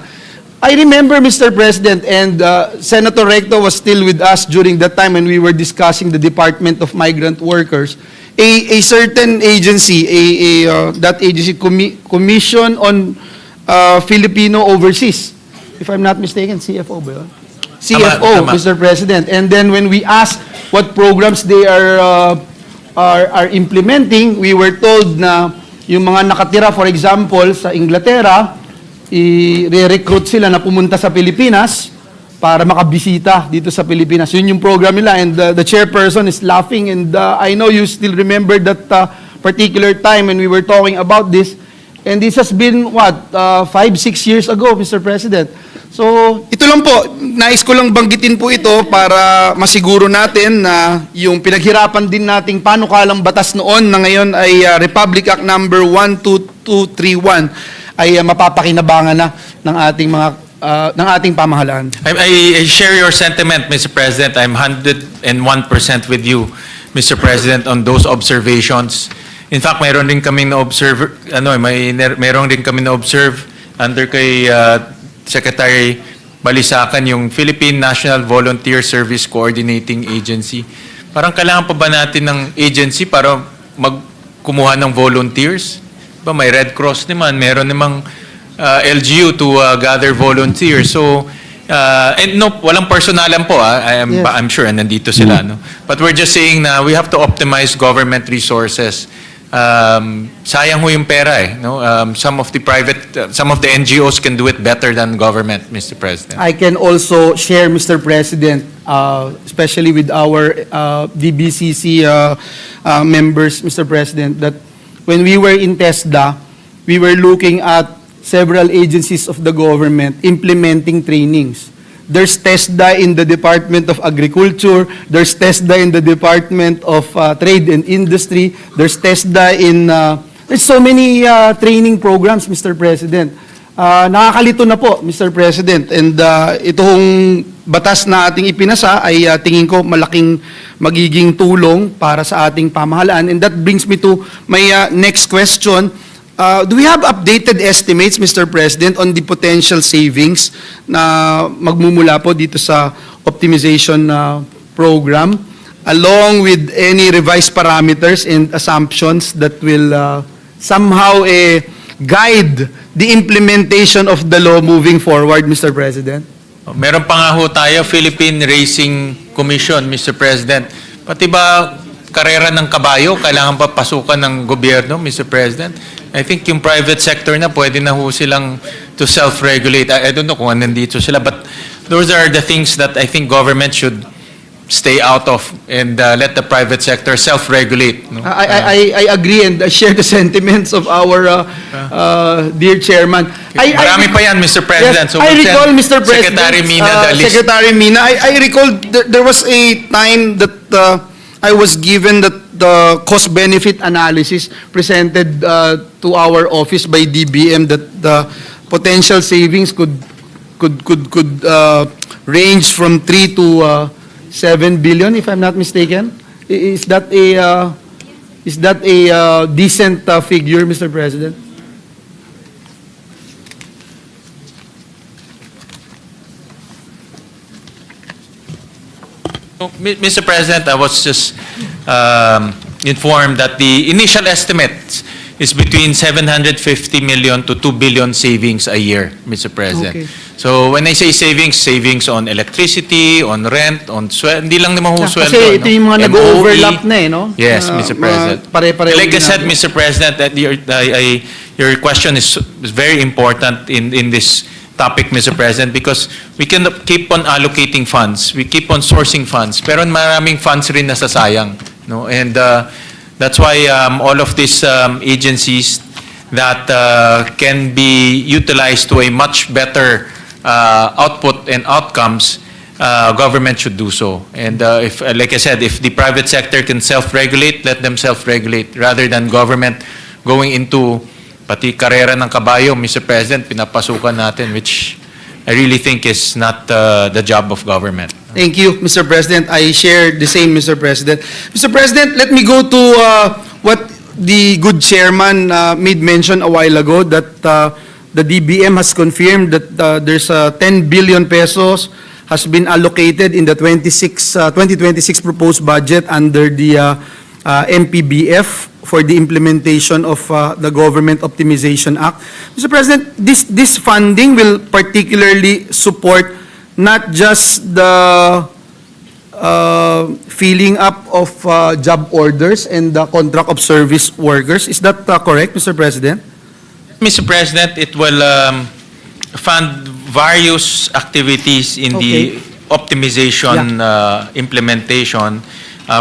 I remember, Mr. President, and Senator Recto was still with us during that time when we were discussing the Department of Migrant Workers. A certain agency, that agency, Commission on Filipino Overseas, if I'm not mistaken, CFO ba yun? CFO, Tama. Mr. President. And then when we asked what programs they are implementing, we were told na yung mga nakatira, for example, sa Inglaterra, i-recruit sila na pumunta sa Pilipinas para makabisita dito sa Pilipinas. Yun yung program nila, and the chairperson is laughing, and I know you still remember that particular time when we were talking about this, and this has been, 5-6 years ago, Mr. President. So, ito lang po, nais ko lang banggitin po ito para masiguro natin na yung pinaghirapan din nating panukalang batas noon na ngayon ay Republic Act number 12231 ay mapapakinabangan na ng ating ng ating pamahalaan. I share your sentiment, Mr. President. I'm 101% with you, Mr. President, on those observations. In fact, mayroon din kaming na-observe, mayroon din kami na-observe under kay Secretary Balisacan, yung Philippine National Volunteer Service Coordinating Agency. Parang kailangan pa ba natin ng agency para magkumuha ng volunteers? May Red Cross naman, meron namang LGU to gather volunteers. So, and no, walang personalan po. I'm sure nandito sila. No? But we're just saying na we have to optimize government resources. Sayang ho yung pera eh. No? Some of the NGOs can do it better than government, Mr. President. I can also share, Mr. President, especially with our DBCC members, Mr. President, that when we were in TESDA, we were looking at several agencies of the government implementing trainings. There's TESDA in the Department of Agriculture, there's TESDA in the Department of Trade and Industry, there's TESDA in, there's so many training programs, Mr. President. Nakakalito na po, Mr. President, and itong batas na ating ipinasa ay tingin ko malaking magiging tulong para sa ating pamahalaan. And that brings me to my next question. Do we have updated estimates, Mr. President, on the potential savings na magmumula po dito sa optimization program, along with any revised parameters and assumptions that will somehow guide the implementation of the law moving forward, Mr. President? Meron pa nga ho tayo, Philippine Racing Commission, Mr. President. Pati ba karera ng kabayo, kailangan pa pasukan ng gobyerno, Mr. President? I think yung private sector na pwede na ho silang to self-regulate. I don't know kung nandito sila, but those are the things that I think government should stay out of and let the private sector self-regulate. No? I agree and I share the sentiments of our dear chairman. Marami pa yan, Mr. President. Yes, So I we'll recall, send Mr. President, Secretary Mina the list. Secretary Mina, I recall there was a time that I was given that the cost-benefit analysis presented to our office by DBM that the potential savings could range from 3 to 7 billion, if I'm not mistaken. Is that a decent figure, Mr. President? Mr. President, I was just informed that the initial estimate is between 750 million to 2 billion savings a year, Mr. President. Okay. So when I say savings, savings on electricity, on rent, on sweldo, hindi lang naman ho sweldo. Kasi ito yung mga MOE. nag-overlap na eh, no? Yes, Mr. President. Pare-pareho Like I said, ginagawa. Mr. President, that your question is very important in this topic, Mr. President, because we can keep on allocating funds, we keep on sourcing funds, pero maraming funds rin nasasayang, no? And that's why all of these agencies that can be utilized to a much better output and outcomes, government should do so. And if, like I said, if the private sector can self-regulate, let them self-regulate rather than government going into pati karera ng kabayo, Mr. President, pinapasukan natin, which I really think is not the job of government. Thank you, Mr. President. I share the same, Mr. President. Mr. President, let me go to what the good chairman made mention a while ago, that the DBM has confirmed that there's 10 billion pesos has been allocated in the 2026 proposed budget under the MPBF for the implementation of the Government Optimization Act. Mr. President, this funding will particularly support not just the filling up of job orders and the contract of service workers. Is that correct, Mr. President? Mr. President, it will fund various activities in the optimization implementation.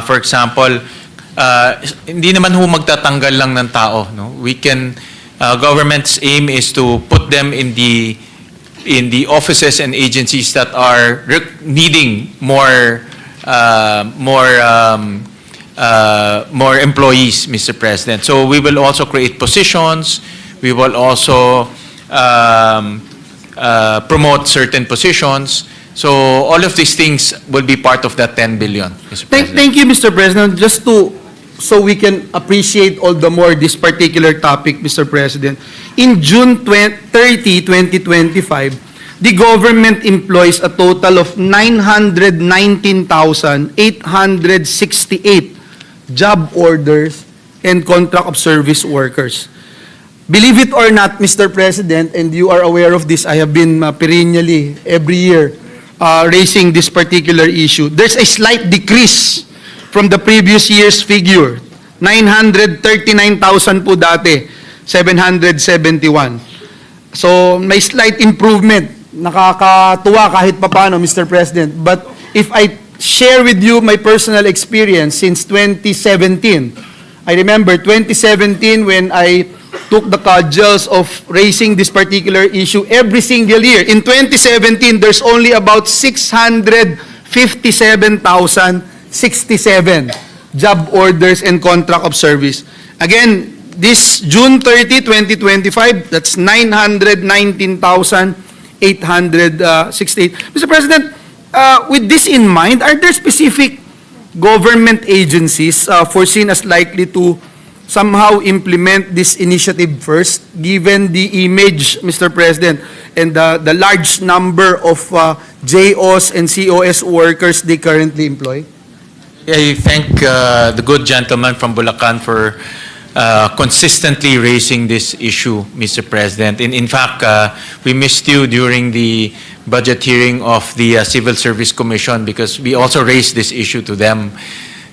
For example, hindi naman ho magtatanggal lang ng tao, no? We can government's aim is to put them in the offices and agencies that are needing more employees, Mr. President. So we will also create positions. We will also promote certain positions. So all of these things will be part of that 10 billion, Mr. President. Thank you, Mr. President. Just so we can appreciate all the more this particular topic, Mr. President. In June 30, 2025, the government employs a total of 919,868 job orders and contract of service workers. Believe it or not, Mr. President, and you are aware of this, I have been perennially every year raising this particular issue. There's a slight decrease from the previous year's figure. 939,000 po dati, 771. So may slight improvement. Nakakatuwa kahit papano, Mr. President. But if I share with you my personal experience since 2017, I remember 2017 when I took the cudgels of raising this particular issue every single year. In 2017, there's only about 657,067 job orders and contract of service. Again, this June 30, 2025, that's 919,868. Mr. President, with this in mind, are there specific government agencies foreseen as likely to somehow implement this initiative first, given the image, Mr. President, and the large number of JOs and COS workers they currently employ? I thank the good gentleman from Bulacan for consistently raising this issue, Mr. President. In fact, we missed you during the budget hearing of the Civil Service Commission because we also raised this issue to them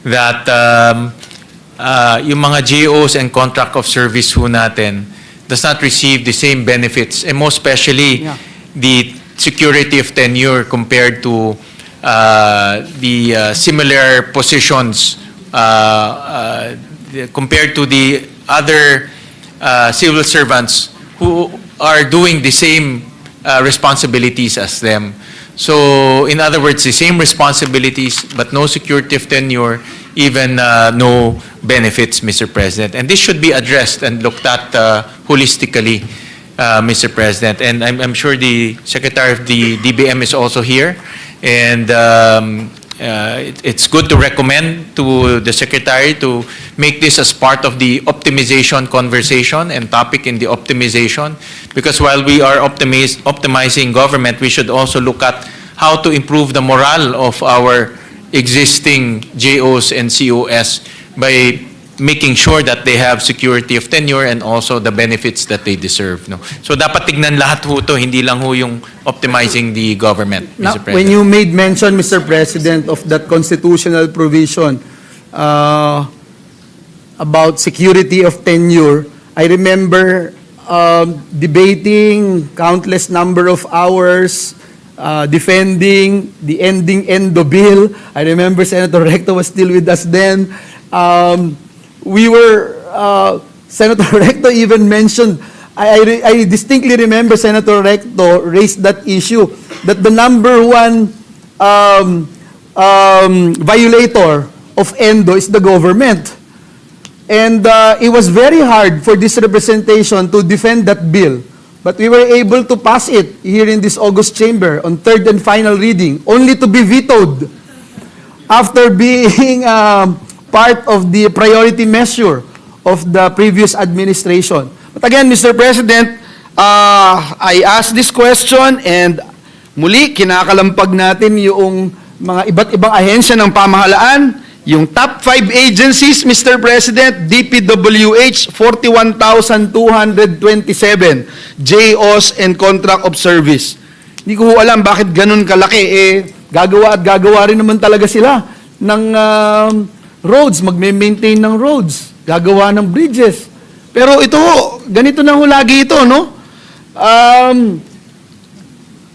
that yung mga GOs and contract of service ho natin does not receive the same benefits, and most especially the security of tenure compared to similar positions compared to the other civil servants who are doing the same responsibilities as them. So, in other words, the same responsibilities but no security of tenure, even no benefits, Mr. President. And this should be addressed and looked at holistically, Mr. President. And I'm sure the Secretary of the DBM is also here. And it's good to recommend to the Secretary to make this as part of the optimization conversation and topic in the optimization. Because while we are optimizing government, we should also look at how to improve the morale of our existing JOs and COS by making sure that they have security of tenure and also the benefits that they deserve. No? So dapat tignan lahat ho to, hindi lang ho yung optimizing the government, Now, Mr. President. when you made mention, Mr. President, of that constitutional provision about security of tenure, I remember debating countless number of hours, defending the ending endo bill. I remember Senator Recto was still with us then. Senator Recto even mentioned, I distinctly remember Senator Recto raised that issue, that the number one violator of endo is the government. And it was very hard for this representation to defend that bill. But we were able to pass it here in this August chamber on third and final reading, only to be vetoed after being part of the priority measure of the previous administration. But again, Mr. President, I asked this question and muli, kinakalampag natin yung mga iba't ibang ahensya ng pamahalaan, yung top 5 agencies, Mr. President, DPWH, 41,227 JOs and contract of service. Hindi ko alam bakit ganun kalaki. Gagawa at gagawa rin naman talaga sila ng roads, magme-maintain ng roads, gagawa ng bridges. Pero ito, ganito na ho lagi ito, no?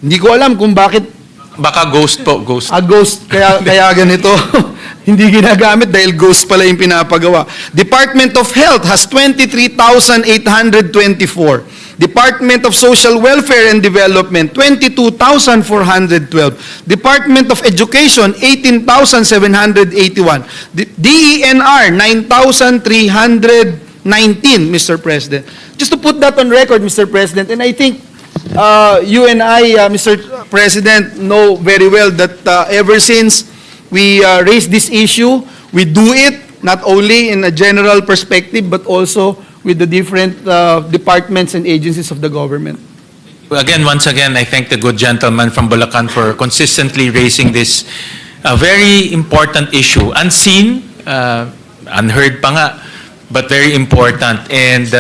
Hindi ko alam kung bakit. Baka ghost po, ghost. Ghost, kaya ganito. Hindi ginagamit dahil ghost pala yung pinapagawa. Department of Health has 23,824. Department of Social Welfare and Development, 22,412. Department of Education, 18,781. DENR, 9,319, Mr. President. Just to put that on record, Mr. President, and I think you and I, Mr. President, know very well that ever since we raised this issue, we do it not only in a general perspective, but also with the different departments and agencies of the government. Again, once again, I thank the good gentleman from Bulacan for consistently raising this very important issue. Unseen, unheard pa nga, but very important. And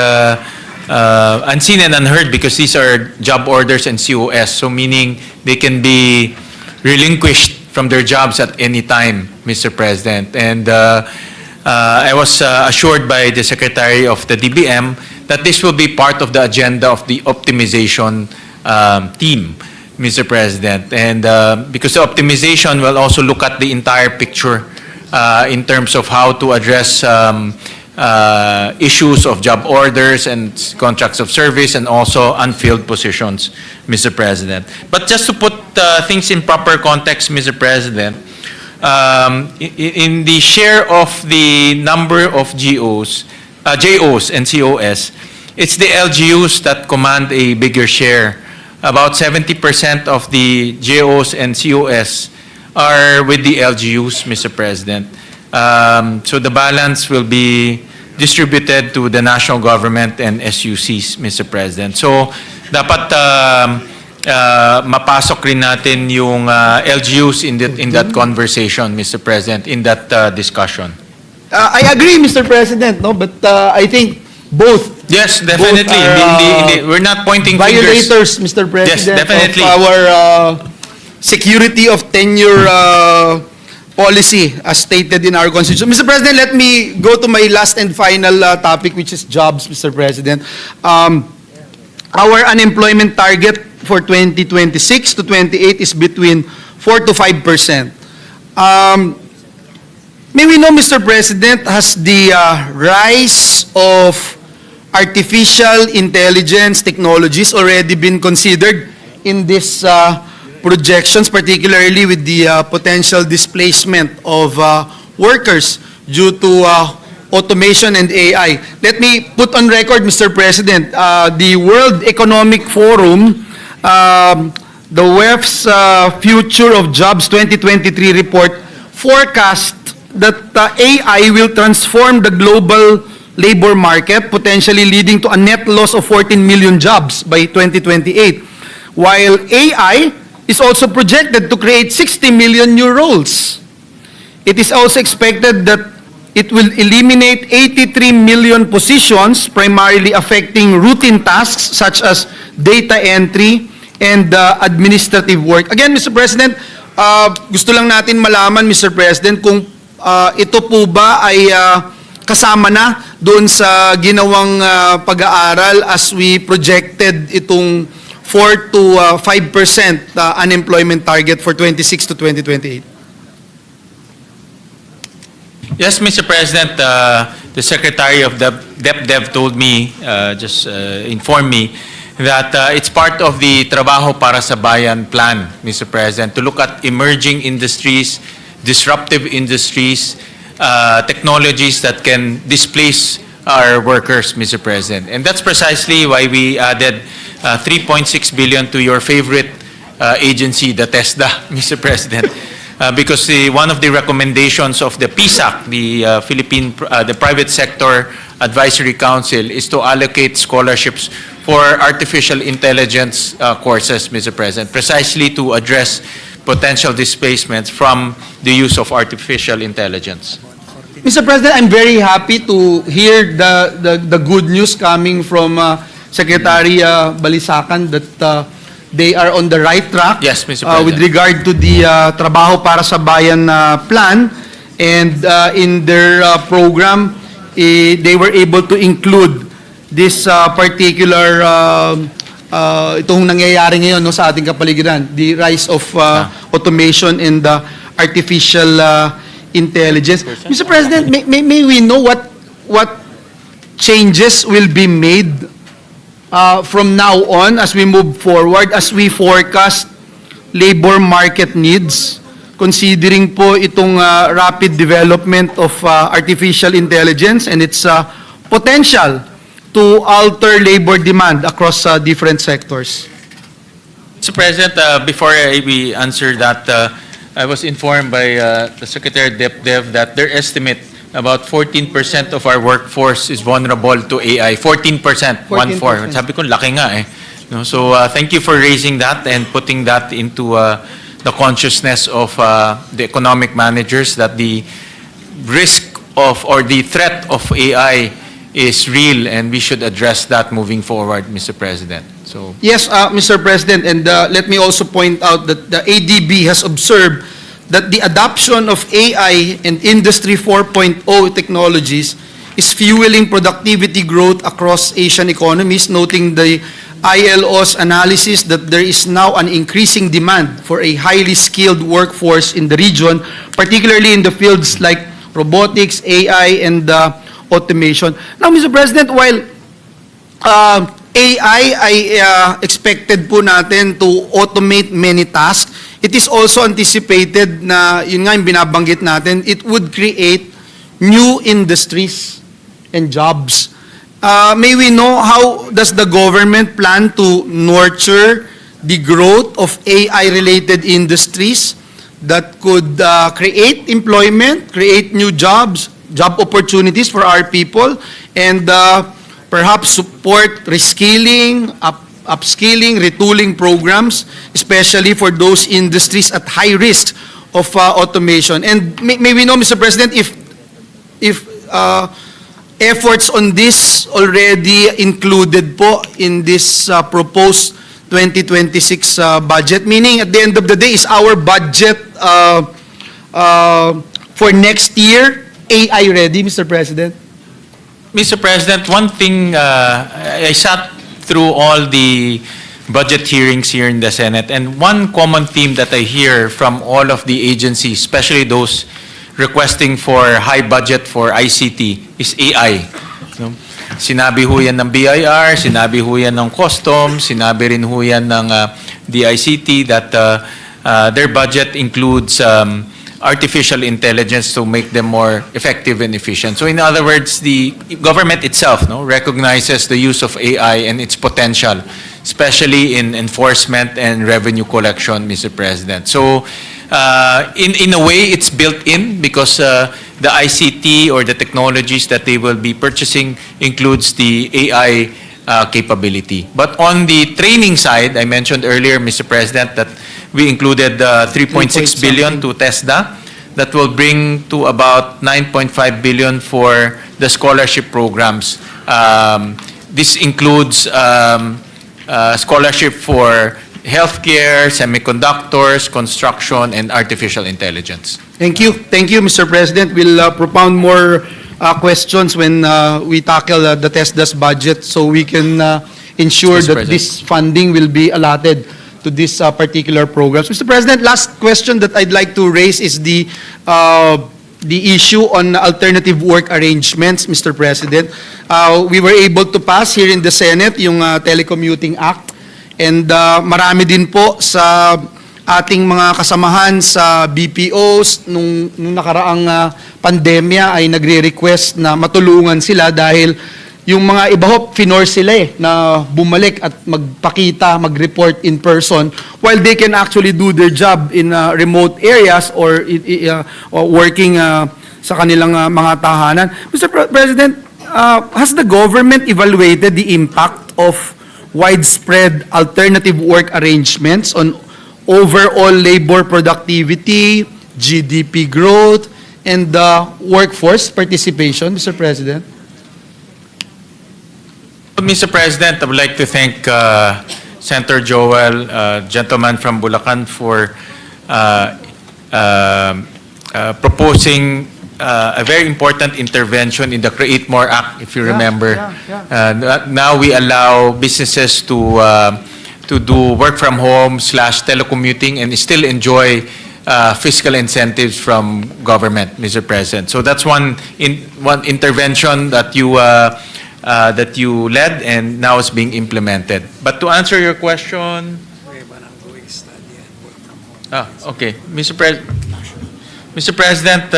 unseen and unheard because these are job orders and COS, so meaning they can be relinquished from their jobs at any time, Mr. President. And I was assured by the Secretary of the DBM that this will be part of the agenda of the optimization team, Mr. President. And because the optimization will also look at the entire picture in terms of how to address issues of job orders and contracts of service and also unfilled positions, Mr. President. But just to put things in proper context, Mr. President, in the share of the number of JOs and COS, it's the LGUs that command a bigger share. About 70% of the JOs and COS are with the LGUs, Mr. President. So the balance will be distributed to the national government and SUCs, Mr. President. So dapat mapasok rin natin yung LGUs in that conversation, Mr. President, in that discussion. I agree, Mr. President, no, but I think both. Yes, definitely. We're not pointing violators, fingers. Mr. President, Yes, definitely. of our security of tenure policy as stated in our Constitution. Mr. President, let me go to my last and final topic, which is jobs, Mr. President. Our unemployment target for 2026 to 28 is between 4 to 5%. May we know, Mr. President, has the rise of artificial intelligence technologies already been considered in these projections, particularly with the potential displacement of workers due to automation and AI? Let me put on record, Mr. President, the World Economic Forum, the WEF's Future of Jobs 2023 report forecast that AI will transform the global labor market, potentially leading to a net loss of 14 million jobs by 2028, while AI is also projected to create 60 million new roles. It is also expected that it will eliminate 83 million positions, primarily affecting routine tasks such as data entry and administrative work. Again, Mr. President, gusto lang natin malaman, Mr. President, kung ito po ba ay kasama na doon sa ginawang pag-aaral as we projected itong 4 to 5% unemployment target for 26 to 2028. Yes, Mr. President, the Secretary of the DepDev told me, informed me, that it's part of the Trabaho para sa Bayan plan, Mr. President, to look at emerging industries, disruptive industries, technologies that can displace our workers, Mr. President. And that's precisely why we added 3.6 billion to your favorite agency, the TESDA, Mr. President. Because one of the recommendations of the PSAC, the Private Sector Advisory Council, is to allocate scholarships for artificial intelligence courses, Mr. President, precisely to address potential displacements from the use of artificial intelligence. Mr. President, I'm very happy to hear the good news coming from Secretary Balisacan that they are on the right track. Yes, Mr. President. With regard to the Trabaho para sa Bayan plan, and in their program, they were able to include this particular itong nangyayari ngayon no, sa ating kapaligiran, the rise of automation and artificial intelligence. Mr. President, may we know what changes will be made from now on as we move forward, as we forecast labor market needs, considering po itong rapid development of artificial intelligence and its potential to alter labor demand across different sectors? Mr. President, before we answer that, I was informed by the Secretary of DepDev that their estimate about 14% of our workforce is vulnerable to AI. 14%, 1/4. Sabi ko, laki nga eh. No, so thank you for raising that and putting that into the consciousness of the economic managers, that the risk of or the threat of AI is real and we should address that moving forward, Mr. President. So Yes, Mr. President, and let me also point out that the ADB has observed that the adoption of AI and Industry 4.0 technologies is fueling productivity growth across Asian economies, noting the ILO's analysis that there is now an increasing demand for a highly skilled workforce in the region, particularly in the fields like robotics, AI, and automation. Now, Mr. President, while AI ay expected po natin to automate many tasks, it is also anticipated na, yun nga yung binabanggit natin, it would create new industries and jobs. May we know how does the government plan to nurture the growth of AI-related industries that could create employment, create new jobs, job opportunities for our people, and perhaps support reskilling, upskilling, retooling programs, especially for those industries at high risk of automation. And may we know, Mr. President, if efforts on this already included po in this proposed 2026 budget, meaning at the end of the day, is our budget for next year AI ready, Mr. President? Mr. President, one thing, I sat through all the budget hearings here in the Senate. And one common theme that I hear from all of the agencies, especially those requesting for high budget for ICT, is AI. No? Sinabi ho yan ng BIR, sinabi ho yan ng Customs, sinabi rin ho yan ng DICT that their budget includes artificial intelligence to make them more effective and efficient. So in other words, the government itself recognizes the use of AI and its potential, especially in enforcement and revenue collection, Mr. President. So in a way, it's built in because the ICT or the technologies that they will be purchasing includes the AI capability. But on the training side, I mentioned earlier, Mr. President, that we included 3.6 billion to TESDA. That will bring to about 9.5 billion for the scholarship programs. This includes scholarship for healthcare, semiconductors, construction, and artificial intelligence. Thank you. Thank you, Mr. President. We'll propound more questions when we tackle the TESDA's budget so we can ensure Mr. that President. this funding will be allotted to this particular programs. Mr. President, last question that I'd like to raise is the issue on alternative work arrangements, Mr. President. We were able to pass here in the Senate yung Telecommuting Act, and marami din po sa ating mga kasamahan sa BPOs nung nakaraang pandemya ay nagre-request na matulungan sila dahil yung mga iba ho, finorce sila na bumalik at magpakita, mag-report in person while they can actually do their job in remote areas or working sa kanilang mga tahanan. Mr. President, has the government evaluated the impact of widespread alternative work arrangements on overall labor productivity, GDP growth, and workforce participation, Mr. President? Mr. President, I would like to thank Senator Joel, gentleman from Bulacan, for proposing a very important intervention in the Create More Act, if you remember. Now we allow businesses to do work from home / telecommuting and still enjoy fiscal incentives from government, Mr. President. So that's one intervention that you led and now is being implemented. But to answer your question, okay, Mr. President,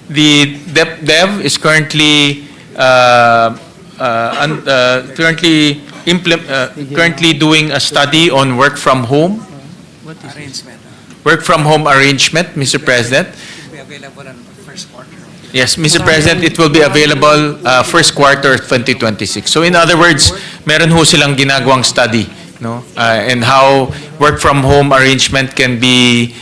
the DepDev is currently currently doing a study on work from home. Work from home arrangement, Mr. President. Yes, Mr. President, it will be available first quarter 2026. So in other words, meron ho silang ginagawang study, and how work from home arrangement can be,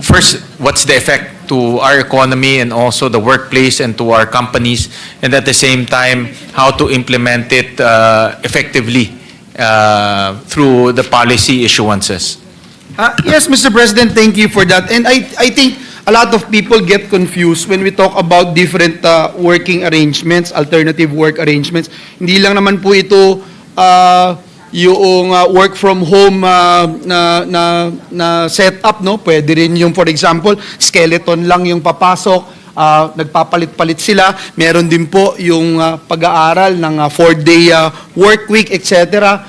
first, what's the effect to our economy and also the workplace and to our companies, and at the same time, how to implement it effectively through the policy issuances. Yes, Mr. President, thank you for that. And I think a lot of people get confused when we talk about different working arrangements, alternative work arrangements. Hindi lang naman po ito yung work from home na setup, no? Pwede rin yung, for example, skeleton lang yung papasok, nagpapalit-palit sila. Meron din po yung pag-aaral ng 4-day work week, etc.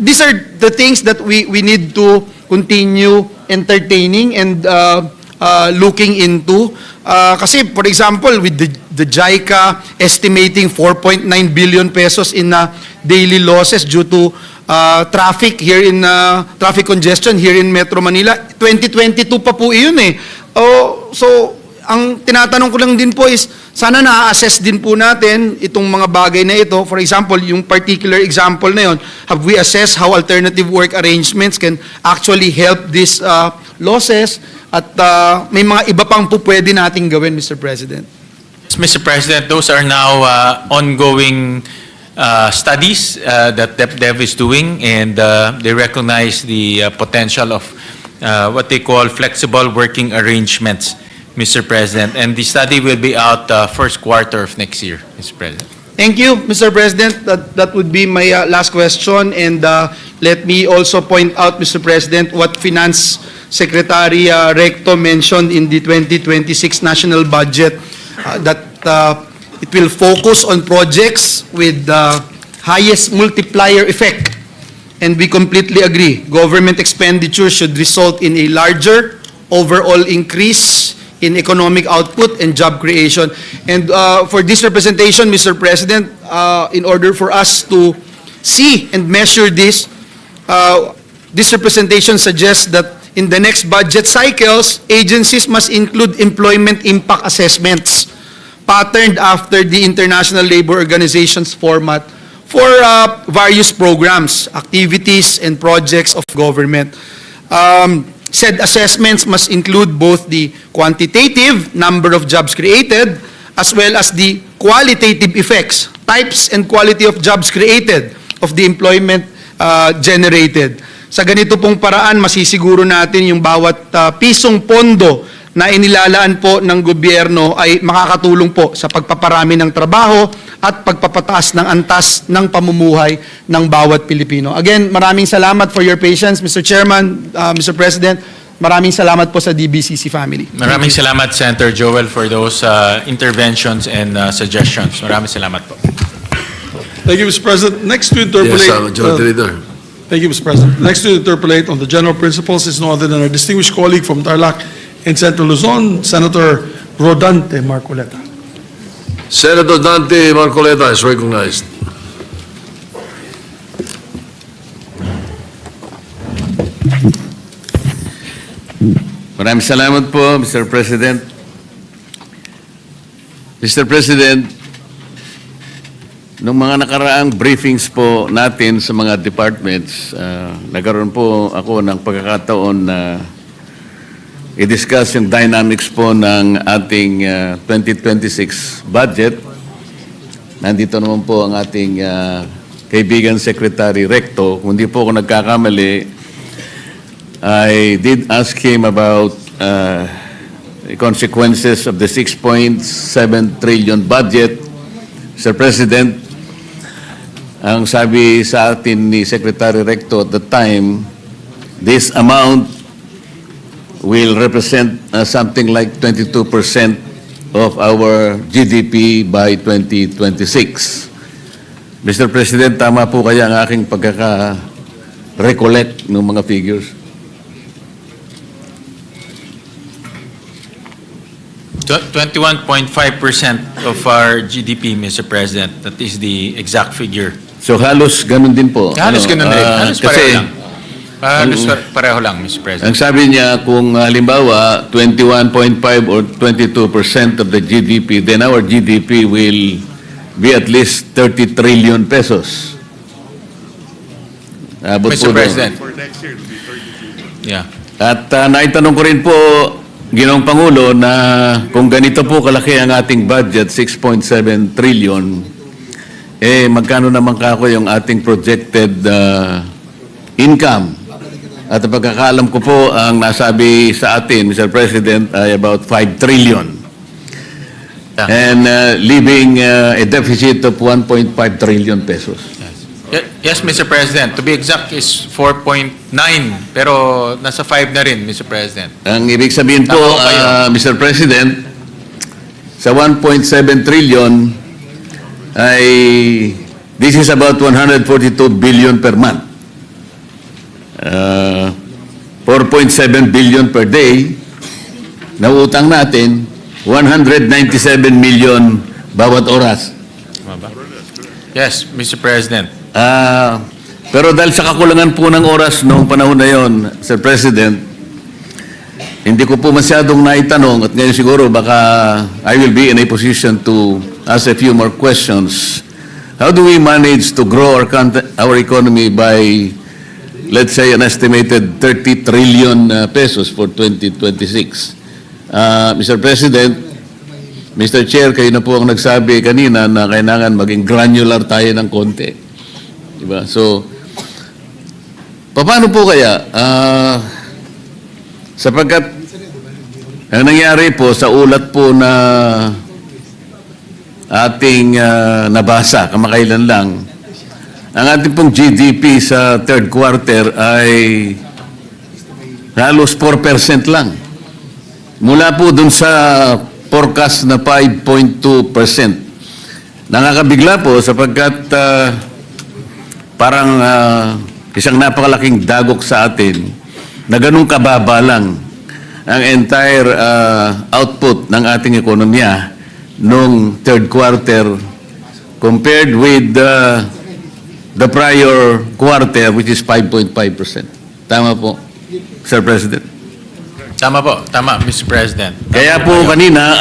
These are the things that we need to continue entertaining and looking into. Kasi, for example, with the JICA estimating 4.9 billion pesos in daily losses due to traffic congestion here in Metro Manila. 2022 pa po iyon eh. So, ang tinatanong ko lang din po is, sana na-assess din po natin itong mga bagay na ito. For example, yung particular example na yun, have we assessed how alternative work arrangements can actually help these losses? At may mga iba pang po pwede nating gawin, Mr. President. Mr. President, those are now ongoing studies that DepDev is doing, and they recognize the potential of what they call flexible working arrangements, Mr. President. And the study will be out first quarter of next year, Mr. President. Thank you, Mr. President. That would be my last question. And let me also point out, Mr. President, what Finance Secretary Recto mentioned in the 2026 national budget, that it will focus on projects with the highest multiplier effect. And we completely agree. Government expenditure should result in a larger overall increase in economic output and job creation. And for this representation, Mr. President, in order for us to see and measure this representation suggests that in the next budget cycles, agencies must include employment impact assessments patterned after the International Labor Organization's format for various programs, activities, and projects of government. Said assessments must include both the quantitative number of jobs created as well as the qualitative effects, types and quality of jobs created, of the employment generated. Sa ganito pong paraan, masisiguro natin yung bawat pisong pondo na inilalaan po ng gobyerno ay makakatulong po sa pagpaparami ng trabaho at pagpapataas ng antas ng pamumuhay ng bawat Pilipino. Again, maraming salamat for your patience, Mr. Chairman, Mr. President. Maraming salamat po sa DBCC family. Maraming salamat, Senator Joel, for those interventions and suggestions. Maraming salamat po. Thank you, Mr. President. Next to interpolate. Yes, Majority Leader. Thank you, Mr. President. Next to interpolate on the general principles is no other than our distinguished colleague from Tarlac in Central Luzon, Senator Rodante Marcoleta. Senator Dante Marcoleta is recognized. Maraming salamat po, Mr. President. Mr. President, nung mga nakaraang briefings po natin sa mga departments, nagkaroon po ako ng pagkakataon na i-discuss yung dynamics po ng ating 2026 budget. Nandito naman po ang ating kaibigan Secretary Recto. Kung di po ako nagkakamali, I did ask him about the consequences of the 6.7 trillion budget. Mr. President, ang sabi sa atin ni Secretary Recto at the time, this amount will represent something like 22% of our GDP by 2026. Mr. President, tama po kaya ang aking pagkaka-recollect ng mga figures? 21.5% of our GDP, Mr. President. That is the exact figure. So halos ganun din po. Halos ganun din. Halos pareho lang. Halos ang- pareho lang, Mr. President. Ang sabi niya, kung halimbawa 21.5 or 22% of the GDP, then our GDP will be at least 30 trillion pesos. Abot Mr. po doon. President. For next year, it'll be 32. Yeah. At naitanong ko rin po, Ginoong Pangulo, na kung ganito po kalaki ang ating budget, 6.7 trillion, magkano naman kako yung ating projected income? At ang pagkakaalam ko po, ang nasabi sa atin, Mr. President, ay about 5 trillion. Yeah. And leaving a deficit of 1.5 trillion pesos. Yes, Mr. President. To be exact is 4.9, pero nasa 5 na rin, Mr. President. Ang ibig sabihin po, Tama po kayo. Mr. President, sa 1.7 trillion ay this is about 142 billion per month. 4.7 billion per day na utang natin, 197 million bawat oras. Tama ba? Yes, Mr. President. Pero dahil sa kakulangan po ng oras noong panahon na yon, Sir President, hindi ko po masyadong naitanong at ngayon siguro baka I will be in a position to ask a few more questions. How do we manage to grow our economy by, let's say, an estimated 30 trillion pesos for 2026? Mr. President, Mr. Chair, kayo na po ang nagsabi kanina na kailangan maging granular tayo ng konti. Diba? So, paano po kaya? Sapagkat ang nangyari po sa ulat po na ating nabasa kamakailan lang, ang ating pong GDP sa third quarter ay halos 4% lang. Mula po dun sa forecast na 5.2%. Nakakabigla po sapagkat parang isang napakalaking dagok sa atin na ganun kababa lang ang entire output ng ating ekonomiya noong third quarter compared with the prior quarter, which is 5.5%. Tama po, Sir President. Tama po, tama, Mr. President. Kaya po kanina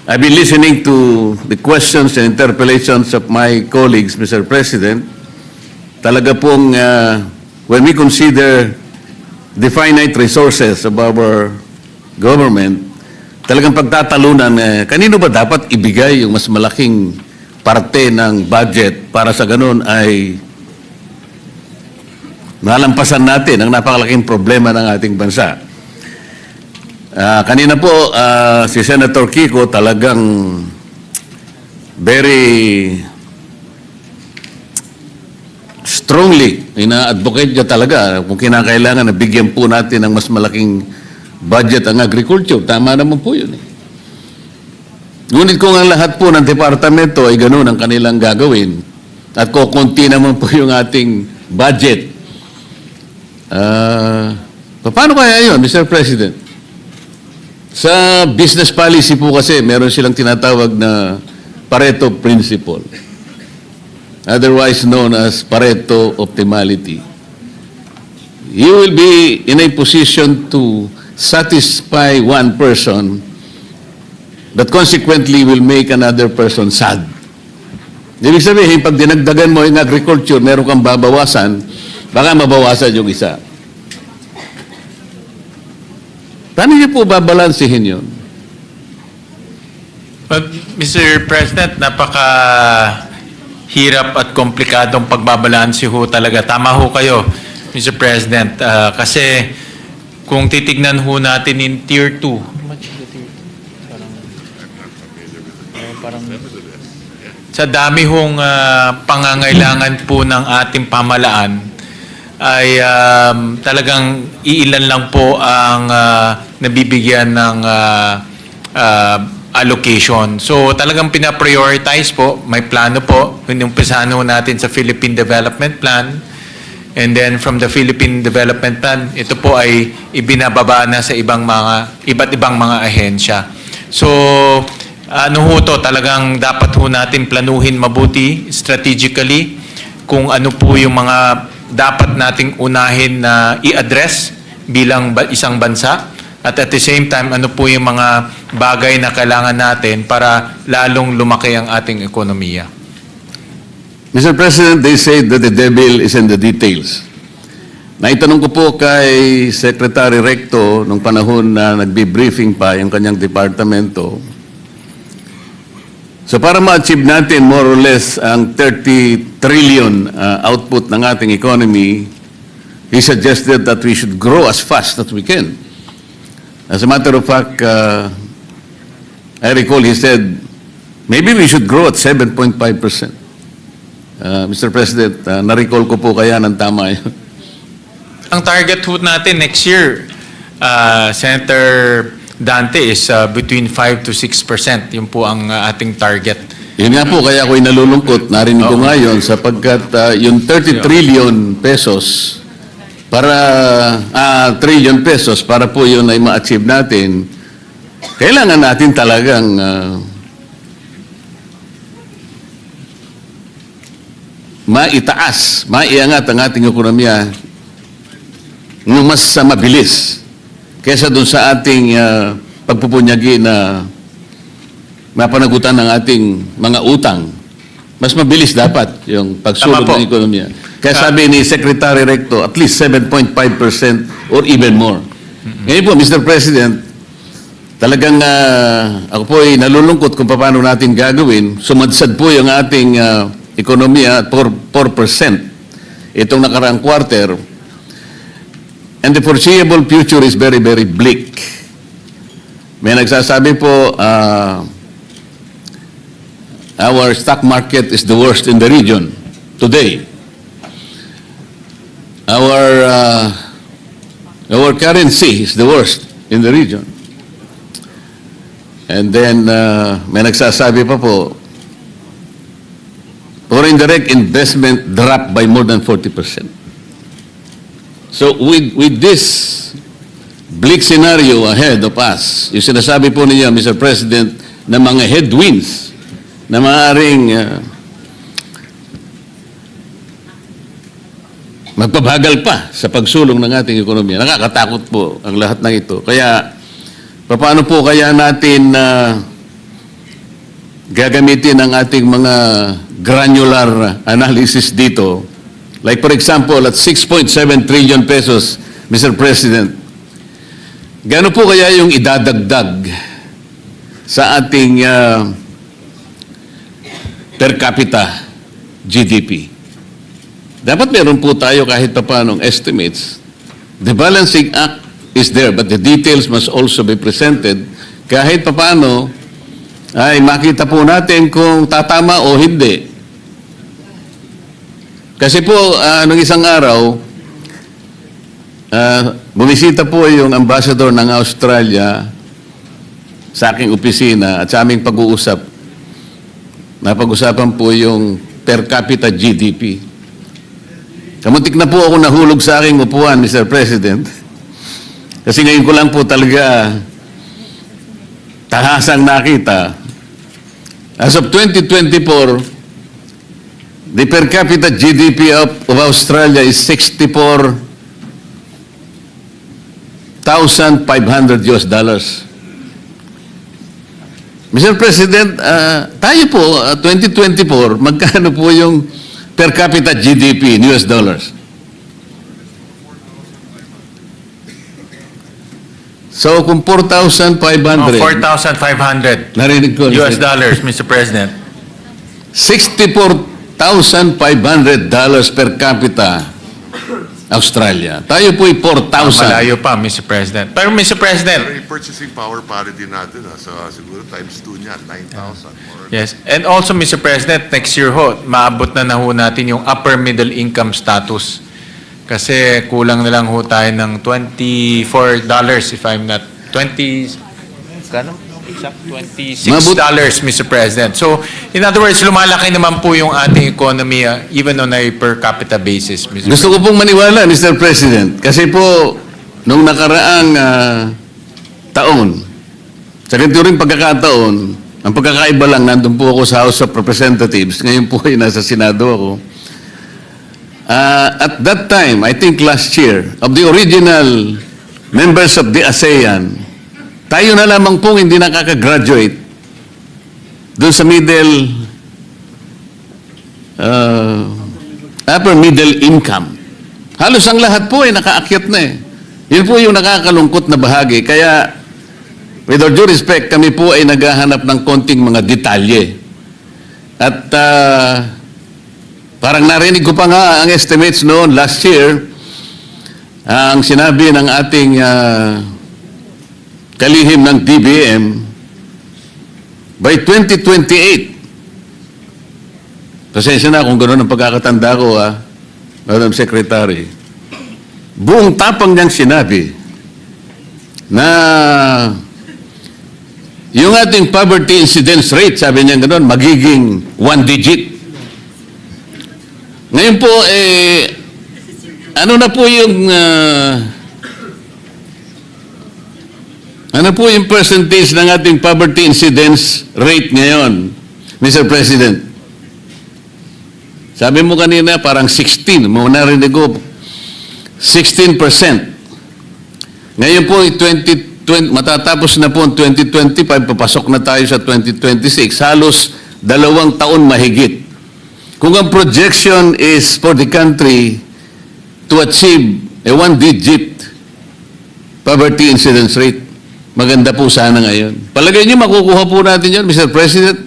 I've been listening to the questions and interpellations of my colleagues, Mr. President. Talaga pong when we consider the finite resources of our government, talagang pagtatalunan, kanino ba dapat ibigay yung mas malaking parte ng budget para sa ganun ay malampasan natin ang napakalaking problema ng ating bansa. Kanina po, si Senator Kiko talagang very strongly ina-advocate niya talaga kung kinakailangan na bigyan po natin ng mas malaking budget ang agriculture. Tama naman po yun. Ngunit kung ang lahat po ng departamento ay ganoon ang kanilang gagawin at kukunti naman po yung ating budget, paano kaya yun, Mr. President? Sa business policy po kasi, meron silang tinatawag na Pareto Principle, otherwise known as Pareto Optimality. You will be in a position to satisfy one person that consequently will make another person sad. Ibig sabihin, pag dinagdagan mo yung agriculture, meron kang babawasan, baka mabawasan yung isa. Paano niyo po babalansihin yun? But, Mr. President, napaka-hirap at komplikadong pagbabalansi ho talaga. Tama ho kayo, Mr. President. Kasi kung titignan ho natin in Tier 2, sa dami hong pangangailangan po ng ating pamalaan, ay talagang iilan lang po ang nabibigyan ng allocation. So talagang pina-prioritize po, may plano po, inumpisahan ho natin sa Philippine Development Plan, and then from the Philippine Development Plan, ito po ay ibinababa na sa iba't ibang mga ahensya. So ano ho to, talagang dapat ho natin planuhin mabuti, strategically, kung ano po yung mga dapat nating unahin na i-address bilang isang bansa, at the same time, ano po yung mga bagay na kailangan natin para lalong lumaki ang ating ekonomiya. Mr. President, they say that the devil is in the details. Naitanong ko po kay Secretary Recto nung panahon na nagbe-briefing pa yung kanyang departamento. So para ma-achieve natin more or less ang 30 trillion output ng ating economy, he suggested that we should grow as fast as we can. As a matter of fact, I recall he said, maybe we should grow at 7.5%. Mr. President, na-recall ko po kaya ng tama yun. Ang target ho natin next year, Senator Dante, is between 5 to 6%. Yun po ang ating target. Yun nga po, kaya ako'y nalulungkot. Narinig ko ngayon sapagkat yung 30 trillion pesos para trillion pesos para po yun ay ma-achieve natin, kailangan natin talagang maitaas, maiangat ang ating ekonomiya ng mas mabilis kaysa doon sa ating pagpupunyagi na mapanagutan ng ating mga utang. Mas mabilis dapat yung pagsulog ng ekonomiya. Kaya sabi ni Secretary Recto, at least 7.5% or even more. Ngayon po, Mr. President, talagang ako po ay nalulungkot kung paano natin gagawin. Sumadsad po yung ating ekonomiya at 4% itong nakaraang quarter. And the foreseeable future is very, very bleak. May nagsasabi po, our stock market is the worst in the region today. Our currency is the worst in the region. And then, may nagsasabi pa po, foreign direct investment dropped by more than 40%. So with this bleak scenario ahead of us, yung sinasabi po niya, Mr. President, na mga headwinds na maaaring magpabagal pa sa pagsulong ng ating ekonomiya. Nakakatakot po ang lahat ng ito. Kaya, paano po kaya natin gagamitin ang ating mga granular analysis dito? Like for example, at 6.7 trillion pesos, Mr. President, gaano po kaya yung idadagdag sa ating per capita GDP? Dapat meron po tayo kahit pa paanong estimates. The balancing act is there, but the details must also be presented. Kahit pa paano, ay makita po natin kung tatama o hindi. Kasi po, nung isang araw, bumisita po yung ambassador ng Australia sa aking opisina at sa aming pag-uusap. Napag-usapan po yung per capita GDP. Kamuntik na po ako nahulog sa aking upuan, Mr. President. Kasi ngayon ko lang po talaga tahasang nakita. As of 2024, the per capita GDP of Australia is $64,500 US. Mr. President, tayo po, 2024, magkano po yung per capita GDP in US dollars? So, kung 4,500... 4,500 Narinig ko. US dollars, Mr. President. $64,500 per capita Australia. Tayo po'y 4,000. Malayo pa, Mr. President. Pero Mr. President, Pero yung purchasing power parity natin, siguro times 2 niyan, 9,000. yes. And also, Mr. President, next year ho, maabot na ho natin yung upper middle income status. Kasi kulang na lang ho tayo ng $24, if I'm not, 20, kano? Exact, $26, Mr. President. So, in other words, lumalaki naman po yung ating economy, even on a per capita basis, Mr. Gusto ko pong maniwala, Mr. President, kasi po, nung nakaraang taon, sa ganito rin pagkakataon, ang pagkakaiba lang, nandun po ako sa House of Representatives, ngayon po ay nasa Senado ako. At that time, I think last year, of the original members of the ASEAN, tayo na lamang pong hindi nakaka-graduate doon sa upper middle income. Halos ang lahat po ay nakaakyat na eh. Yun po yung nakakalungkot na bahagi. Kaya, with all due respect, kami po ay naghahanap ng konting mga detalye. At parang narinig ko pa nga ang estimates noon last year, ang sinabi ng ating kalihim ng DBM, by 2028, pasensya na kung gano'n ang pagkakatanda ko, Madam Secretary, buong tapang niyang sinabi na yung ating poverty incidence rate, sabi niya gano'n, magiging 1 digit. Ngayon po, ano na po yung ano po yung percentage ng ating poverty incidence rate ngayon, Mr. President? Sabi mo kanina, parang 16. Muna narinig ko, 16%. Ngayon po, matatapos na po ang 2025, papasok na tayo sa 2026. Halos 2 taon mahigit. Kung ang projection is for the country to achieve a 1-digit poverty incidence rate, maganda po sana ngayon. Palagay niyo makukuha po natin yan, Mr. President?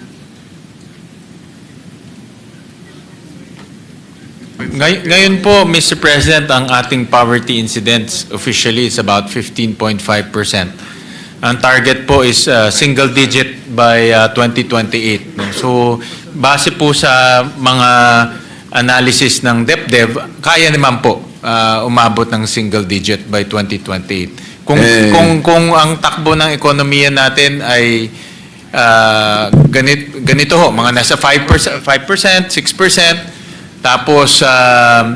Ngayon po, Mr. President, ang ating poverty incidence officially is about 15.5%. Ang target po is single digit by 2028. No? So, base po sa mga analysis ng DepDev, kaya naman po umabot ng single digit by 2028. Kung ang takbo ng ekonomiya natin ay ganito ho, mga nasa 5%, 6%, tapos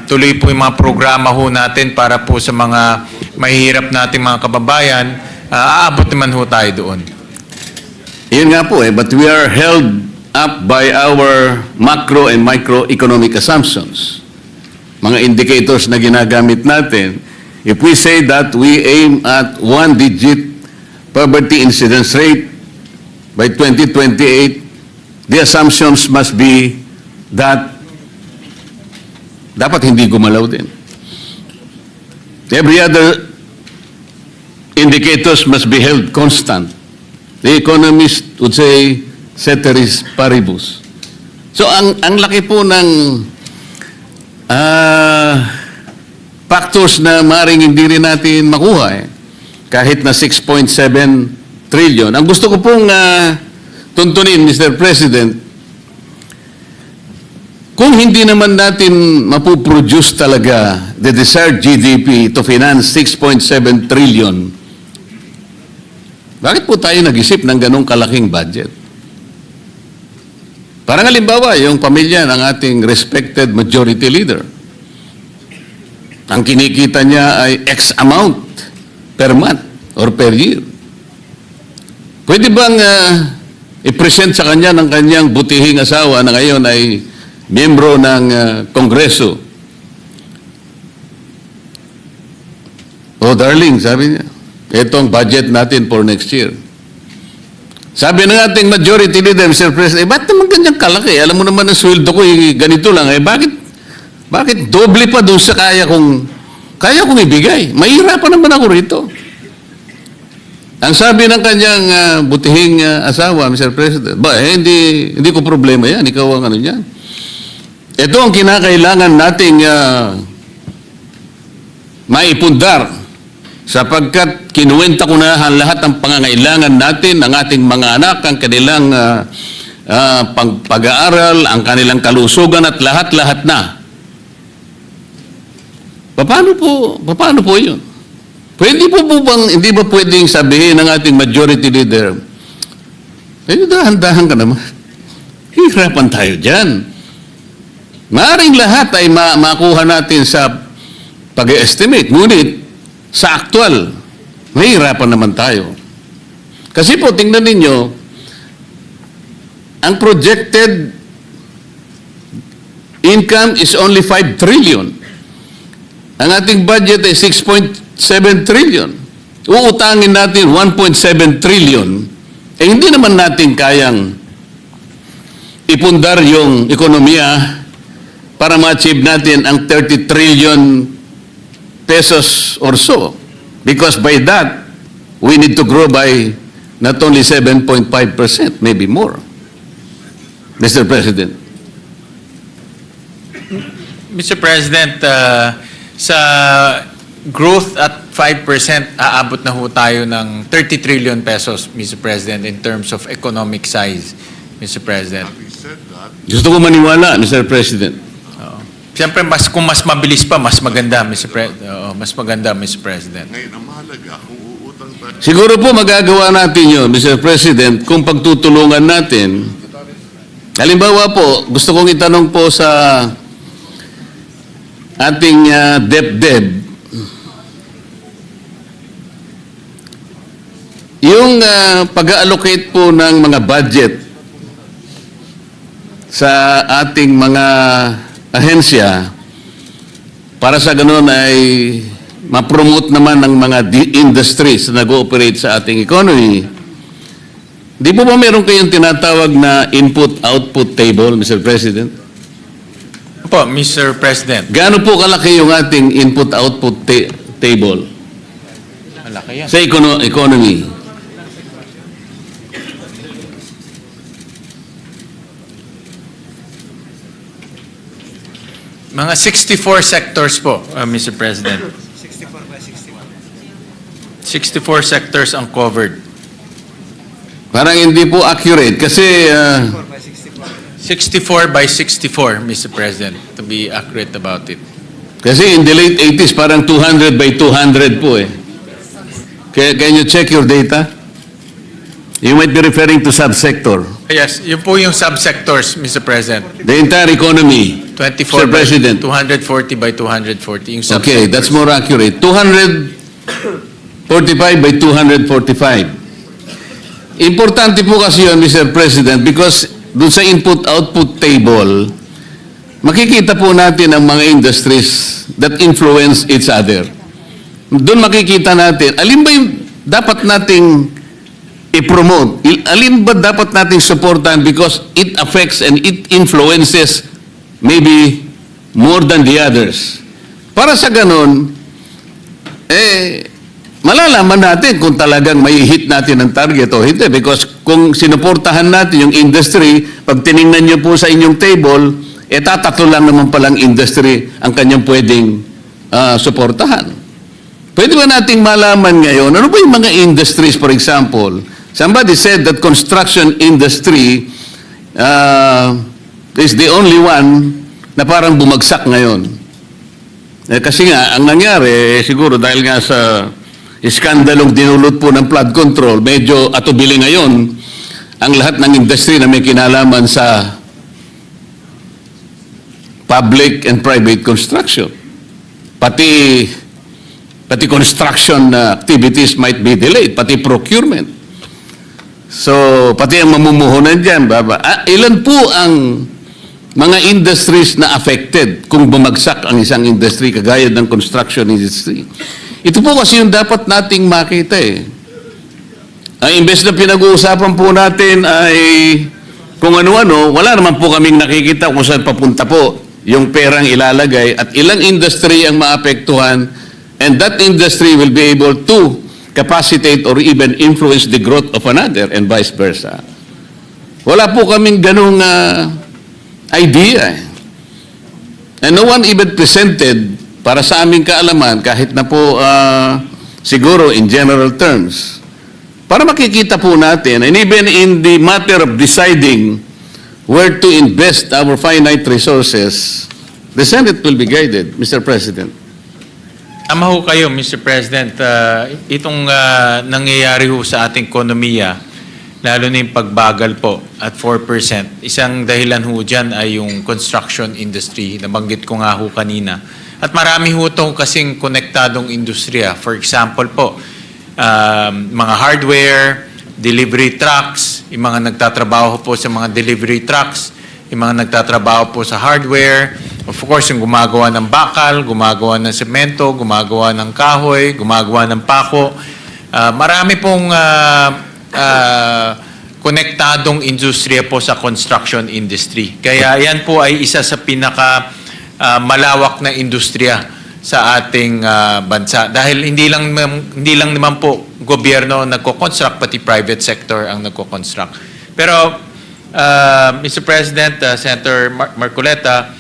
tuloy po yung mga programa ho natin para po sa mga mahihirap nating mga kababayan, aabot naman ho tayo doon. Yun nga po but we are held up by our macro and microeconomic assumptions. Mga indicators na ginagamit natin. If we say that we aim at 1-digit poverty incidence rate by 2028, the assumptions must be that dapat hindi gumalaw din. Every other indicators must be held constant. The economist would say, ceteris paribus. So, ang laki po ng factors na maring hindi rin natin makuha kahit na 6.7 trillion. Ang gusto ko pong tuntunin, Mr. President, kung hindi naman natin mapuproduce talaga the desired GDP to finance 6.7 trillion, bakit po tayo nag-isip ng ganong kalaking budget? Parang halimbawa, yung pamilya ng ating respected majority leader. Ang kinikita niya ay X amount per month or per year. Pwede bang i-present sa kanya ng kanyang butihing asawa na ngayon ay miyembro ng Kongreso? Oh, darling, sabi niya, ito ang budget natin for next year. Sabi ng ating majority leader, Mr. President, ba't naman ganyang kalaki? Alam mo naman ang sweldo ko, ganito lang. Bakit doble pa doon sa kaya kong ibigay? Mahirapan naman ako rito. Ang sabi ng kanyang butihing asawa, Mr. President, hindi ko problema yan. Ikaw ang ano yan. Ito ang kinakailangan nating maipundar sapagkat kinuwenta ko na lahat ng pangangailangan natin, ang ating mga anak, ang kanilang pag-aaral, ang kanilang kalusugan at lahat-lahat na. Paano po yun? Hindi ba pwedeng sabihin ng ating majority leader, dahan-dahan ka naman. Hihirapan tayo dyan. Maaring lahat ay makuha natin sa pag-estimate, ngunit sa actual, mahirapan naman tayo. Kasi po, tingnan ninyo, ang projected income is only 5 trillion. Ang ating budget ay 6.7 trillion. Uutangin natin 1.7 trillion. Hindi naman natin kayang ipundar yung ekonomiya para ma-achieve natin ang 30 trillion pesos or so. Because by that, we need to grow by not only 7.5%, maybe more. Mr. President. Mr. President, sa growth at 5%, aabot na ho tayo ng 30 trillion pesos, Mr. President, in terms of economic size, Mr. President. Having said that, Gusto ko maniwala, Mr. President. Siyempre, kung mas mabilis pa, mas maganda, Mr. President. Mas maganda, Mr. President. ngayon ang mahalaga kung uutang tayo. Siguro po magagawa natin yun, Mr. President, kung pagtutulungan natin. Halimbawa po, gusto kong itanong po sa ating DepDev, yung pag-allocate po ng mga budget sa ating mga ahensya, para sa ganun ay ma-promote naman ng mga industries na nag-ooperate sa ating economy. Di po ba meron kayong tinatawag na input-output table, Mr. President? Opo, Mr. President. Gaano po kalaki yung ating input-output table Malaki yan. sa economy? Mga 64 sectors po, Mr. President. 64 sectors ang covered. Parang hindi po accurate kasi 64 by 64, Mr. President, to be accurate about it. in the late 80s parang 200 by 200 po eh. Can you check your data? You might be referring to subsector. Yes, yun po yung subsectors, Mr. President. The entire economy. 24 Sir President. by 240 by 240. Yung Okay, that's subsectors. more accurate. 245 by 245. Importante po kasi yun, Mr. President, because dun sa input-output table, makikita po natin ang mga industries that influence each other. Doon makikita natin, alin ba yung dapat nating i-promote? Alin ba dapat nating supportan because it affects and it influences maybe more than the others. Para sa ganun, malalaman natin kung talagang may hit natin ang target o hindi. Because kung sinuportahan natin yung industry, pag tiningnan nyo po sa inyong table, tatatlo lang naman palang industry ang kanyang pwedeng suportahan. Pwede ba nating malaman ngayon, ano ba yung mga industries, for example? Somebody said that construction industry is the only one na parang bumagsak ngayon. Kasi nga, ang nangyari, siguro dahil nga sa iskandalong dinulot po ng flood control, medyo atubili ngayon ang lahat ng industry na may kinalaman sa public and private construction. Pati construction activities might be delayed, pati procurement. So, pati ang mamumuhunan dyan, ilan po ang mga industries na affected kung bumagsak ang isang industry kagaya ng construction industry? Ito po kasi yung dapat nating makita eh. Imbes na pinag-uusapan po natin ay kung ano-ano, wala naman po kaming nakikita kung saan papunta po yung perang ilalagay at ilang industry ang maapektuhan, and that industry will be able to capacitate or even influence the growth of another and vice versa. Wala po kaming ganung idea. And no one even presented para sa aming kaalaman, kahit na po siguro in general terms, para makikita po natin, and even in the matter of deciding where to invest our finite resources, the Senate will be guided, Mr. President. Tama ho kayo, Mr. President. Itong nangyayari ho sa ating ekonomiya, lalo na yung pagbagal po at 4%, isang dahilan ho dyan ay yung construction industry. Nabanggit ko nga ho kanina. At marami ho itong kasing konektadong industriya. For example po, mga hardware, delivery trucks, yung mga nagtatrabaho po sa mga delivery trucks, yung mga nagtatrabaho po sa hardware, of course, yung gumagawa ng bakal, gumagawa ng semento, gumagawa ng kahoy, gumagawa ng pako. Marami pong konektadong industriya po sa construction industry. Kaya yan po ay isa sa pinaka malawak na industriya sa ating bansa. Dahil hindi lang naman po gobyerno nagko-construct, pati private sector ang nagko-construct. Pero, Mr. President, Senator Marcoleta,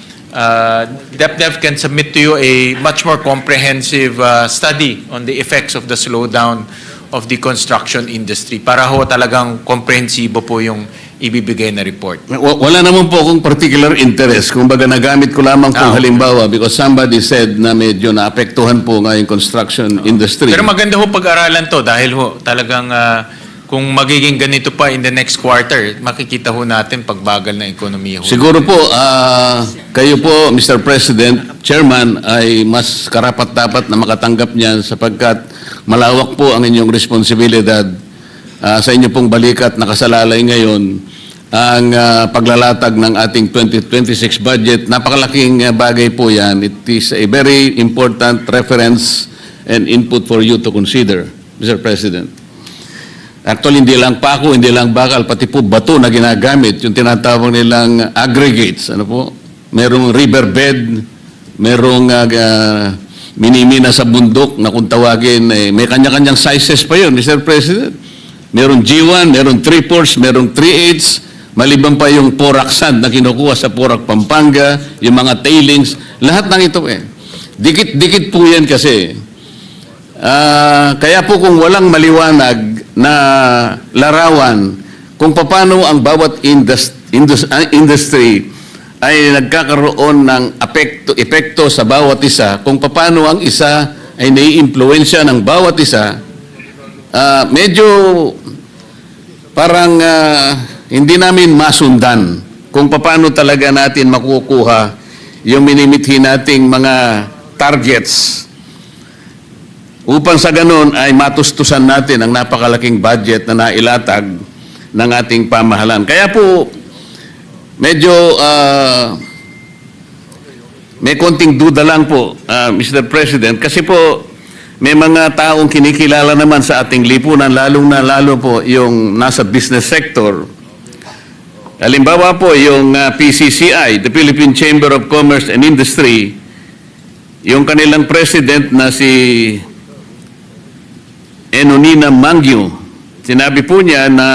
DepDev can submit to you a much more comprehensive study on the effects of the slowdown of the construction industry para ho talagang komprehensibo po yung ibibigay na report. Wala naman po akong particular interest. Kung baga nagamit ko lamang kung halimbawa because somebody said na medyo naapektuhan po nga yung construction industry. Pero maganda ho pag-aralan to dahil ho talagang kung magiging ganito pa in the next quarter, makikita ho natin pagbagal ng ekonomiya ho. Siguro po, kayo po, Mr. President, Chairman, ay mas karapat-dapat na makatanggap niyan sapagkat malawak po ang inyong responsibilidad sa inyo pong balikat nakasalalay ngayon ang paglalatag ng ating 2026 budget. Napakalaking bagay po yan. It is a very important reference and input for you to consider, Mr. President. Actually, hindi lang pako, hindi lang bakal, pati po bato na ginagamit, yung tinatawag nilang aggregates. Ano po? Merong riverbed, merong minimina sa bundok na kung tawagin, may kanya-kanyang sizes pa yun, Mr. President. Merong G1, merong 3/4, merong 3/8, maliban pa yung porak sand na kinukuha sa Porac, Pampanga, yung mga tailings, lahat ng ito Dikit-dikit po yan kasi. Kaya po kung walang maliwanag na larawan kung paano ang bawat industry ay nagkakaroon ng epekto sa bawat isa, kung paano ang isa ay nai-impluwensya ng bawat isa, medyo parang hindi namin masundan kung paano talaga natin makukuha yung minimithi nating mga targets upang sa ganun ay matustusan natin ang napakalaking budget na nailatag ng ating pamahalaan. Kaya po, medyo may konting duda lang po, Mr. President, kasi po may mga taong kinikilala naman sa ating lipunan, lalo po yung nasa business sector. Halimbawa po yung PCCI, the Philippine Chamber of Commerce and Industry, yung kanilang president na si Enonina Mangyo, sinabi po niya na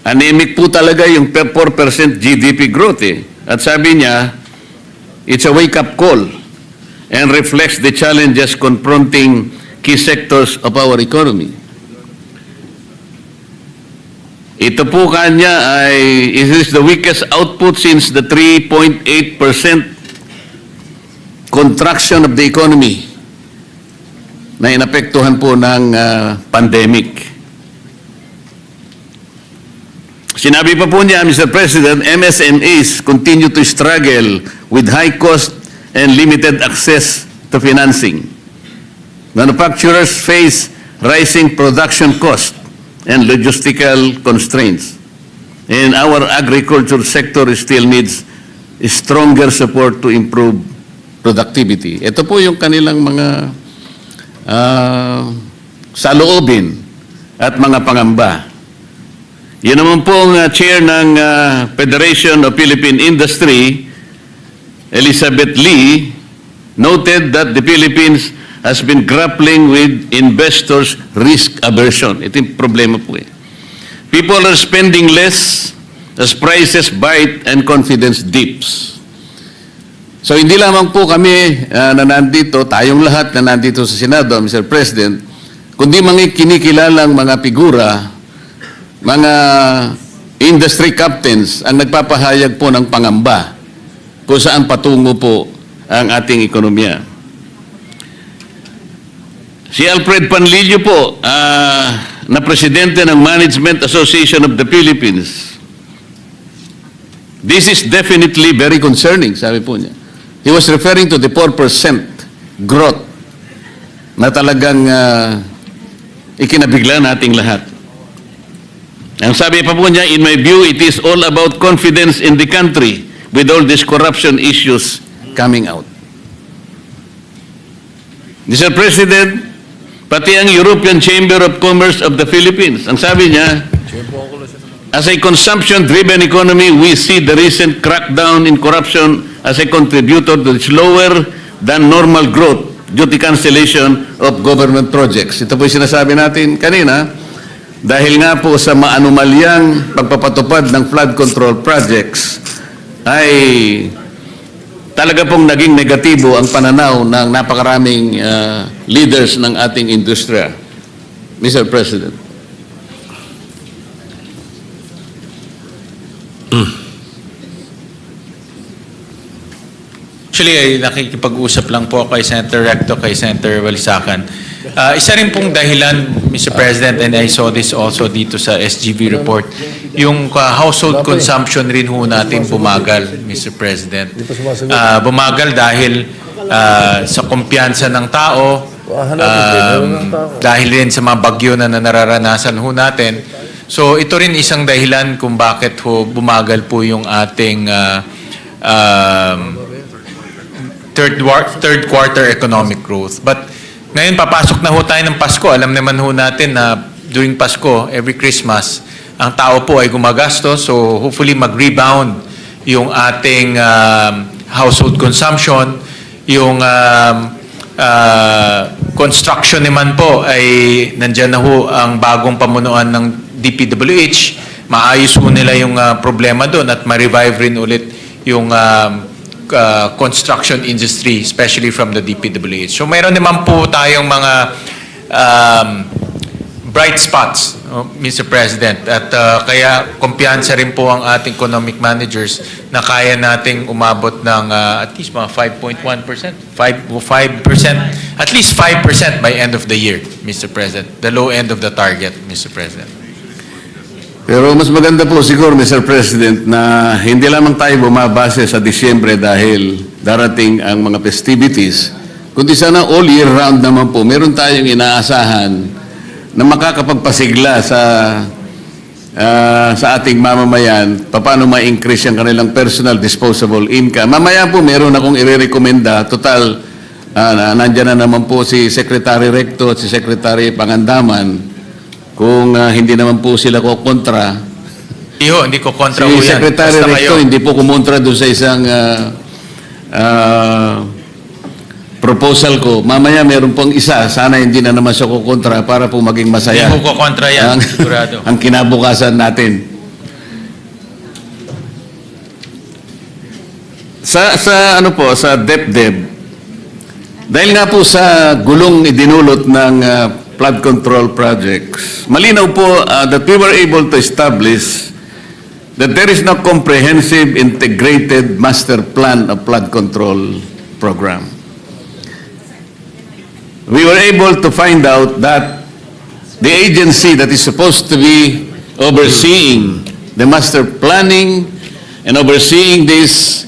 anemic po talaga yung 4% GDP growth eh. At sabi niya, it's a wake-up call and reflects the challenges confronting key sectors of our economy. Ito po kanya ay, it is the weakest output since the 3.8% contraction of the economy na inapektuhan po ng pandemic. Sinabi pa po niya, Mr. President, MSMEs continue to struggle with high cost and limited access to financing. Manufacturers face rising production costs and logistical constraints. And our agriculture sector still needs stronger support to improve productivity. Ito po yung kanilang mga saloobin at mga pangamba. Yan naman pong chair ng Federation of Philippine Industry, Elizabeth Lee, noted that the Philippines has been grappling with investors' risk aversion. Ito yung problema po eh. People are spending less as prices bite and confidence dips. So hindi lamang po kami na nandito, tayong lahat na nandito sa Senado, Mr. President, kundi mga kinikilalang mga figura, mga industry captains ang nagpapahayag po ng pangamba kung saan patungo po ang ating ekonomiya. Si Alfred Panlilio po, na presidente ng Management Association of the Philippines. This is definitely very concerning, sabi po niya. He was referring to the 4% growth na talagang ikinabigla nating lahat. Ang sabi pa po niya, in my view, it is all about confidence in the country with all these corruption issues coming out. Mr. President, pati ang European Chamber of Commerce of the Philippines, ang sabi niya, as a consumption-driven economy, we see the recent crackdown in corruption as a contributor to slower than normal growth due to cancellation of government projects. Ito po yung sinasabi natin kanina, dahil nga po sa maanumalyang pagpapatupad ng flood control projects, ay talaga pong naging negatibo ang pananaw ng napakaraming leaders ng ating industriya. Mr. President. Actually, ay nakikipag-usap lang po kay Senator Recto, kay Senator Walisacan. Isa rin pong dahilan, Mr. President, and I saw this also dito sa SGV report, yung household consumption rin ho natin bumagal, Mr. President. Bumagal dahil sa kumpiyansa ng tao, dahil rin sa mga bagyo na nararanasan ho natin. So ito rin isang dahilan kung bakit ho bumagal po yung ating third quarter economic growth. But ngayon papasok na ho tayo ng Pasko. Alam naman ho natin na during Pasko, every Christmas, ang tao po ay gumagastos. So hopefully mag-rebound yung ating household consumption. Yung construction naman po ay nandyan na ho ang bagong pamunuan ng DPWH. Maayos ho nila yung problema doon at ma-revive rin ulit yung construction industry, especially from the DPWH. So mayroon naman po tayong mga bright spots, Mr. President. At kaya kumpiyansa rin po ang ating economic managers na kaya nating umabot ng at least mga 5.1%, 5%, at least 5% by end of the year, Mr. President. The low end of the target, Mr. President. Pero mas maganda po siguro, Mr. President, na hindi lamang tayo bumabase sa Disyembre dahil darating ang mga festivities, kundi sana all year round naman po, meron tayong inaasahan na makakapagpasigla sa ating mamamayan, paano ma-increase ang kanilang personal disposable income. Mamaya po meron akong i-recommenda. Total, nandyan na naman po si Secretary Recto at si Secretary Pangandaman. Kung hindi naman po sila ko kontra. Hindi ko kontra Si po yan. Secretary Basta Recto kayo. hindi po kumontra doon sa isang proposal ko. Mamaya meron pong isa, sana hindi na naman siya kukontra para po maging masaya. Hindi ko kontra yan, ang, sigurado. ang kinabukasan natin. Sa ano po, sa DepDep, dahil nga po sa gulong idinulot ng flood control projects, malinaw po that we were able to establish that there is no comprehensive integrated master plan of flood control program. We were able to find out that the agency that is supposed to be overseeing the master planning and overseeing this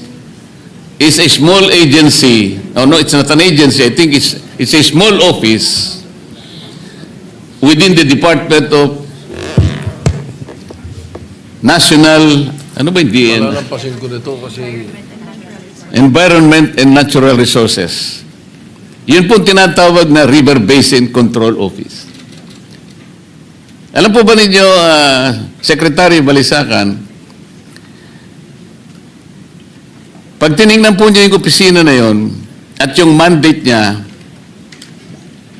is a small agency. Oh no, it's not an agency. I think it's a small office within the Department of National, ano ba hindi? Malalampasin ko nito kasi Environment and Natural Resources. Yun po tinatawag na River Basin Control Office. Alam po ba ninyo, Secretary Balisacan, pag tinignan po niyo yung opisina na yon at yung mandate niya,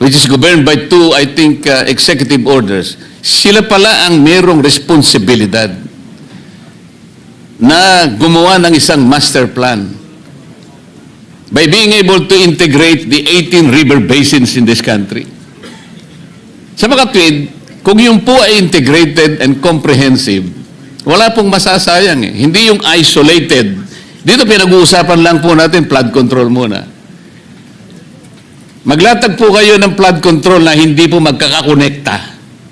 which is governed by two, I think, executive orders, sila pala ang merong responsibilidad na gumawa ng isang master plan by being able to integrate the 18 river basins in this country. Sa makatwid, kung yung po ay integrated and comprehensive, wala pong masasayang eh. Hindi yung isolated. Dito pinag-uusapan lang po natin flood control muna. Maglatag po kayo ng flood control na hindi po magkakakonekta.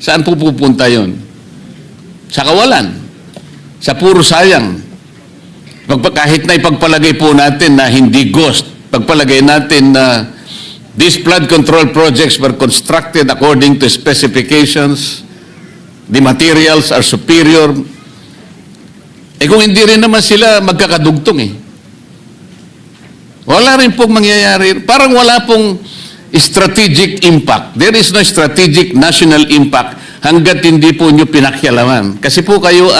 Saan po pupunta yon? Sa kawalan. Sa puro sayang. Kahit na ipagpalagay po natin na hindi ghost, pagpalagay natin na these flood control projects were constructed according to specifications, the materials are superior, kung hindi rin naman sila magkakadugtong eh. Wala rin pong mangyayari. Parang wala pong strategic impact. There is no strategic national impact hanggat hindi po nyo pinakyalaman. Kasi po kayo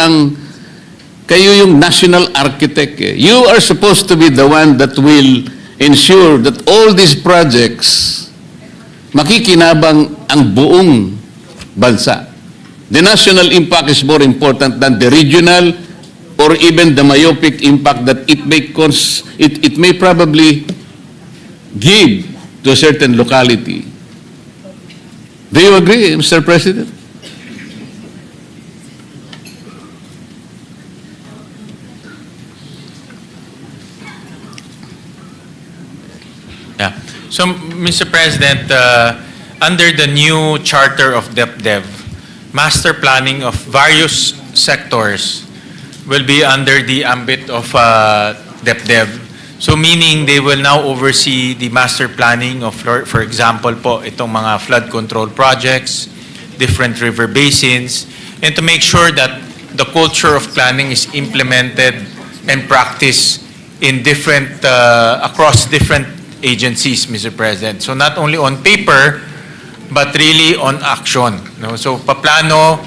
yung national architect. Eh. You are supposed to be the one that will ensure that all these projects makikinabang ang buong bansa. The national impact is more important than the regional or even the myopic impact that it may probably give to a certain locality. Do you agree, Mr. President? Yeah. So, Mr. President, under the new charter of DepDev, master planning of various sectors will be under the ambit of DepDev. So meaning they will now oversee the master planning of, for example po, itong mga flood control projects, different river basins, and to make sure that the culture of planning is implemented and practiced in different, across different agencies, Mr. President. So not only on paper, but really on action. No? So paplano,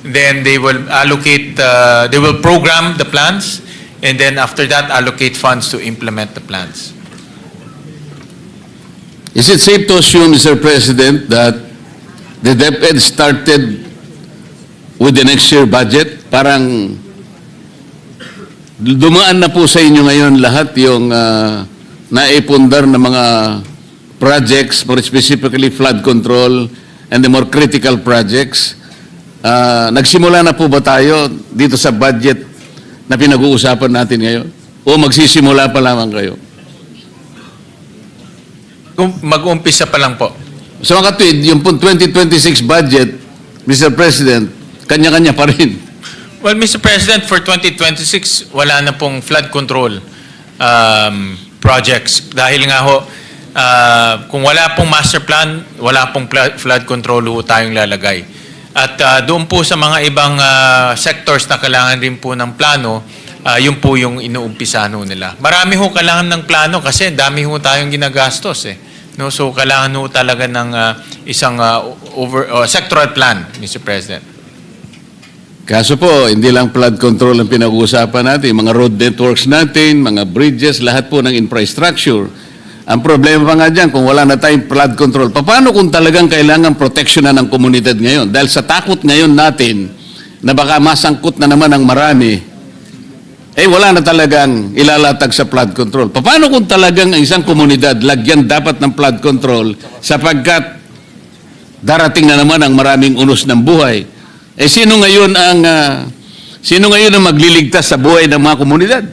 then they will allocate, they will program the plans, and then after that, allocate funds to implement the plans. Is it safe to assume, Mr. President, that the DepEd started with the next year budget? Parang dumaan na po sa inyo ngayon lahat yung naipundar na mga projects, more specifically flood control and the more critical projects. Nagsimula na po ba tayo dito sa budget na pinag-uusapan natin ngayon? O magsisimula pa lamang kayo? Mag-umpisa pa lang po. So mga katwid, yung po 2026 budget, Mr. President, kanya-kanya pa rin. Well, Mr. President, for 2026, wala na pong flood control projects. Dahil nga ho, kung wala pong master plan, wala pong flood control ho tayong lalagay. At doon po sa mga ibang sectors na kailangan rin po ng plano, yun po yung inuumpisahan ho nila. Marami ho kailangan ng plano kasi dami ho tayong ginagastos eh. No, so kailangan ho talaga ng isang sectoral plan, Mr. President. Kaso po, hindi lang flood control ang pinag-uusapan natin. Mga road networks natin, mga bridges, lahat po ng infrastructure. Ang problema pa nga dyan, kung wala na tayong flood control, paano kung talagang kailangan proteksyonan ng komunidad ngayon? Dahil sa takot ngayon natin na baka masangkot na naman ang marami, wala na talagang ilalatag sa flood control. Paano kung talagang ang isang komunidad lagyan dapat ng flood control sapagkat darating na naman ang maraming unos ng buhay? Sino ngayon ang magliligtas sa buhay ng mga komunidad?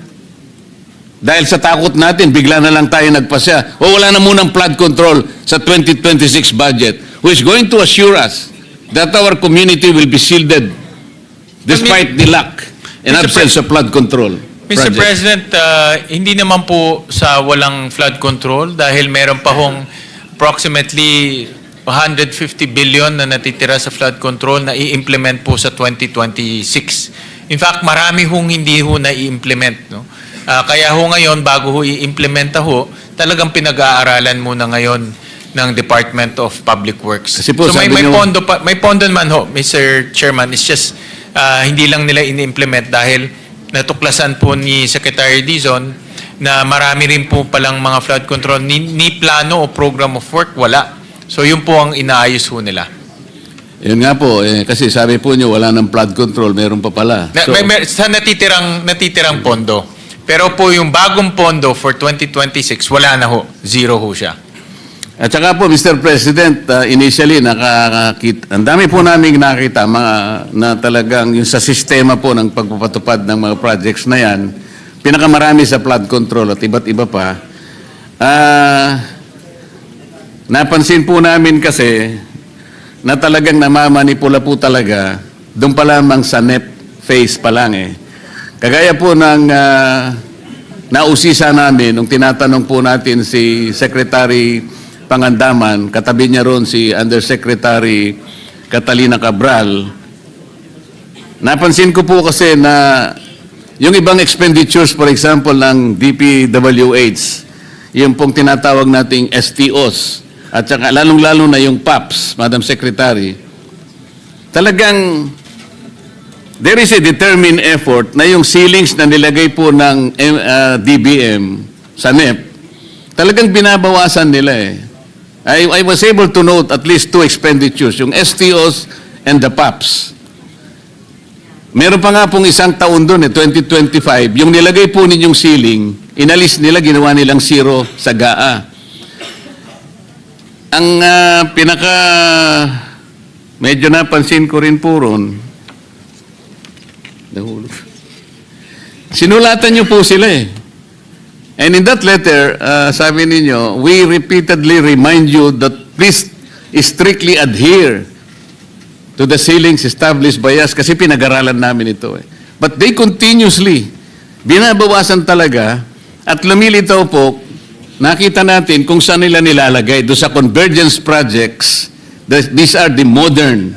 Dahil sa takot natin, bigla na lang tayo nagpasya. Wala na munang flood control sa 2026 budget, who is going to assure us that our community will be shielded despite the lack and absence of flood control. Mr. President, hindi naman po sa walang flood control dahil meron pa hong approximately 150 billion na natitira sa flood control na i-implement po sa 2026. In fact, marami hong hindi ho na i-implement. No? Kaya ho ngayon, bago ho i-implementa ho, talagang pinag-aaralan muna ngayon ng Department of Public Works. Kasi po, so may nyo, pondo naman ho, Mr. Chairman. It's just hindi lang nila in-implement dahil natuklasan po ni Secretary Dizon na marami rin po palang mga flood control ni plano o program of work, wala. So yun po ang inaayos ho nila. Yun nga po, kasi sabi po nyo, wala ng flood control, meron pa pala. So, sa natitirang pondo. Pero po yung bagong pondo for 2026, wala na ho. Zero ho siya. At saka po, Mr. President, initially, ang dami po namin nakita na talagang yung sa sistema po ng pagpapatupad ng mga projects na yan, pinakamarami sa flood control at iba't iba pa. Napansin po namin kasi na talagang namamanipula po talaga doon pa lamang sa NEP phase pa lang eh. Kagaya po ng nausisa namin nung tinatanong po natin si Secretary Pangandaman, katabi niya ron si Undersecretary Catalina Cabral. Napansin ko po kasi na yung ibang expenditures, for example, ng DPWH, yung pong tinatawag nating STOs, at saka lalong-lalo na yung PAPs, Madam Secretary, talagang there is a determined effort na yung ceilings na nilagay po ng DBM sa NEP, talagang binabawasan nila eh. I was able to note at least two expenditures, yung STOs and the PAPs. Meron pa nga pong isang taon doon 2025, yung nilagay po ninyong ceiling, inalis nila, ginawa nilang zero sa GAA. Ang medyo napansin ko rin po ron, sinulatan niyo po sila eh. And in that letter, sabi ninyo, we repeatedly remind you that please strictly adhere to the ceilings established by us kasi pinag-aralan namin ito eh. But they continuously, binabawasan talaga at lumilitaw po, nakita natin kung saan nila nilalagay. Doon sa convergence projects, these are the modern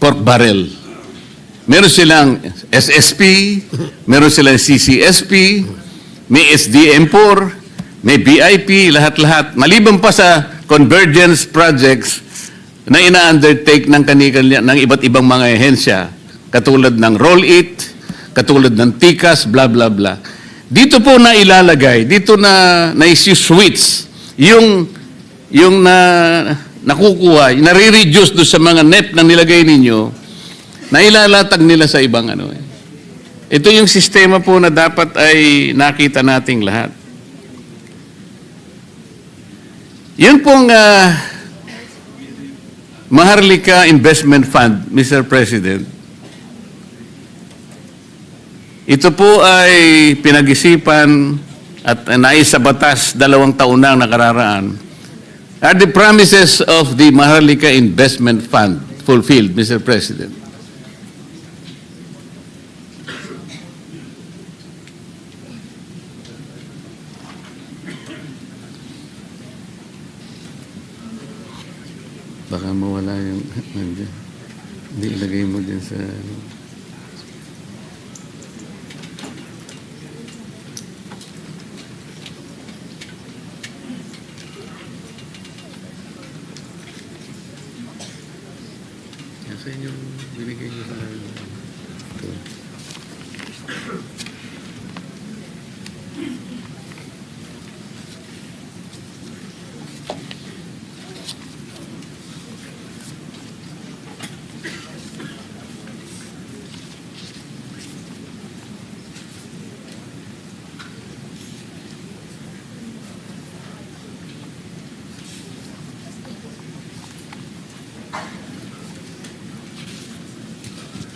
pork barrel. Meron silang SSP, meron silang CCSP, may SDM4, may BIP, lahat-lahat. Maliban pa sa convergence projects na ina-undertake ng iba't ibang mga ehensya, katulad ng Roll-It, katulad ng TICAS, blah, blah, blah. Dito po na ilalagay, dito na isi-switch yung nakukuha, nare-reduce doon sa mga net na nilagay ninyo, na ilalatag nila sa ibang ano eh. Ito yung sistema po na dapat ay nakita nating lahat. Yun pong Maharlika Investment Fund, Mr. President, ito po ay pinag-isipan at nais sa batas 2 taon na nakararaan. Are the promises of the Maharlika Investment Fund fulfilled, Mr. President? Baka mawala yung... Hindi, ilagay mo din sa... Sa inyo, binigay nyo sa akin. Ito.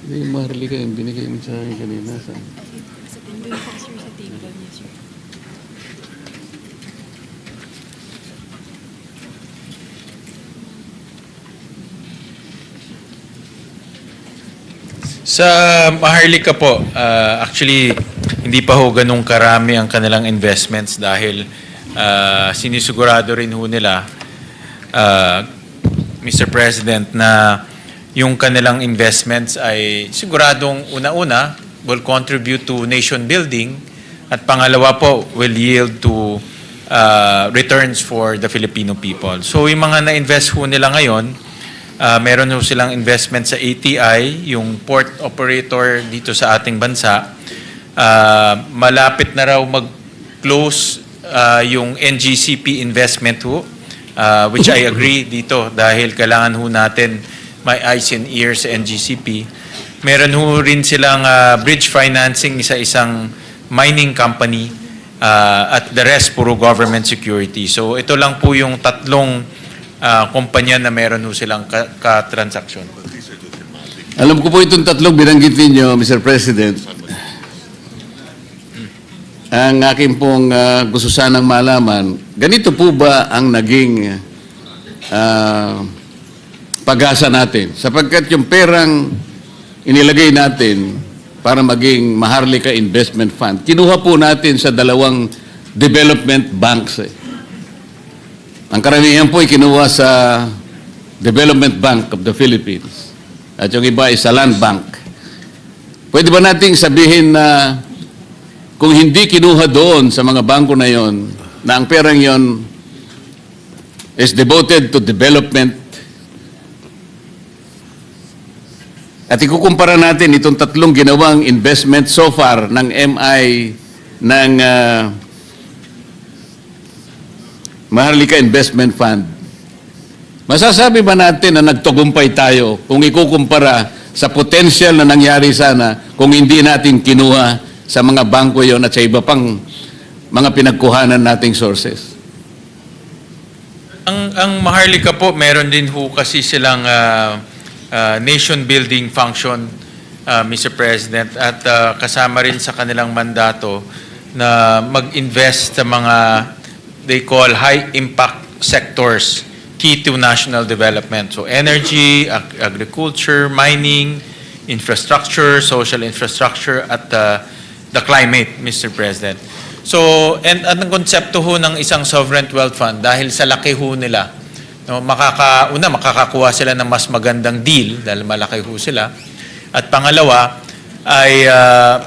Hindi, yung Maharlika yung binigay mo sa akin kanina. Sa Maharlika po, actually, hindi pa ho ganun karami ang kanilang investments dahil sinisigurado rin ho nila, Mr. President, na yung kanilang investments ay siguradong una-una will contribute to nation building at pangalawa po will yield to returns for the Filipino people. So yung mga na-invest ho nila ngayon, meron ho silang investment sa ATI, yung port operator dito sa ating bansa. Malapit na raw mag-close yung NGCP investment ho, which I agree dito dahil kailangan ho natin may eyes and ears sa NGCP. Meron ho rin silang bridge financing sa isang mining company at the rest puro government security. So ito lang po yung tatlong kumpanya na meron ho silang ka-transaction. Alam ko po itong tatlong binanggit ninyo, Mr. President. Ang aking pong gusto sanang malaman, ganito po ba ang naging pag-asa natin? Sapagkat yung perang inilagay natin para maging Maharlika Investment Fund, kinuha po natin sa 2 development banks. Ang karamihan po ay kinuha sa Development Bank of the Philippines. At yung iba ay sa Land Bank. Pwede ba nating sabihin na kung hindi kinuha doon sa mga bangko na yon, na ang perang yon is devoted to development, at ikukumpara natin itong tatlong ginawang investment so far ng MI ng Maharlika Investment Fund, masasabi ba natin na nagtagumpay tayo kung ikukumpara sa potential na nangyari sana kung hindi natin kinuha sa mga bangko yon at sa iba pang mga pinagkuhanan nating sources? Ang Maharlika po, meron din ho kasi silang nation building function, Mr. President, at kasama rin sa kanilang mandato na mag-invest sa mga they call high impact sectors key to national development. So energy, agriculture, mining, infrastructure, social infrastructure, at the climate, Mr. President. So, and ang konsepto ho ng isang sovereign wealth fund, dahil sa laki ho nila, no, makakakuha sila ng mas magandang deal dahil malaki ho sila. At pangalawa ay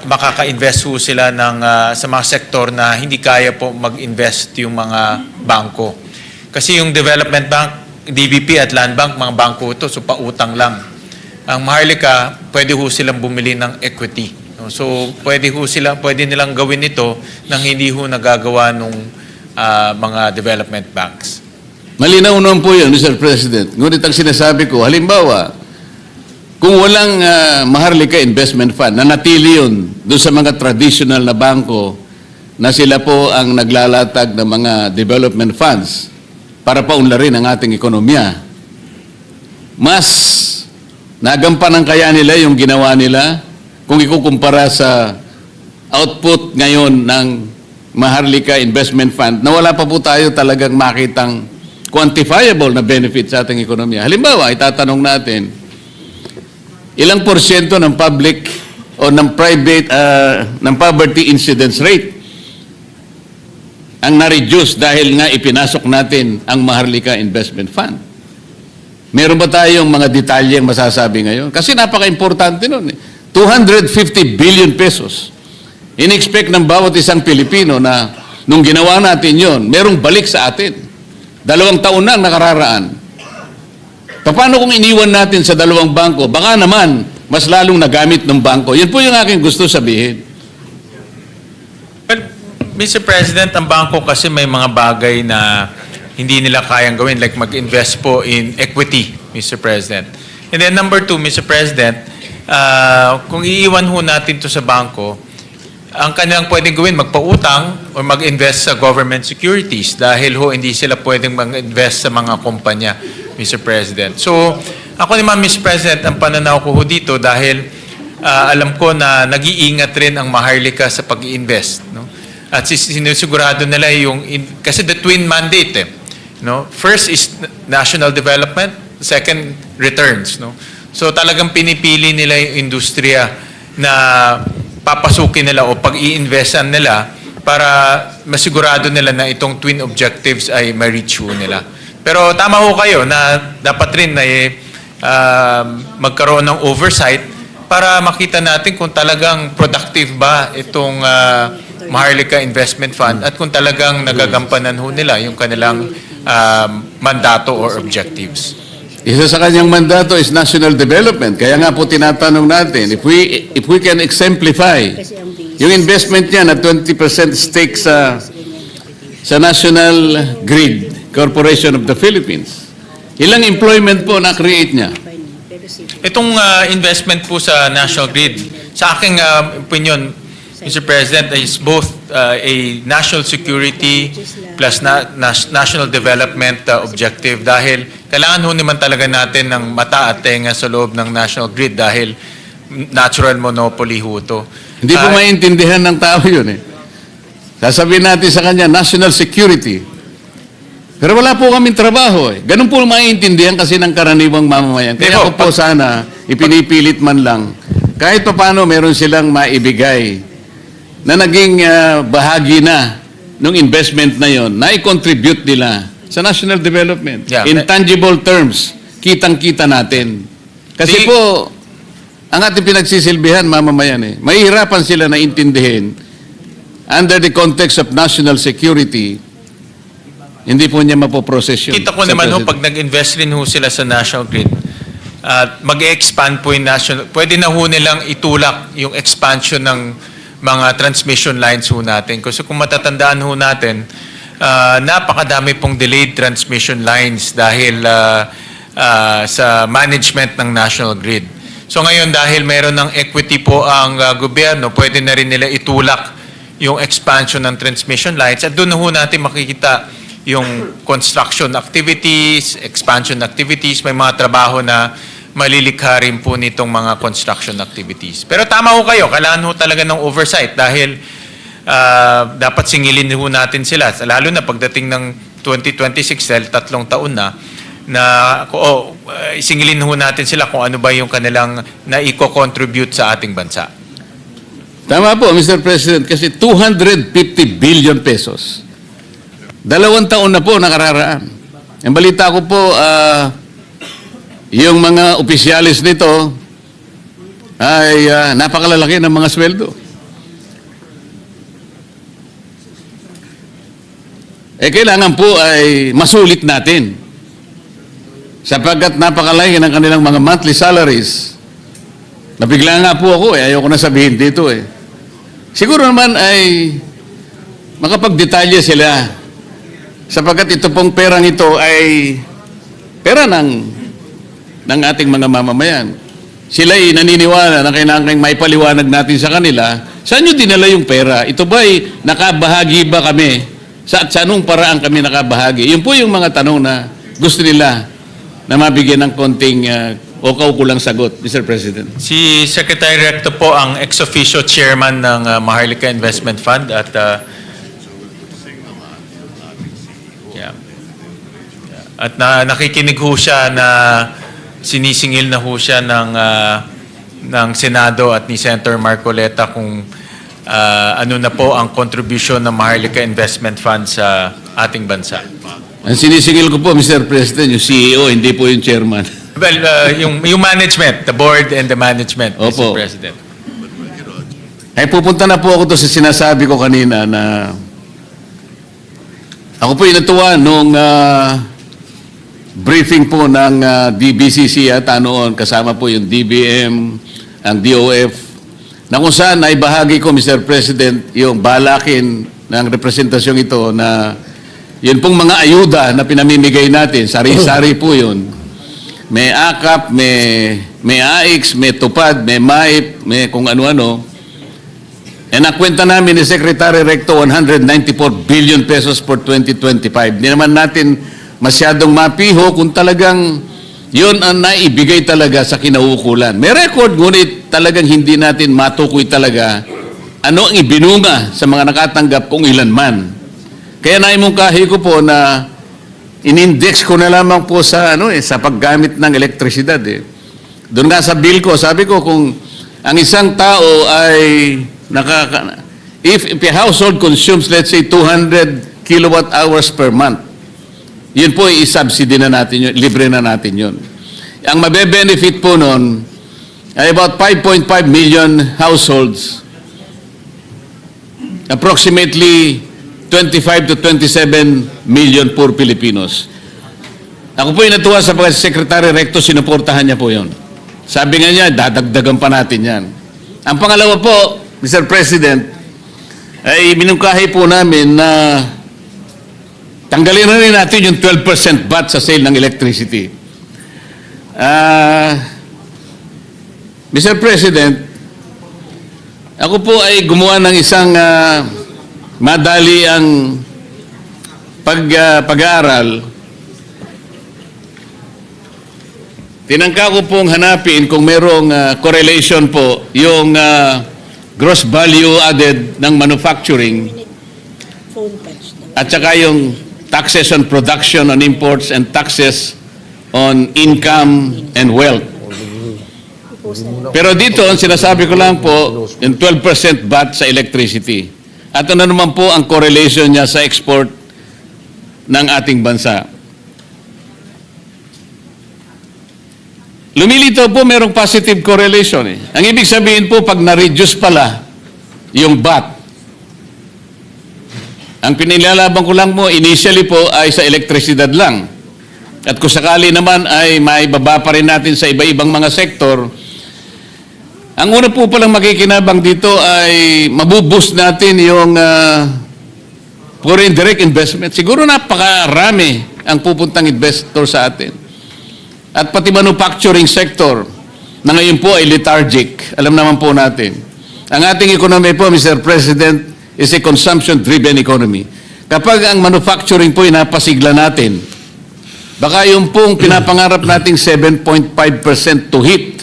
makaka-invest ho sila sa mga sektor na hindi kaya po mag-invest yung mga bangko. Kasi yung Development Bank, DBP at Land Bank, mga bangko ito, so pautang lang. Ang Maharlika, pwede ho silang bumili ng equity. No? So pwede nilang gawin ito nang hindi ho nagagawa nung mga development banks. Malinaw naman po yun, Mr. President. Ngunit ang sinasabi ko, halimbawa, kung walang Maharlika Investment Fund, nanatili yun doon sa mga traditional na bangko na sila po ang naglalatag ng mga development funds, para paunlarin ang ating ekonomiya. Mas nagampanan kaya nila yung ginawa nila kung ikukumpara sa output ngayon ng Maharlika Investment Fund na wala pa po tayo talagang makitang quantifiable na benefit sa ating ekonomiya. Halimbawa, itatanong natin, ilang porsyento ng public o ng private, ng poverty incidence rate ang na-reduce dahil nga ipinasok natin ang Maharlika Investment Fund? Meron ba tayong mga detalye ang masasabi ngayon? Kasi napaka-importante nun. 250 billion pesos. In-expect ng bawat isang Pilipino na nung ginawa natin yon, merong balik sa atin. 2 taon na ang nakararaan. Paano kung iniwan natin sa 2 bangko? Baka naman, mas lalong nagamit ng bangko. Yan po yung aking gusto sabihin. Well, Mr. President, ang bangko kasi may mga bagay na hindi nila kayang gawin, like mag-invest po in equity, Mr. President. And then number 2, Mr. President, kung iiwan ho natin to sa bangko, ang kanilang pwedeng gawin, magpautang o mag-invest sa government securities dahil ho hindi sila pwedeng mag-invest sa mga kumpanya, Mr. President. So, ako naman, Mr. President, ang pananaw ko ho dito dahil alam ko na nag-iingat rin ang Maharlika sa pag-i-invest. No? At sinusigurado nila yung, kasi the twin mandate eh. No? First is national development, second, returns. No? So talagang pinipili nila yung industriya na papasukin nila o pag-i-investan nila para masigurado nila na itong twin objectives ay ma-reach nila. Pero tama ho kayo na dapat rin na magkaroon ng oversight para makita natin kung talagang productive ba itong Maharlika Investment Fund at kung talagang nagagampanan ho nila yung kanilang mandato or objectives. Isa sa kanyang mandato is national development. Kaya nga po tinatanong natin, if we can exemplify yung investment niya na 20% stake sa National Grid Corporation of the Philippines, ilang employment po na-create niya? Itong investment po sa National Grid, sa aking opinion, Mr. President, is both a national security plus national development objective dahil kailangan ho naman talaga natin ng mata at tenga sa loob ng National Grid dahil natural monopoly ho ito. Hindi po maintindihan ng tao yun eh. Sasabihin natin sa kanya, national security. Pero wala po kaming trabaho eh. Ganun po maintindihan kasi ng karaniwang mamamayan. Kaya po sana, ipinipilit man lang, kahit pa paano meron silang maibigay na naging bahagi na ng investment na yon, na i-contribute nila sa national development. Yeah. In tangible terms, kitang-kita natin. Kasi po, ang ating pinagsisilbihan, mamamayan eh, mahihirapan sila na intindihin under the context of national security, hindi po niya mapoprocess yun. Kita ko naman ho, pag nag-invest rin ho sila sa National Grid, at mag-expand po yung national, pwede na ho nilang itulak yung expansion ng mga transmission lines ho natin. Kasi kung matatandaan ho natin, napakadami pong delayed transmission lines dahil sa management ng National Grid. So ngayon dahil meron ng equity po ang gobyerno, pwede na rin nila itulak yung expansion ng transmission lines at doon na ho natin makikita yung construction activities, expansion activities, may mga trabaho na malilikha rin po nitong mga construction activities. Pero tama ho kayo, kailangan ho talaga ng oversight dahil dapat singilin ho natin sila, lalo na pagdating ng 2026, dahil 3 taon na singilin ho natin sila kung ano ba yung kanilang na-contribute sa ating bansa. Tama po, Mr. President, kasi 250 billion pesos. 2 taon na po nakararaan. Ang balita ko po, yung mga opisyalis nito ay napakalalaki ng mga sweldo. Kailangan po ay masulit natin. Sapagkat napakalaki ng kanilang mga monthly salaries. Nabigla nga po ako ayoko na sabihin dito eh. Siguro naman ay makapagdetalye sila. Sapagkat ito pong perang ito ay pera ng ating mga mamamayan. Sila'y naniniwala na kailangan maipaliwanag natin sa kanila, saan nyo dinala yung pera? Ito ba'y nakabahagi ba kami Sa anong paraan kami nakabahagi? Yun po yung mga tanong na gusto nila na mabigyan ng konting o kaukulang sagot, Mr. President. Si Secretary Recto po ang ex officio chairman ng Maharlika Investment Fund at yeah. At nakikinig ho siya na sinisingil na ho siya ng Senado at ni Senator Marcoleta kung ano na po ang contribution ng Maharlika Investment Fund sa ating bansa. Ang sinisingil ko po, Mr. President, yung CEO, hindi po yung chairman. Well, yung management, the board and the management, Mr. Opo. President. Ay pupunta na po ako to sa sinasabi ko kanina na ako po inatuwa nung briefing po ng DBCC ata noon, kasama po yung DBM, ang DOF, na kung saan ay bahagi ko, Mr. President, yung balakin ng representasyong ito na yun pong mga ayuda na pinamimigay natin, sari-sari po yun. May AKAP, may AIX, may TUPAD, may MAIP, may kung ano-ano. E nakwenta namin ni Secretary Recto 194 billion pesos for 2025. Hindi naman natin masyadong mapiho kung talagang yun ang naibigay talaga sa kinauukulan. May record, ngunit talagang hindi natin matukoy talaga ano ang ibinunga sa mga nakatanggap kung ilan man. Kaya naimungkahi ko po na in-index ko na lamang po sa sa paggamit ng elektrisidad Doon nga sa bill ko, sabi ko kung ang isang tao ay if a household consumes let's say 200 kilowatt hours per month, yun po i-subsidy na natin yun, libre na natin yun. Ang mabe-benefit po nun ay about 5.5 million households, approximately 25 to 27 million poor Filipinos. Ako po inatuwa sa Secretary Recto, sinuportahan niya po yun. Sabi nga niya, dadagdagan pa natin yan. Ang pangalawa po, Mr. President, ay minungkahi po namin na tanggalin na rin natin yung 12% VAT sa sale ng electricity. Mr. President, ako po ay gumawa ng isang madali ang pag-aaral. Tinangka ko pong hanapin kung merong correlation po yung gross value added ng manufacturing at saka yung taxes on production on imports and taxes on income and wealth. Pero dito, ang sinasabi ko lang po, yung 12% VAT sa electricity. At ano naman po ang correlation niya sa export ng ating bansa. Lumilitaw po merong positive correlation Ang ibig sabihin po, pag na-reduce pala yung VAT, ang pinilalaban ko lang po, initially po ay sa elektrisidad lang. At kung sakali naman ay may baba pa rin natin sa iba-ibang mga sektor, ang una po palang makikinabang dito ay mabuboost natin yung foreign direct investment. Siguro napakarami ang pupuntang investor sa atin. At pati manufacturing sector na ngayon po ay lethargic. Alam naman po natin. Ang ating economy po, Mr. President, is a consumption-driven economy. Kapag ang manufacturing po ay napasigla natin, baka yung pong pinapangarap nating 7.5% to hit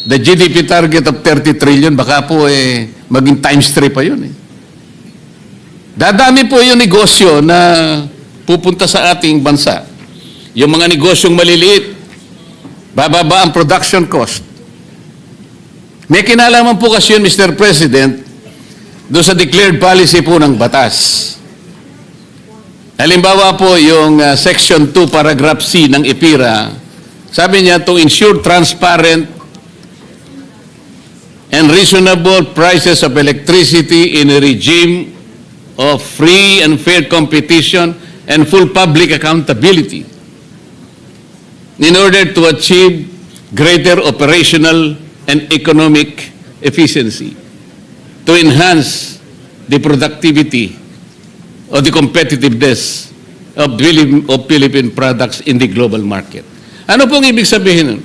the GDP target of 30 trillion, baka po maging times 3 pa yun Dadami po yung negosyo na pupunta sa ating bansa. Yung mga negosyong maliliit, bababa ang production cost. May kinalaman po kasi yun, Mr. President, doon sa declared policy po ng batas. Halimbawa po yung Section 2, Paragraph C ng IPIRA, sabi niya, to ensure transparent and reasonable prices of electricity in a regime of free and fair competition and full public accountability in order to achieve greater operational and economic efficiency, to enhance the productivity or the competitiveness of Philippine products in the global market. Ano pong ibig sabihin nun?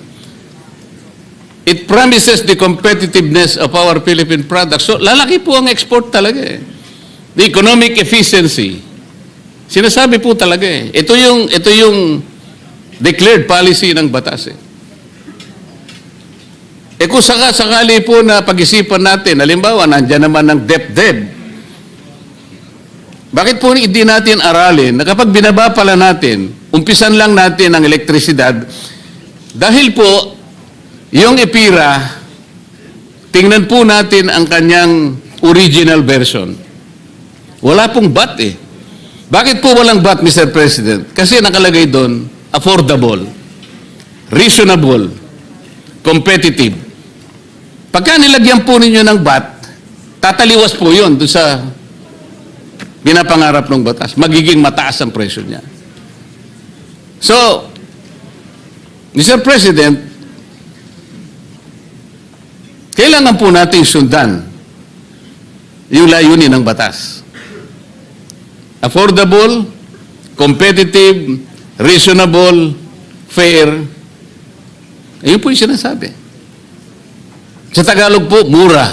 It promises the competitiveness of our Philippine products. So, lalaki po ang export talaga The economic efficiency Sinasabi po talaga eh. Ito yung declared policy ng batas eh. Kung sakali po na pag-isipan natin, halimbawa, nandyan naman ng DepDep, bakit po hindi natin aralin na kapag binaba pala natin, umpisan lang natin ang elektrisidad, dahil po, yung EPIRA, tingnan po natin ang kanyang original version. Wala pong VAT eh. Bakit po walang VAT, Mr. President? Kasi nakalagay doon, affordable, reasonable, competitive. Pagka nilagyan po ninyo ng VAT, tataliwas po yun doon sa binapangarap ng batas. Magiging mataas ang presyo niya. So, Mr. President, kailangan po nating sundan yung layunin ng batas. Affordable, competitive, reasonable, fair. Ayun po yung sinasabi. Sa Tagalog po, mura.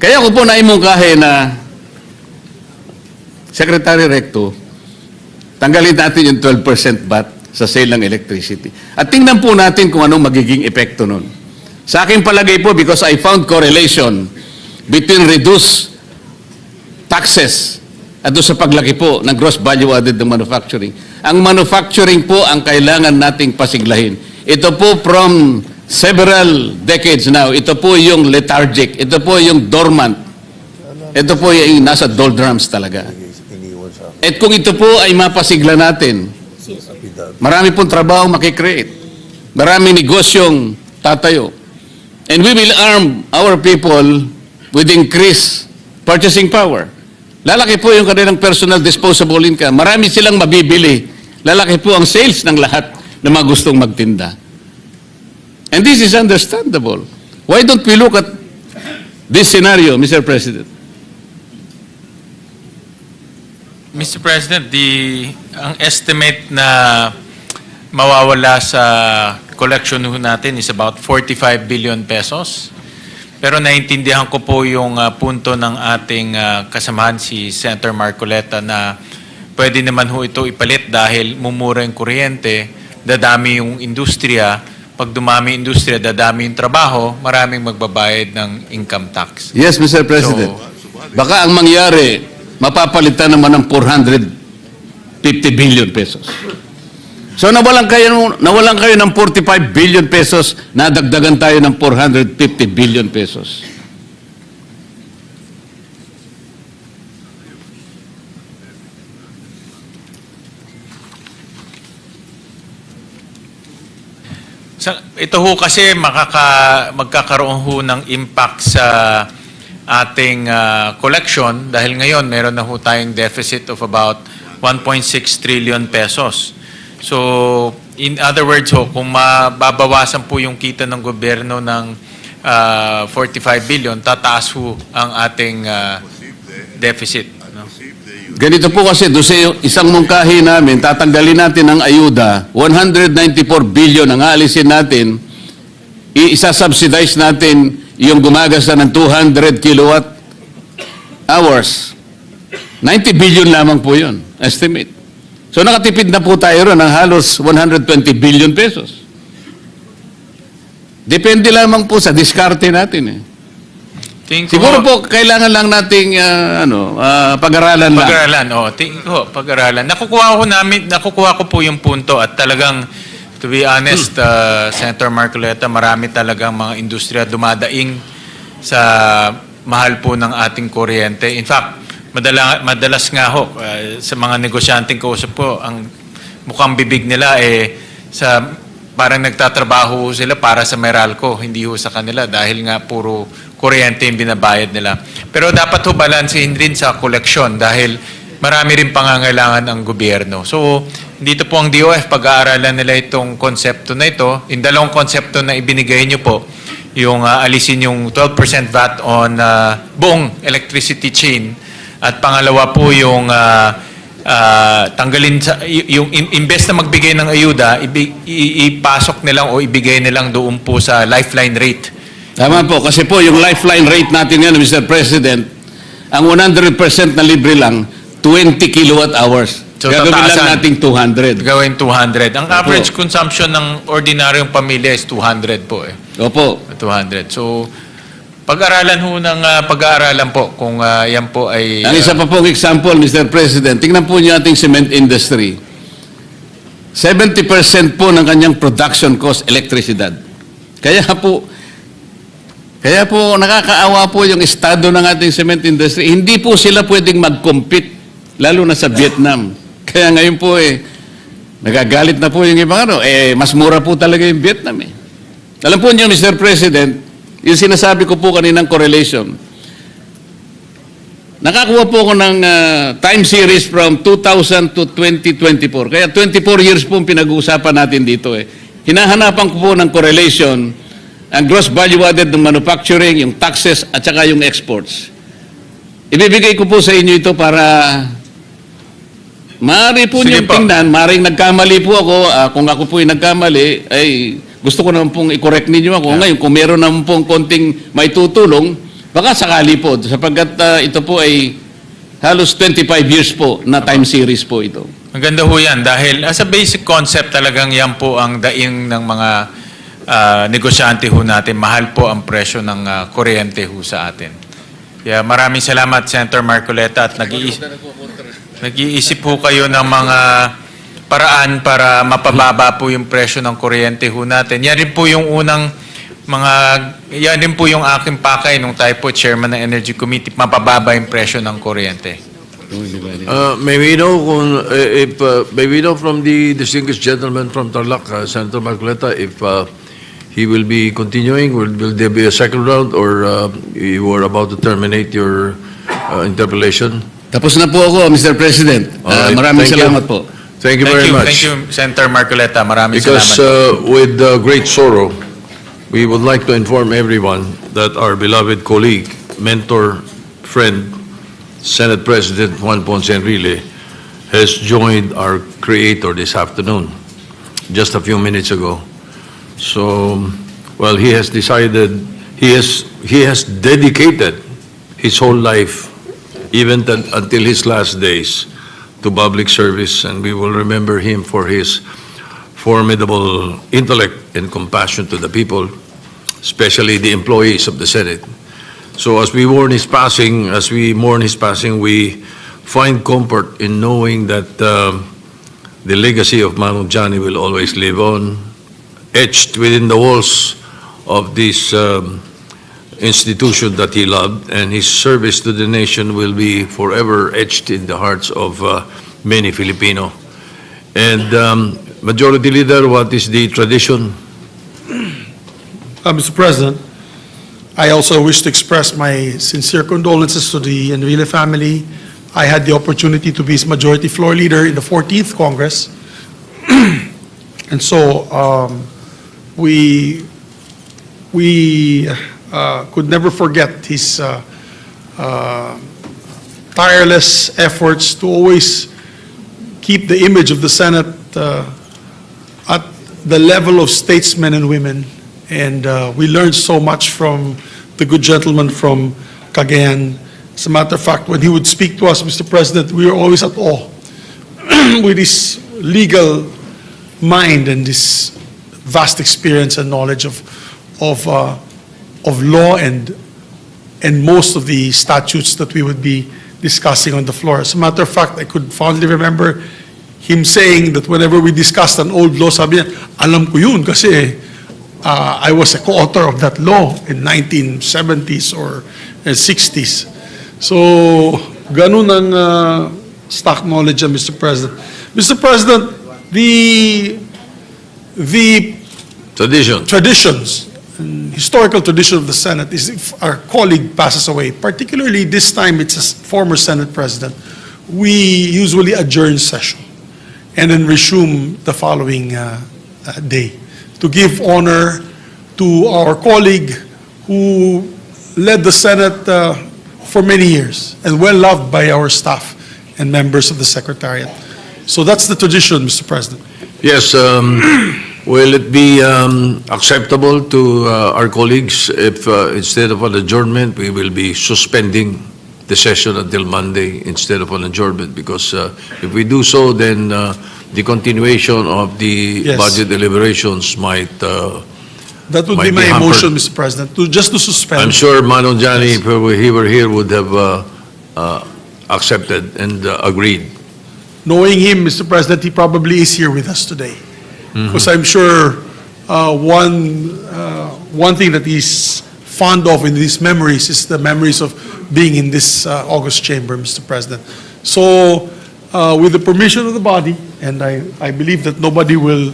Kaya ko po naimungkahe na Secretary Recto, tanggalin natin yung 12% VAT sa sale ng electricity. At tingnan po natin kung anong magiging epekto nun. Sa aking palagay po, because I found correlation between reduced taxes at doon sa paglaki po ng gross value added ng manufacturing. Ang manufacturing po ang kailangan nating pasiglahin. Ito po from several decades now, ito po yung lethargic, ito po yung dormant, ito po yung nasa doldrums talaga. At kung ito po ay mapasigla natin, marami pong trabaho makikreate, maraming negosyong tatayo. And we will arm our people with increased purchasing power. Lalaki po yung kanilang personal disposable income. Marami silang mabibili. Lalaki po ang sales ng lahat na mga gustong magtinda. And this is understandable. Why don't we look at this scenario, Mr. President? Mr. President, ang estimate na mawawala sa collection natin is about 45 billion pesos. Pero naiintindihan ko po yung punto ng ating kasamahan si Senator Marcoleta na pwede naman ho ito ipalit dahil mumura yung kuryente, dadami yung industriya. Pag dumami yung industriya, dadami yung trabaho, maraming magbabayad ng income tax. Yes, Mr. President. Baka ang mangyari, mapapalitan naman ng 450 billion pesos. So nawalan kayo ng 45 billion pesos, nadagdagan tayo ng 450 billion pesos. Ito ho kasi magkakaroon ho ng impact sa ating collection dahil ngayon meron na ho tayong deficit of about 1.6 trillion pesos. So, in other words ho, kung mababawasan po yung kita ng gobyerno ng 45 billion, tataas ho ang ating deficit. No? Ganito po kasi, doon sa isang mungkahi namin, tatanggalin natin ang ayuda, 194 billion ang aalisin natin, isa-subsidize natin yung gumagasa ng 200 kilowatt hours. 90 billion lamang po yun, estimate. So nakatipid na po tayo ron ng halos 120 billion pesos. Depende lamang po sa diskarte natin eh. Siguro po kailangan lang nating pag-aralan lang. Pag-aralan, pag-aralan. Nakukuha ko po yung punto at talagang to be honest, Senator Marcoleta, marami talagang mga industriya dumadaing sa mahal po ng ating kuryente. In fact, madalas nga ho, sa mga negosyanteng kausap po, ang mukhang bibig nila parang nagtatrabaho sila para sa Meralco, hindi ho sa kanila dahil nga puro kuryente yung binabayad nila. Pero dapat ho balansehin rin sa koleksyon dahil marami rin pangangailangan ang gobyerno. So, dito po ang DOF, pag-aaralan nila itong konsepto na ito. Yung dalawang konsepto na ibinigay nyo po, yung alisin yung 12% VAT on buong electricity chain at pangalawa po yung tanggalin yung imbes na magbigay ng ayuda, ipasok nilang o ibigay nilang doon po sa lifeline rate. Tama po, kasi po yung lifeline rate natin yan, Mr. President, ang 100% na libre lang, 20 kilowatt hours. So, Gagawin lang tataasan. nating 200. Gawin 200. Ang Opo. average consumption ng ordinaryong pamilya is 200 po eh. Opo. 200. So, pag-aralan ho ng pag-aaralan po kung yan po ay... Ang isa pa pong example, Mr. President, tingnan po niyo ating cement industry. 70% po ng kanyang production cost, elektrisidad. Kaya po nakakaawa po yung estado ng ating cement industry. Hindi po sila pwedeng mag-compete, lalo na sa Vietnam. Kaya ngayon po nagagalit na po yung ibang mas mura po talaga yung Vietnam eh. Alam po niyo, Mr. President, yung sinasabi ko po kaninang correlation, nakakuha po ako ng time series from 2000 to 2024. Kaya 24 years po ang pinag-uusapan natin dito eh. Hinahanapan ko po ng correlation ang gross value added ng manufacturing, yung taxes, at saka yung exports. Ibibigay ko po sa inyo ito para maaari po Sige niyong po. tingnan, maaaring nagkamali po ako, kung ako po ay nagkamali, ay gusto ko naman pong i-correct ninyo ako. Ngayon, kung meron naman pong konting may tutulong, baka sakali po, sapagkat ito po ay halos 25 years po na time series po ito. Ang ganda ho yan dahil as a basic concept talagang yan po ang daing ng mga negosyante ho natin. Mahal po ang presyo ng kuryente ho sa atin. Kaya maraming salamat, Senator Marcoleta, at nag-iisip po kayo ng mga paraan para mapababa po yung presyo ng kuryente ho natin. Yan rin po yung yan din po yung aking pakay nung tayo po chairman ng Energy Committee, mapababa yung presyo ng kuryente. May we know may we know from the distinguished gentleman from Tarlac, Senator Marcoleta, if he will be continuing? Will there be a second round, or you were about to terminate your interpellation? Tapos na po ako, Mr. President. Alright, Maraming thank you. salamat po. Thank you very much. Thank you, Senator Marcoleta. Maraming Because salamat. with great sorrow, we would like to inform everyone that our beloved colleague, mentor, friend, Senate President Juan Ponce Enrile has joined our creator this afternoon, just a few minutes ago. So, well, he has decided, he has dedicated his whole life, even until his last days, to public service, and we will remember him for his formidable intellect and compassion to the people, especially the employees of the Senate. So as we mourn his passing, we find comfort in knowing that the legacy of Manong Johnny will always live on, etched within the walls of this institution that he loved, and his service to the nation will be forever etched in the hearts of many Filipino. And Majority Leader, what is the tradition? Mr. President, I also wish to express my sincere condolences to the Enrile family. I had the opportunity to be his Majority Floor Leader in the 14th Congress. And so we could never forget his tireless efforts to always keep the image of the Senate at the level of statesmen and women. And we learned so much from the good gentleman from Cagayan. As a matter of fact, when he would speak to us, Mr. President, we were always at awe with his legal mind and this vast experience and knowledge of law and most of the statutes that we would be discussing on the floor. As a matter of fact, I could fondly remember him saying that whenever we discussed an old law, sabi niya, alam ko yun kasi I was a co-author of that law in 1970s or 60s. So, ganun ang stock knowledge, Mr. President. Mr. President, the traditions and historical tradition of the Senate is if our colleague passes away, particularly this time it's a former Senate President, we usually adjourn session and then resume the following day to give honor to our colleague who led the Senate for many years and well loved by our staff and members of the Secretariat. So that's the tradition, Mr. President. Yes, will it be acceptable to our colleagues if instead of an adjournment, we will be suspending the session until Monday instead of an adjournment, because if we do so, then the continuation of the Yes. budget deliberations might, That would be Might be my hampered. motion, Mr. President, just to suspend. I'm sure Manong Johnny, if he were here, would have accepted and agreed. Knowing him, Mr. President, he probably is here with us today. Because I'm sure one thing that he's fond of in these memories is the memories of being in this August chamber, Mr. President. So, with the permission of the body, and I believe that nobody will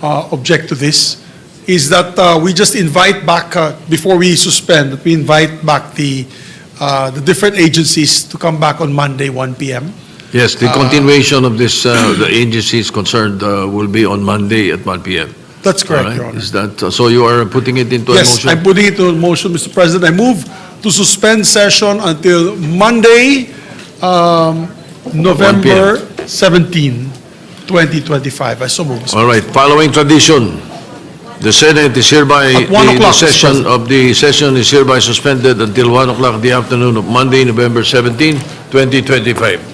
object to this, is that we just invite back, before we suspend, that we invite back the different agencies to come back on Monday, 1 p.m. Yes, the continuation of this, the agencies concerned will be on Monday at 1 p.m. That's All correct, right? Your Honor. Is that, so you are putting it into a Yes, motion? I'm putting it to a motion, Mr. President. I move to suspend session until Monday, November 17, 2025. I so move, Mr. All right, following tradition, the Senate is hereby, At 1 the o'clock, Mr. session President. of the session is hereby suspended until 1 o'clock in the afternoon of Monday, November 17, 2025.